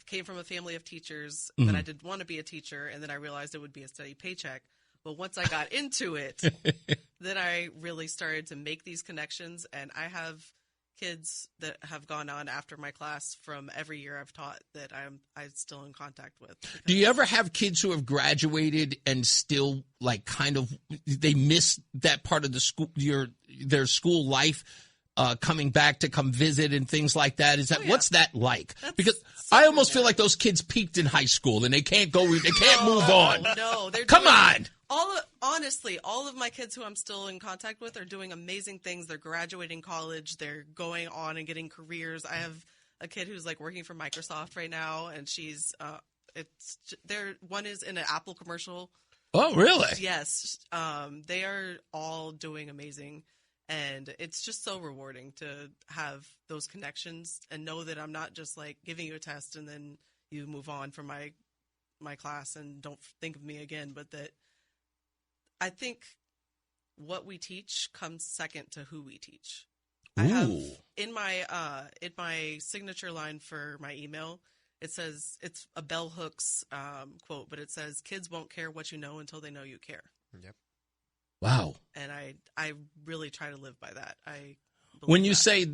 came from a family of teachers, that I did want to be a teacher, and then I realized it would be a steady paycheck. But once I got into it, then I really started to make these connections, and I have kids that have gone on after my class from every year I've taught that I'm still in contact with. Do you ever have kids who have graduated and still like kind of they miss that part of the school their school life? Coming back to come visit and things like that. What's that like? Because I almost feel like those kids peaked in high school and they can't move on. No, come on. Honestly, all of my kids who I'm still in contact with are doing amazing things. They're graduating college. They're going on and getting careers. I have a kid who's like working for Microsoft right now, and she's one is in an Apple commercial. Oh, really? Yes. They are all doing amazing. And it's just so rewarding to have those connections and know that I'm not just like giving you a test and then you move on from my class and don't think of me again, but that I think what we teach comes second to who we teach. Ooh. I have in my signature line for my email, it says, it's a bell hooks quote, but it says, "Kids won't care what you know until they know you care." Yep. Wow. And I really try to live by that. When you say,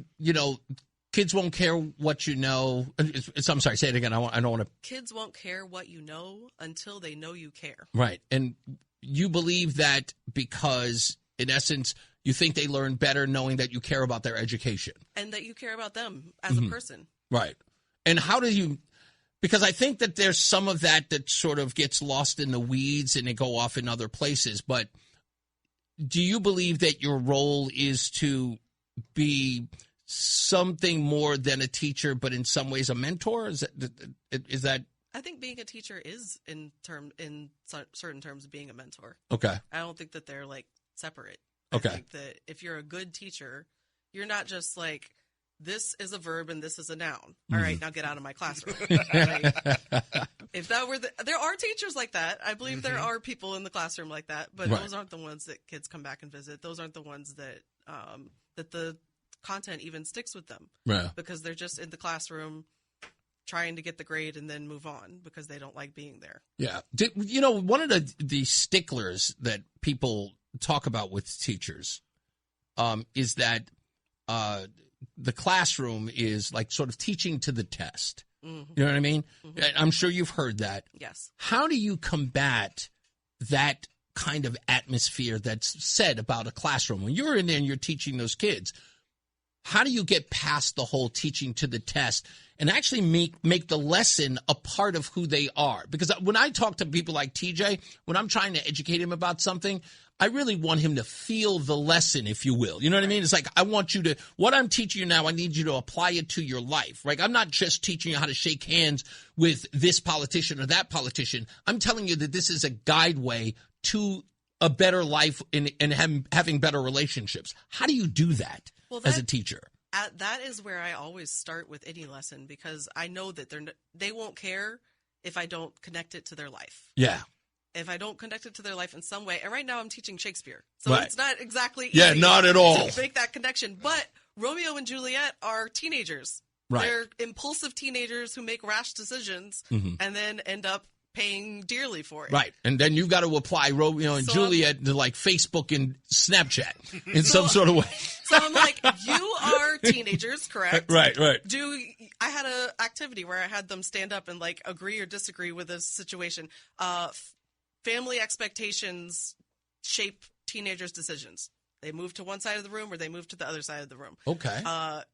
kids won't care what you know, I'm sorry, say it again. I don't want to. Kids won't care what you know until they know you care. Right. And you believe that because, in essence, you think they learn better knowing that you care about their education. And that you care about them as a person. Right. And how do you, because I think that there's some of that sort of gets lost in the weeds and they go off in other places, but do you believe that your role is to be something more than a teacher, but in some ways a mentor? Is that? I think being a teacher is in certain terms being a mentor. Okay. I don't think that they're like separate. Okay. I think that if you're a good teacher, you're not just like, this is a verb and this is a noun. All right, now get out of my classroom. Like, if that were there are teachers like that. I believe there are people in the classroom like that, but those aren't the ones that kids come back and visit. Those aren't the ones that that the content even sticks with them. Right. Because they're just in the classroom trying to get the grade and then move on because they don't like being there. Yeah. One of the sticklers that people talk about with teachers is that the classroom is like sort of teaching to the test. You know what I mean? I'm sure you've heard that. Yes. How do you combat that kind of atmosphere that's said about a classroom? When you're in there and you're teaching those kids, how do you get past the whole teaching to the test and actually make the lesson a part of who they are? Because when I talk to people like TJ, when I'm trying to educate him about something, I really want him to feel the lesson, if you will. You know what I mean? It's like, I want you to, what I'm teaching you now, I need you to apply it to your life, right? I'm not just teaching you how to shake hands with this politician or that politician. I'm telling you that this is a guideway to a better life and having better relationships. How do you do that as a teacher? That is where I always start with any lesson, because I know that they won't care if I don't connect it to their life. Yeah. If I don't connect it to their life in some way. And right now I'm teaching Shakespeare. So it's not exactly easy. Yeah, not at all. To make that connection. But Romeo and Juliet are teenagers. Right. They're impulsive teenagers who make rash decisions and then end up paying dearly for it. Right. And then you've got to apply Romeo and Juliet to like Facebook and Snapchat in some sort of way. So I'm like, you are teenagers, correct? Right. I had an activity where I had them stand up and like agree or disagree with a situation. Family expectations shape teenagers' decisions. They move to one side of the room or they move to the other side of the room. Okay.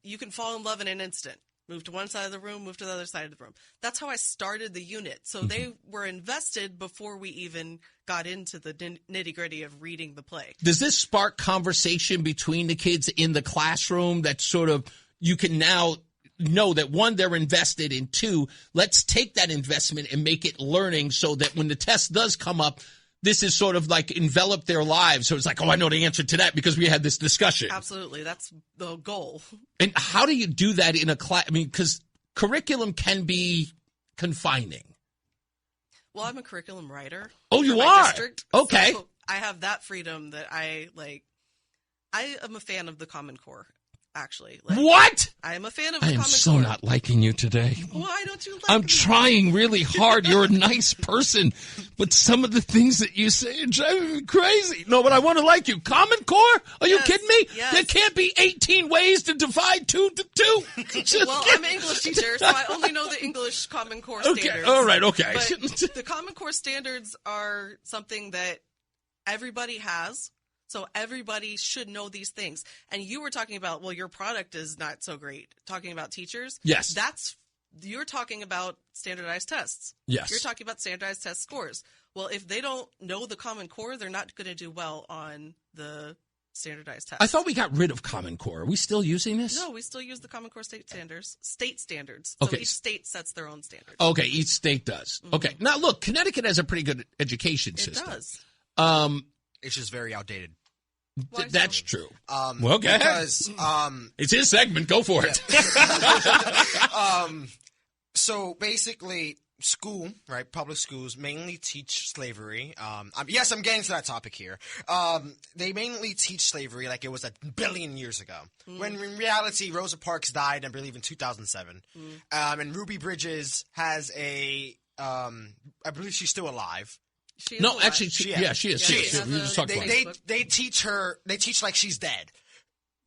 You can fall in love in an instant. Move to one side of the room, move to the other side of the room. That's how I started the unit. So they were invested before we even got into the nitty-gritty of reading the play. Does this spark conversation between the kids in the classroom that sort of you can now know that, one, they're invested in, two, let's take that investment and make it learning so that when the test does come up, this is sort of like envelop their lives. So it's like, oh, I know the answer to that because we had this discussion. Absolutely. That's the goal. And how do you do that in a class? I mean, because curriculum can be confining. Well, I'm a curriculum writer. Oh, you are? District, okay. So I have that freedom that I like. I am a fan of the Common Core. Actually, what? I am a fan of the Common Core. I am so not liking you today. Why don't you like I'm me? trying really hard. You're a nice person, but some of the things that you say are driving me crazy. No, but I want to like you. Common Core? Are you kidding me? Yes. There can't be 18 ways to divide 2 to 2. Well, I'm an English teacher, so I only know the English Common Core standards. Okay, all right, okay. But the Common Core standards are something that everybody has. So everybody should know these things. And you were talking about, well, your product is not so great. Talking about teachers. Yes. You're talking about standardized tests. Yes. You're talking about standardized test scores. Well, if they don't know the Common Core, they're not going to do well on the standardized test. I thought we got rid of Common Core. Are we still using this? No, we still use the Common Core state standards. Okay. So each state sets their own standards. Okay, each state does. Okay. Now, look, Connecticut has a pretty good education system. It does. It's just very outdated. That's true. Well, go because, ahead. It's his segment. Go for it. So basically, school, right? Public schools mainly teach slavery. Yes, I'm getting to that topic here. They mainly teach slavery like it was 1 billion years ago. When in reality, Rosa Parks died, I believe, in 2007. And Ruby Bridges has I believe she's still alive. She is alive. Actually, she is. They teach her. They teach like she's dead.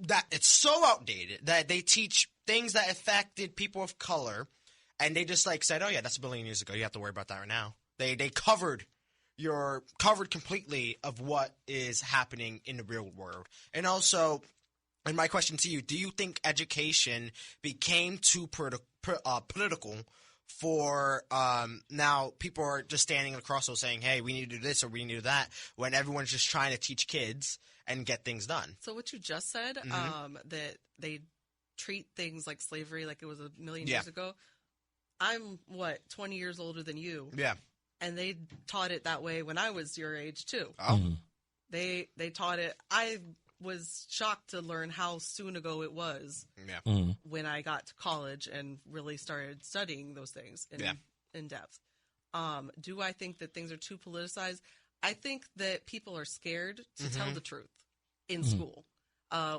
That it's so outdated that they teach things that affected people of color, and they just said, "Oh yeah, that's 1 billion years ago. You have to worry about that right now." They covered completely of what is happening in the real world, and also. And my question to you: do you think education became too political? For now, people are just standing across and saying, "Hey, we need to do this or we need to do that," when everyone's just trying to teach kids and get things done. So what you just said, that they treat things like slavery like it was 1 million years ago. I'm 20 years older than you. Yeah, and they taught it that way when I was your age too. Oh, they taught it. I was shocked to learn how soon ago it was when I got to college and really started studying those things in depth. Do I think that things are too politicized? I think that people are scared to tell the truth in school.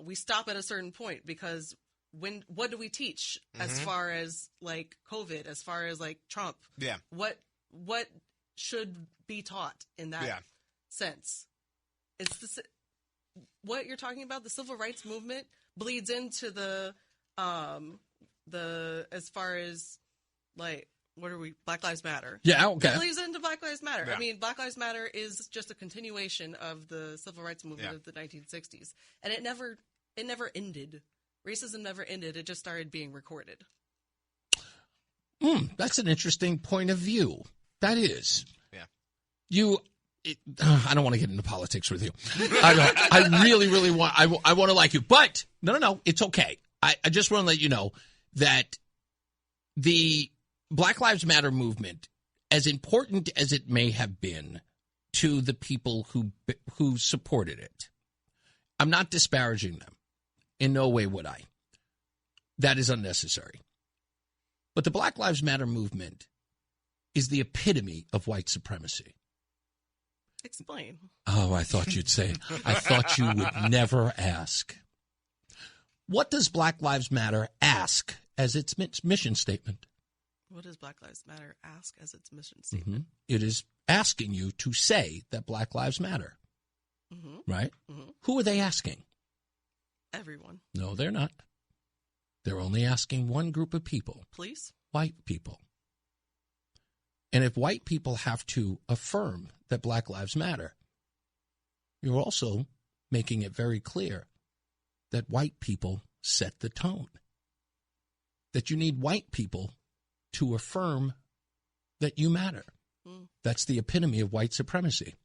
We stop at a certain point because what do we teach as far as COVID, as far as Trump? Yeah. What should be taught in that sense? It's what you're talking about, the civil rights movement bleeds into the as far as Black Lives Matter. Yeah, okay. It bleeds into Black Lives Matter. Yeah. I mean, Black Lives Matter is just a continuation of the civil rights movement of the 1960s. And it never ended. Racism never ended. It just started being recorded. That's an interesting point of view. That is. Yeah. I don't want to get into politics with you. I really, really want. I want to like you, but no, it's okay. I just want to let you know that the Black Lives Matter movement, as important as it may have been to the people who supported it, I'm not disparaging them. In no way would I. That is unnecessary. But the Black Lives Matter movement is the epitome of white supremacy. Explain. Oh, I thought you'd say. I thought you would never ask. What does Black Lives Matter ask as its mission statement? What does Black Lives Matter ask as its mission statement? It is asking you to say that Black Lives Matter. Right? Who are they asking? Everyone. No, they're not. They're only asking one group of people. Police? White people. And if white people have to affirm that Black Lives Matter, you're also making it very clear that white people set the tone. That you need white people to affirm that you matter. That's the epitome of white supremacy.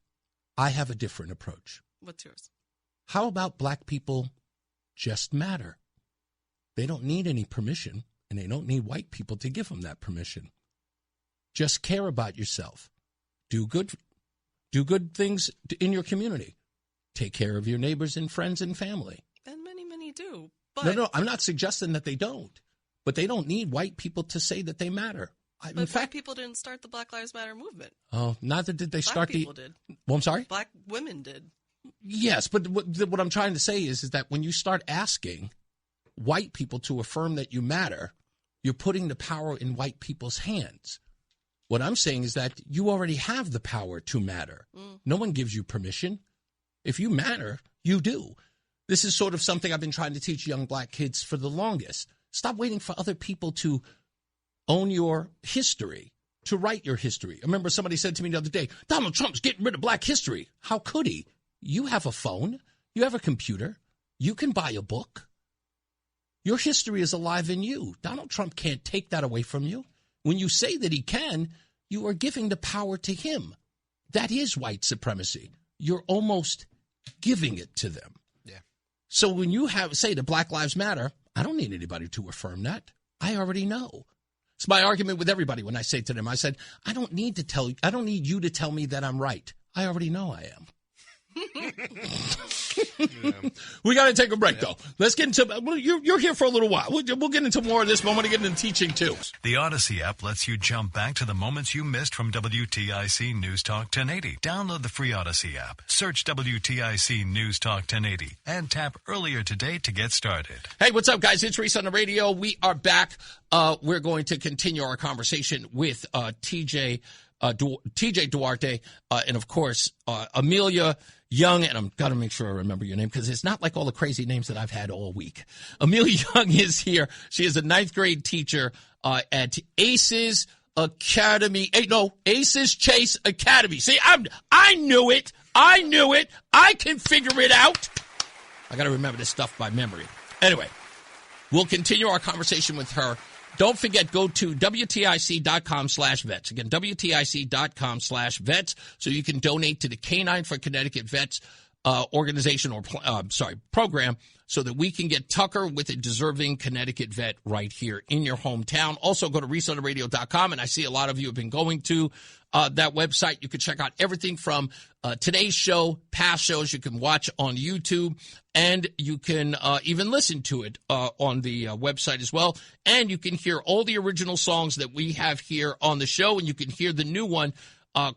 I have a different approach. What's yours? How about black people just matter? They don't need any permission, and they don't need white people to give them that permission. Just care about yourself. Do good things in your community. Take care of your neighbors and friends and family. And many do. But No, I'm not suggesting that they don't. But they don't need white people to say that they matter. In fact, black people didn't start the Black Lives Matter movement. Oh, neither did they start the... Black people did. Well, I'm sorry? Black women did. Yes, but what I'm trying to say is that when you start asking white people to affirm that you matter, you're putting the power in white people's hands. What I'm saying is that you already have the power to matter. No one gives you permission. If you matter, you do. This is sort of something I've been trying to teach young black kids for the longest. Stop waiting for other people to own your history, to write your history. I remember somebody said to me the other day, Donald Trump's getting rid of black history. How could he? You have a phone. You have a computer. You can buy a book. Your history is alive in you. Donald Trump can't take that away from you. When you say that he can, you are giving the power to him. That is white supremacy. You're almost giving it to them. Yeah. So when you say that Black Lives Matter, I don't need anybody to affirm that. I already know. It's my argument with everybody when I say to them, I said, I don't need you to tell me that I'm right. I already know I am. We got to take a break, though. Let's get into you're here for a little while. We'll get into more of this, but I want to get into teaching, too. The Odyssey app lets you jump back to the moments you missed from WTIC News Talk 1080. Download the free Odyssey app, search WTIC News Talk 1080, and tap earlier today to get started. Hey, what's up, guys? It's Reese on the radio. We are back. We're going to continue our conversation with TJ Duarte, and, of course, Amelia Young, and I'm got to make sure I remember your name because it's not like all the crazy names that I've had all week. Amelia Young is here. She is a 9th grade teacher at Aces Academy. Aces Chase Academy. See, I knew it. I can figure it out. I got to remember this stuff by memory. Anyway, we'll continue our conversation with her. Don't forget, go to WTIC.com/vets. Again, WTIC.com/vets, so you can donate to the Canine for Connecticut Vets organization or program, so that we can get Tucker with a deserving Connecticut vet right here in your hometown. Also, go to ReeseOnTheRadio.com, and I see a lot of you have been going to that website. You can check out everything from today's show, past shows you can watch on YouTube, and you can even listen to it on the website as well. And you can hear all the original songs that we have here on the show, and you can hear the new one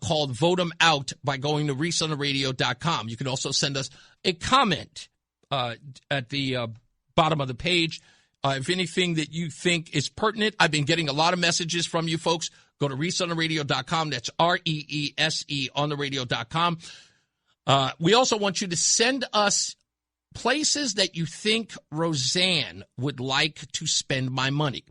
called Vote 'Em Out by going to ReeseOnTheRadio.com. You can also send us a comment at the bottom of the page. If anything that you think is pertinent, I've been getting a lot of messages from you folks. Go to ReeseOnTheRadio.com. That's REESE on the radio.com. We also want you to send us places that you think Roseanne would like to spend my money,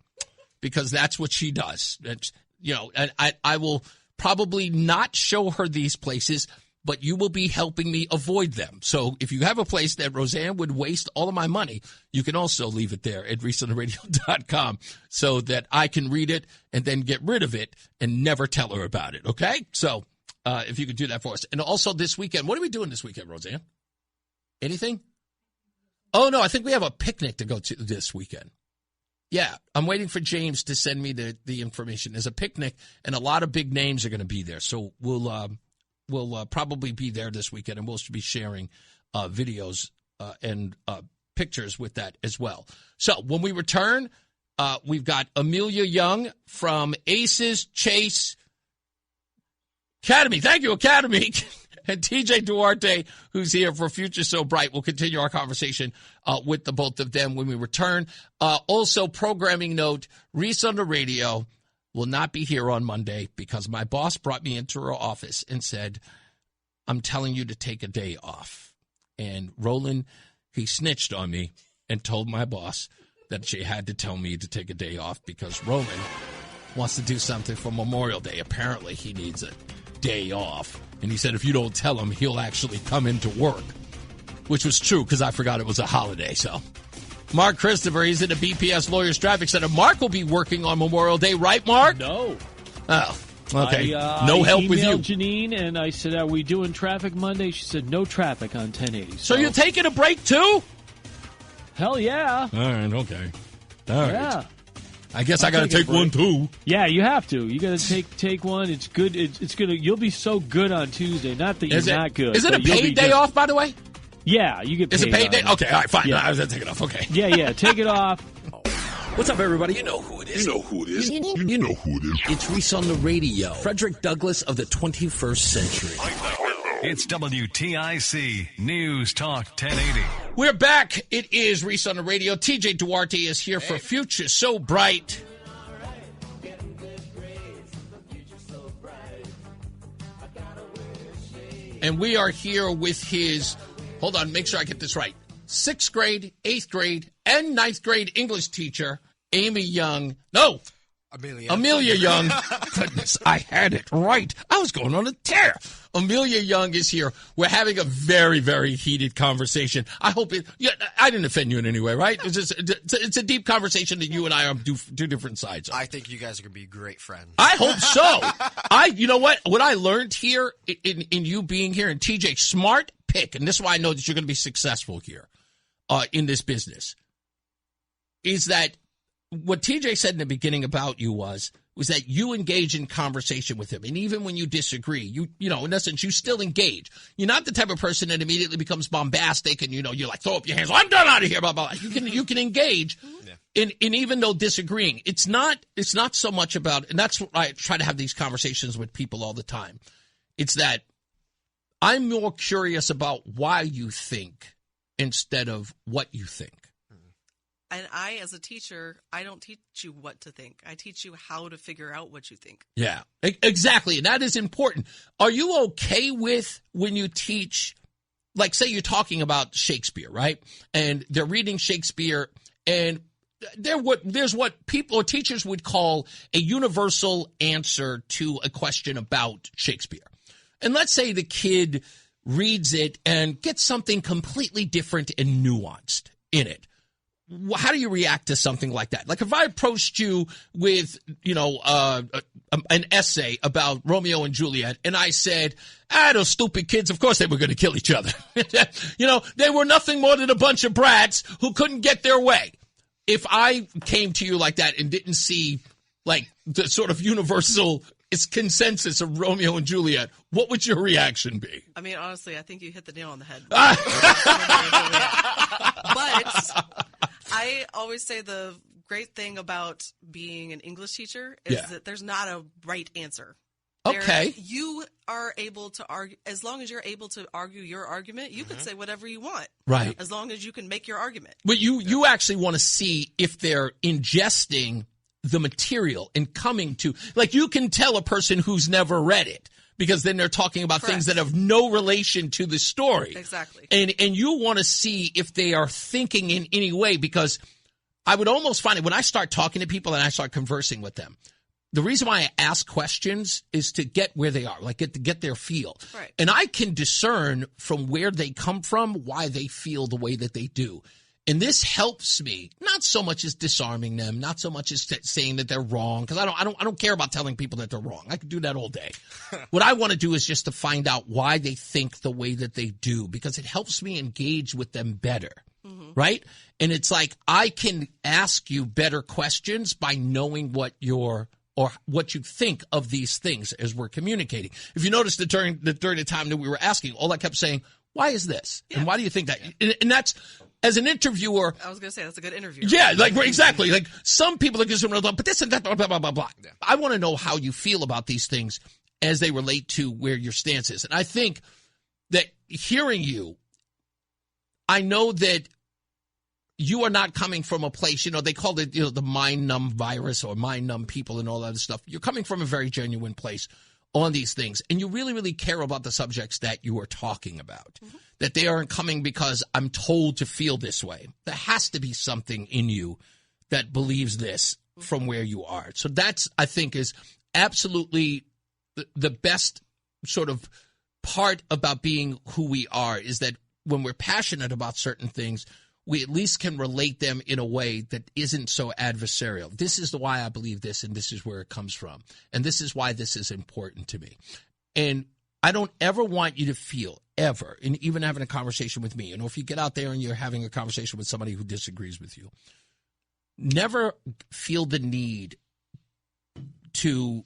because that's what she does. That's, and I will probably not show her these places, but you will be helping me avoid them. So if you have a place that Roseanne would waste all of my money, you can also leave it there at ReeseOnTheRadio.com so that I can read it and then get rid of it and never tell her about it, okay? So if you could do that for us. And also this weekend, what are we doing this weekend, Roseanne? Anything? Oh, no, I think we have a picnic to go to this weekend. Yeah, I'm waiting for James to send me the information. There's a picnic, and a lot of big names are going to be there. So we'll probably be there this weekend, and we'll be sharing videos and pictures with that as well. So when we return, we've got Amelia Young from Aces Chase Academy. Thank you, Academy. And TJ Duarte, who's here for Future So Bright. We'll continue our conversation with the both of them when we return. Also, programming note, Reese on the radio will not be here on Monday because my boss brought me into her office and said, I'm telling you to take a day off. And Roland, he snitched on me and told my boss that she had to tell me to take a day off because Roland wants to do something for Memorial Day. Apparently, he needs a day off. And he said if you don't tell him, he'll actually come into work, which was true because I forgot it was a holiday. So Mark Christopher, he's in the BPS Lawyers Traffic Center. Mark will be working on Memorial Day, right, Mark? No. Oh, okay. No help with you. I emailed Janine, and I said, are we doing traffic Monday? She said, no traffic on 1080. So you're taking a break, too? Hell yeah. All right, okay. All right. Yeah. I guess I got to take one, too. Yeah, you have to. You got to take one. It's good. It's gonna. You'll be so good on Tuesday. Not that you're not good. Is it a paid day off, by the way? Yeah, you get paid. Is it paid day? off. Okay, all right, fine. Yeah. No, I was going to take it off. Okay. Yeah, take it off. What's up, everybody? You know who it is. You know who it is. You know who it is. It's Reese on the radio. Frederick Douglass of the 21st century. It's WTIC News Talk 1080. We're back. It is Reese on the radio. TJ Duarte is here for Future So Bright. And we are here with his, hold on, make sure I get this right, 6th grade, 8th grade, and 9th grade English teacher, Amelia Young. Goodness, I had it right. I was going on a tear. Amelia Young is here. We're having a very, very heated conversation. I hope it. Yeah, I didn't offend you in any way, right? It's a deep conversation that you and I are two different sides of. I think you guys are gonna be great friends. I hope so. You know what? What I learned here in you being here, and TJ, smart pick, and this is why I know that you're going to be successful here in this business, is that what TJ said in the beginning about you was that you engage in conversation with him. And even when you disagree, you know, in essence, you still engage. You're not the type of person that immediately becomes bombastic and, you know, you're like, throw up your hands. I'm done out of here, blah, blah, blah. You can engage in even though disagreeing. It's not so much about, and that's what I try to have these conversations with people all the time. It's that I'm more curious about why you think instead of what you think. And I, as a teacher, I don't teach you what to think. I teach you how to figure out what you think. Yeah, exactly. And that is important. Are you okay with when you teach, like say you're talking about Shakespeare, right? And they're reading Shakespeare and there's what people or teachers would call a universal answer to a question about Shakespeare. And let's say the kid reads it and gets something completely different and nuanced in it. How do you react to something like that? Like if I approached you with, you know, an essay about Romeo and Juliet, and I said, those stupid kids, of course they were going to kill each other. You know, they were nothing more than a bunch of brats who couldn't get their way. If I came to you like that and didn't see like the sort of universal consensus of Romeo and Juliet, what would your reaction be? I mean, honestly, I think you hit the nail on the head. But I always say the great thing about being an English teacher is that there's not a right answer. Okay. You are able to argue, as long as you're able to argue your argument, you can say whatever you want. Right. As long as you can make your argument. But you actually want to see if they're ingesting the material and coming to, like you can tell a person who's never read it because then they're talking about things that have no relation to the story. Exactly. And you want to see if they are thinking in any way, because I would almost find it when I start talking to people and I start conversing with them, the reason why I ask questions is to get where they are, like to get their feel. Right. And I can discern from where they come from why they feel the way that they do. And this helps me, not so much as disarming them, not so much as saying that they're wrong, because I don't care about telling people that they're wrong. I could do that all day. What I want to do is just to find out why they think the way that they do, because it helps me engage with them better, right? And it's like I can ask you better questions by knowing what you think of these things as we're communicating. If you notice that during the time that we were asking, all I kept saying, why is this? Yeah. And why do you think that? And that's, as an interviewer. I was going to say, that's a good interview. Yeah, like exactly. Like some people are just, but this and that, blah, blah, blah, blah. Yeah. I want to know how you feel about these things as they relate to where your stance is. And I think that hearing you, I know that you are not coming from a place, you know, they call it, you know, the mind-numb virus or mind-numb people and all that other stuff. You're coming from a very genuine place on these things, and you really, really care about the subjects that you are talking about, that they aren't coming because I'm told to feel this way. There has to be something in you that believes this from where you are. So that's, I think, is absolutely the best sort of part about being who we are, is that when we're passionate about certain things, we at least can relate them in a way that isn't so adversarial. This is why I believe this, and this is where it comes from. And this is why this is important to me. And I don't ever want you to feel, ever, and even having a conversation with me, you know, if you get out there and you're having a conversation with somebody who disagrees with you, never feel the need to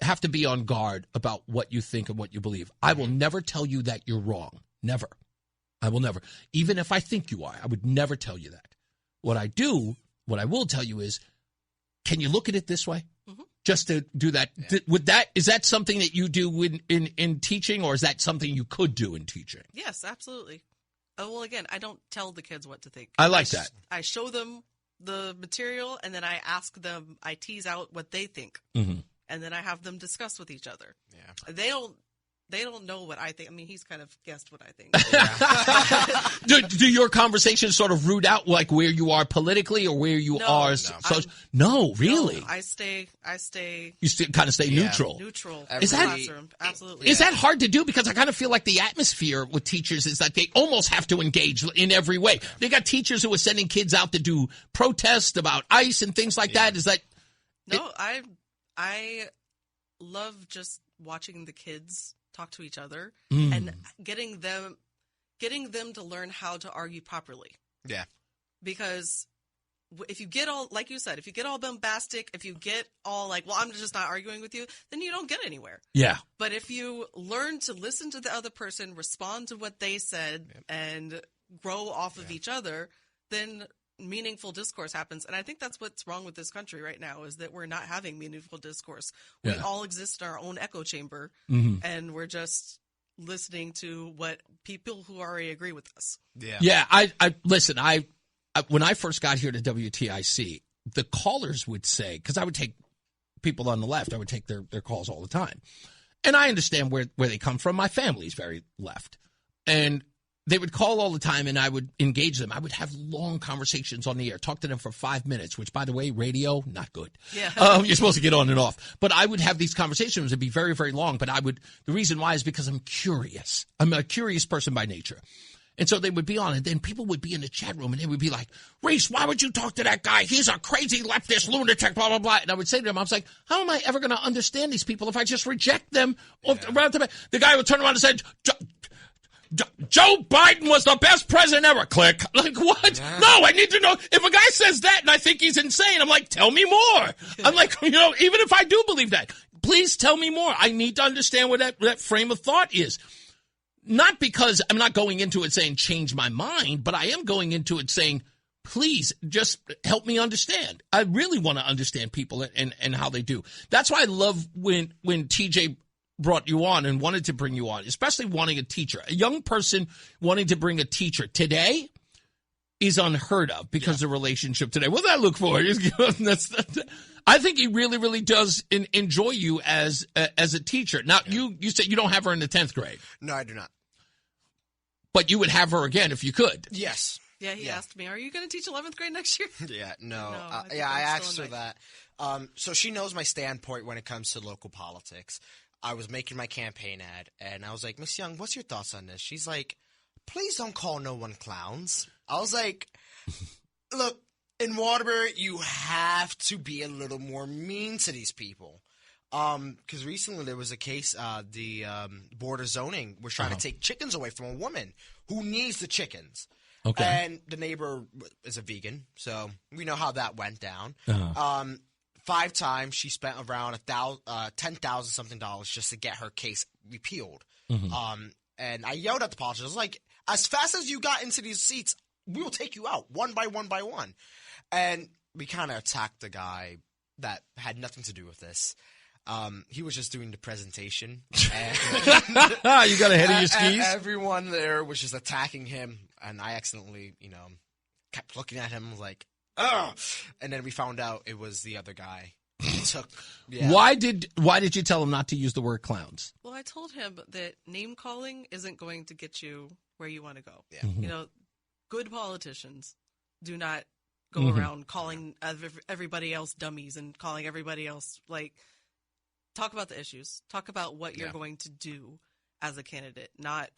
have to be on guard about what you think and what you believe. I will never tell you that you're wrong. Never. I will never. Even if I think you are, I would never tell you that. What I will tell you is, can you look at it this way? Just to do that. Yeah. Is that something that you do in teaching, or is that something you could do in teaching? Yes, absolutely. Well, again, I don't tell the kids what to think. I like that. I show them the material, and then I ask them, I tease out what they think. And then I have them discuss with each other. Yeah. They don't know what I think. I mean, he's kind of guessed what I think. Do your conversations sort of root out like where you are politically or where you are? No, really. No, I stay. You kind of stay neutral. Neutral. Absolutely. Is that hard to do? Because I kind of feel like the atmosphere with teachers is that they almost have to engage in every way. They got teachers who are sending kids out to do protests about ICE and things like that. Is that? No, I love just watching the kids talk to each other and getting them to learn how to argue properly. Yeah. Because if you get all, like you said, if you get all bombastic, if you get all like, well, I'm just not arguing with you, then you don't get anywhere. Yeah. But if you learn to listen to the other person, respond to what they said, and grow off of each other, then meaningful discourse happens. And I think that's what's wrong with this country right now, is that we're not having meaningful discourse. We all exist in our own echo chamber, and we're just listening to what people who already agree with us. Yeah. I listen, when I first got here to WTIC, the callers would say, because I would take people on the left, I would take their calls all the time. And I understand where they come from. My family's very left. And they would call all the time, and I would engage them. I would have long conversations on the air, talk to them for 5 minutes, which, by the way, radio, not good. Yeah. You're supposed to get on and off. But I would have these conversations. It'd be very, very long. But the reason why is because I'm curious. I'm a curious person by nature. And so they would be on, and then people would be in the chat room, and they would be like, Reese, why would you talk to that guy? He's a crazy leftist lunatic, blah, blah, blah. And I would say to them, I was like, how am I ever going to understand these people if I just reject them? Around the guy would turn around and say, Joe Biden was the best president ever. Click. Like, what? Yeah. No, I need to know. If a guy says that and I think he's insane, I'm like, tell me more. I'm like, even if I do believe that, please tell me more. I need to understand what that frame of thought is. Not because I'm not going into it saying change my mind, but I am going into it saying, please just help me understand. I really want to understand people and how they do. That's why I love when TJ brought you on and wanted to bring you on, especially wanting a teacher. A young person wanting to bring a teacher today is unheard of because of the relationship today. What does that look for? I think he really, really does enjoy you as a teacher. Now, you said you don't have her in the 10th grade. No, I do not. But you would have her again if you could. Yes. Yeah, he asked me, are you going to teach 11th grade next year? No. I asked her that. So she knows my standpoint when it comes to local politics. I was making my campaign ad, and I was like, Miss Young, what's your thoughts on this? She's like, please don't call no one clowns. I was like, look, in Waterbury, you have to be a little more mean to these people. Because recently there was a case, the Board of Zoning was trying to take chickens away from a woman who needs the chickens. Okay. And the neighbor is a vegan, so we know how that went down. 5 times she spent around $10,000 something just to get her case repealed. And I yelled at the politicians, I was like, as fast as you got into these seats, we will take you out one by one by one. And we kind of attacked the guy that had nothing to do with this. He was just doing the presentation. And you got ahead of your skis? Everyone there was just attacking him, and I accidentally, kept looking at him like, ugh! And then we found out it was the other guy. Why did you tell him not to use the word clowns? Well, I told him that name calling isn't going to get you where you want to go. Yeah. Good politicians do not go around calling everybody else dummies and calling everybody else talk about the issues. Talk about what you're going to do as a candidate, not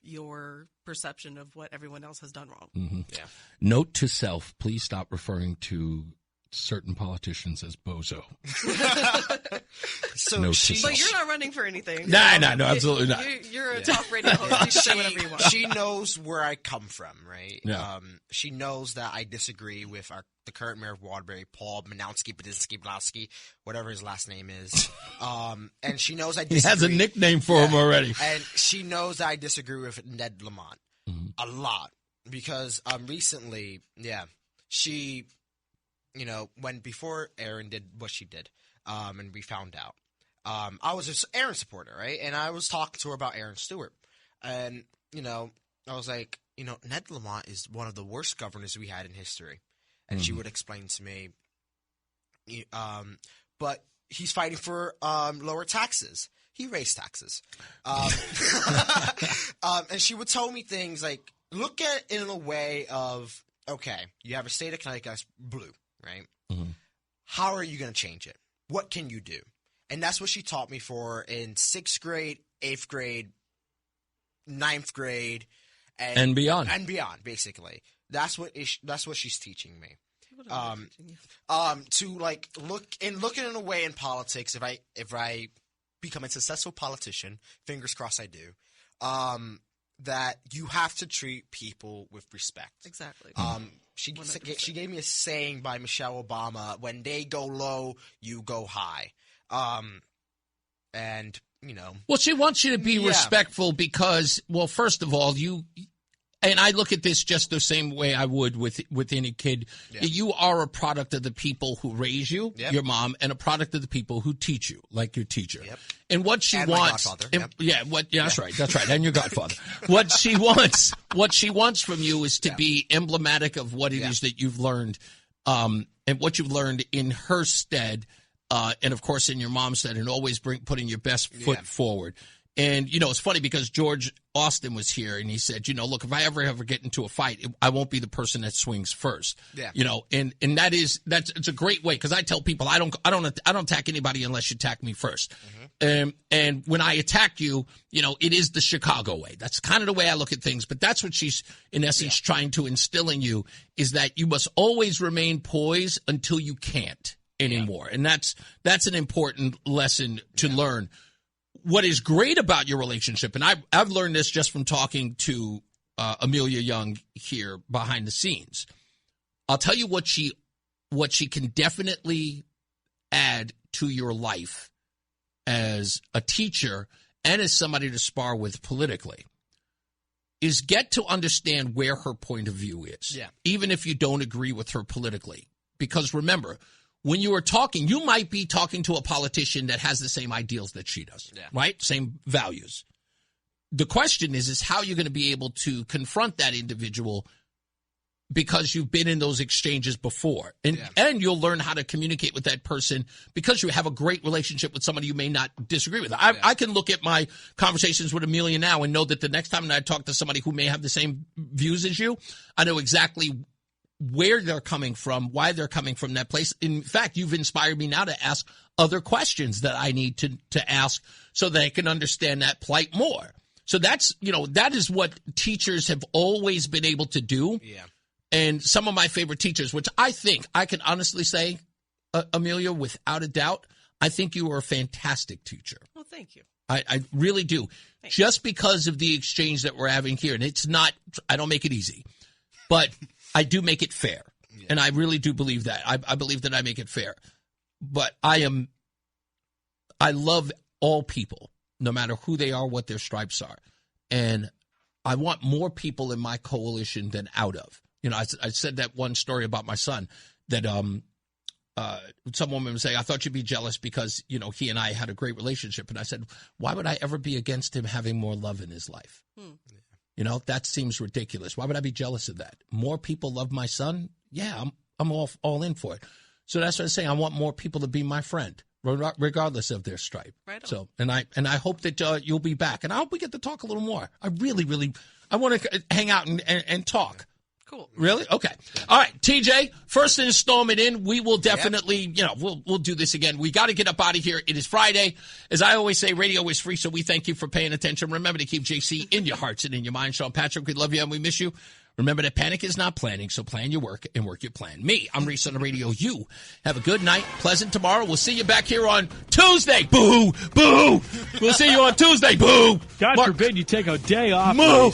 your perception of what everyone else has done wrong. Yeah. Note to self, please stop referring to certain politicians as bozo. But you're not running for anything. No, absolutely not. You're a talk radio host. You can say whatever you want. She knows where I come from, right? Yeah. She knows that I disagree with the current mayor of Waterbury, Paul Manowski, whatever his last name is. And she knows I disagree. He has a nickname for him already. And she knows that I disagree with Ned Lamont a lot because recently, she... when before Aaron did what she did, and we found out, I was an Aaron supporter, right? And I was talking to her about Aaron Stewart. And, I was like, Ned Lamont is one of the worst governors we had in history. And she would explain to me, but he's fighting for lower taxes. He raised taxes. And she would tell me things like, look at it in a way of, okay, you have a state of Connecticut that's blue. Right? How are you going to change it? What can you do? And that's what she taught me for in 6th grade, 8th grade, 9th grade, and beyond. And beyond, basically. That's what she's teaching me. To look in a way in politics. If I become a successful politician, fingers crossed I do. That you have to treat people with respect. Exactly. She gave me a saying by Michelle Obama: "When they go low, you go high." And you know, well, she wants you to be respectful because, well, first of all, and I look at this just the same way I would with any kid. Yeah. You are a product of the people who raise you, your mom, and a product of the people who teach you, like your teacher. Yep. And what she wants, that's right, and your godfather. What she wants from you is to be emblematic of what it is that you've learned, and what you've learned in her stead, and of course in your mom's stead, and always putting your best foot forward. And, you know, it's funny because George Austin was here and he said, you know, look, if I ever get into a fight, I won't be the person that swings first. Yeah. You know, and it's a great way because I tell people I don't attack anybody unless you attack me first. Mm-hmm. And when I attack you, you know, it is the Chicago way. That's kind of the way I look at things. But that's what she's, in essence, trying to instill in you is that you must always remain poised until you can't anymore. And that's an important lesson to learn. What is great about your relationship, and I've learned this just from talking to Amelia Young here behind the scenes. I'll tell you what she can definitely add to your life as a teacher and as somebody to spar with politically is get to understand where her point of view is, even if you don't agree with her politically. Because remember, when you are talking, you might be talking to a politician that has the same ideals that she does, right? Same values. The question is how you're going to be able to confront that individual because you've been in those exchanges before. And you'll learn how to communicate with that person because you have a great relationship with somebody you may not disagree with. I can look at my conversations with Amelia now and know that the next time I talk to somebody who may have the same views as you, I know exactly where they're coming from, why they're coming from that place. In fact, you've inspired me now to ask other questions that I need to ask so that I can understand that plight more. So that's, you know, that is what teachers have always been able to do. Yeah. And some of my favorite teachers, which I think I can honestly say, Amelia, without a doubt, I think you are a fantastic teacher. Well, thank you. I really do. Just because of the exchange that we're having here. And it's not, I don't make it easy, but I do make it fair, and I really do believe that. I believe that I make it fair. But I love all people, no matter who they are, what their stripes are. And I want more people in my coalition than out of. You know, I said that one story about my son that some woman would say, I thought you'd be jealous because, you know, he and I had a great relationship. And I said, why would I ever be against him having more love in his life? You know, that seems ridiculous. Why would I be jealous of that? More people love my son? Yeah, I'm all in for it. So that's what I'm saying. I want more people to be my friend, regardless of their stripe. Right on. So, and I hope that you'll be back. And I hope we get to talk a little more. I really, I want to hang out and talk. Cool. Really? Okay. All right, TJ, first installment in. We will definitely, you know, we'll do this again. We got to get up out of here. It is Friday. As I always say, radio is free, so we thank you for paying attention. Remember to keep JC in your hearts and in your mind. Sean Patrick, we love you and we miss you. Remember that panic is not planning, so plan your work and work your plan. Me, I'm Reese on the radio. You have a good night, pleasant tomorrow. We'll see you back here on Tuesday. Boo, boo. We'll see you on Tuesday. Boo. God forbid you take a day off. Moo.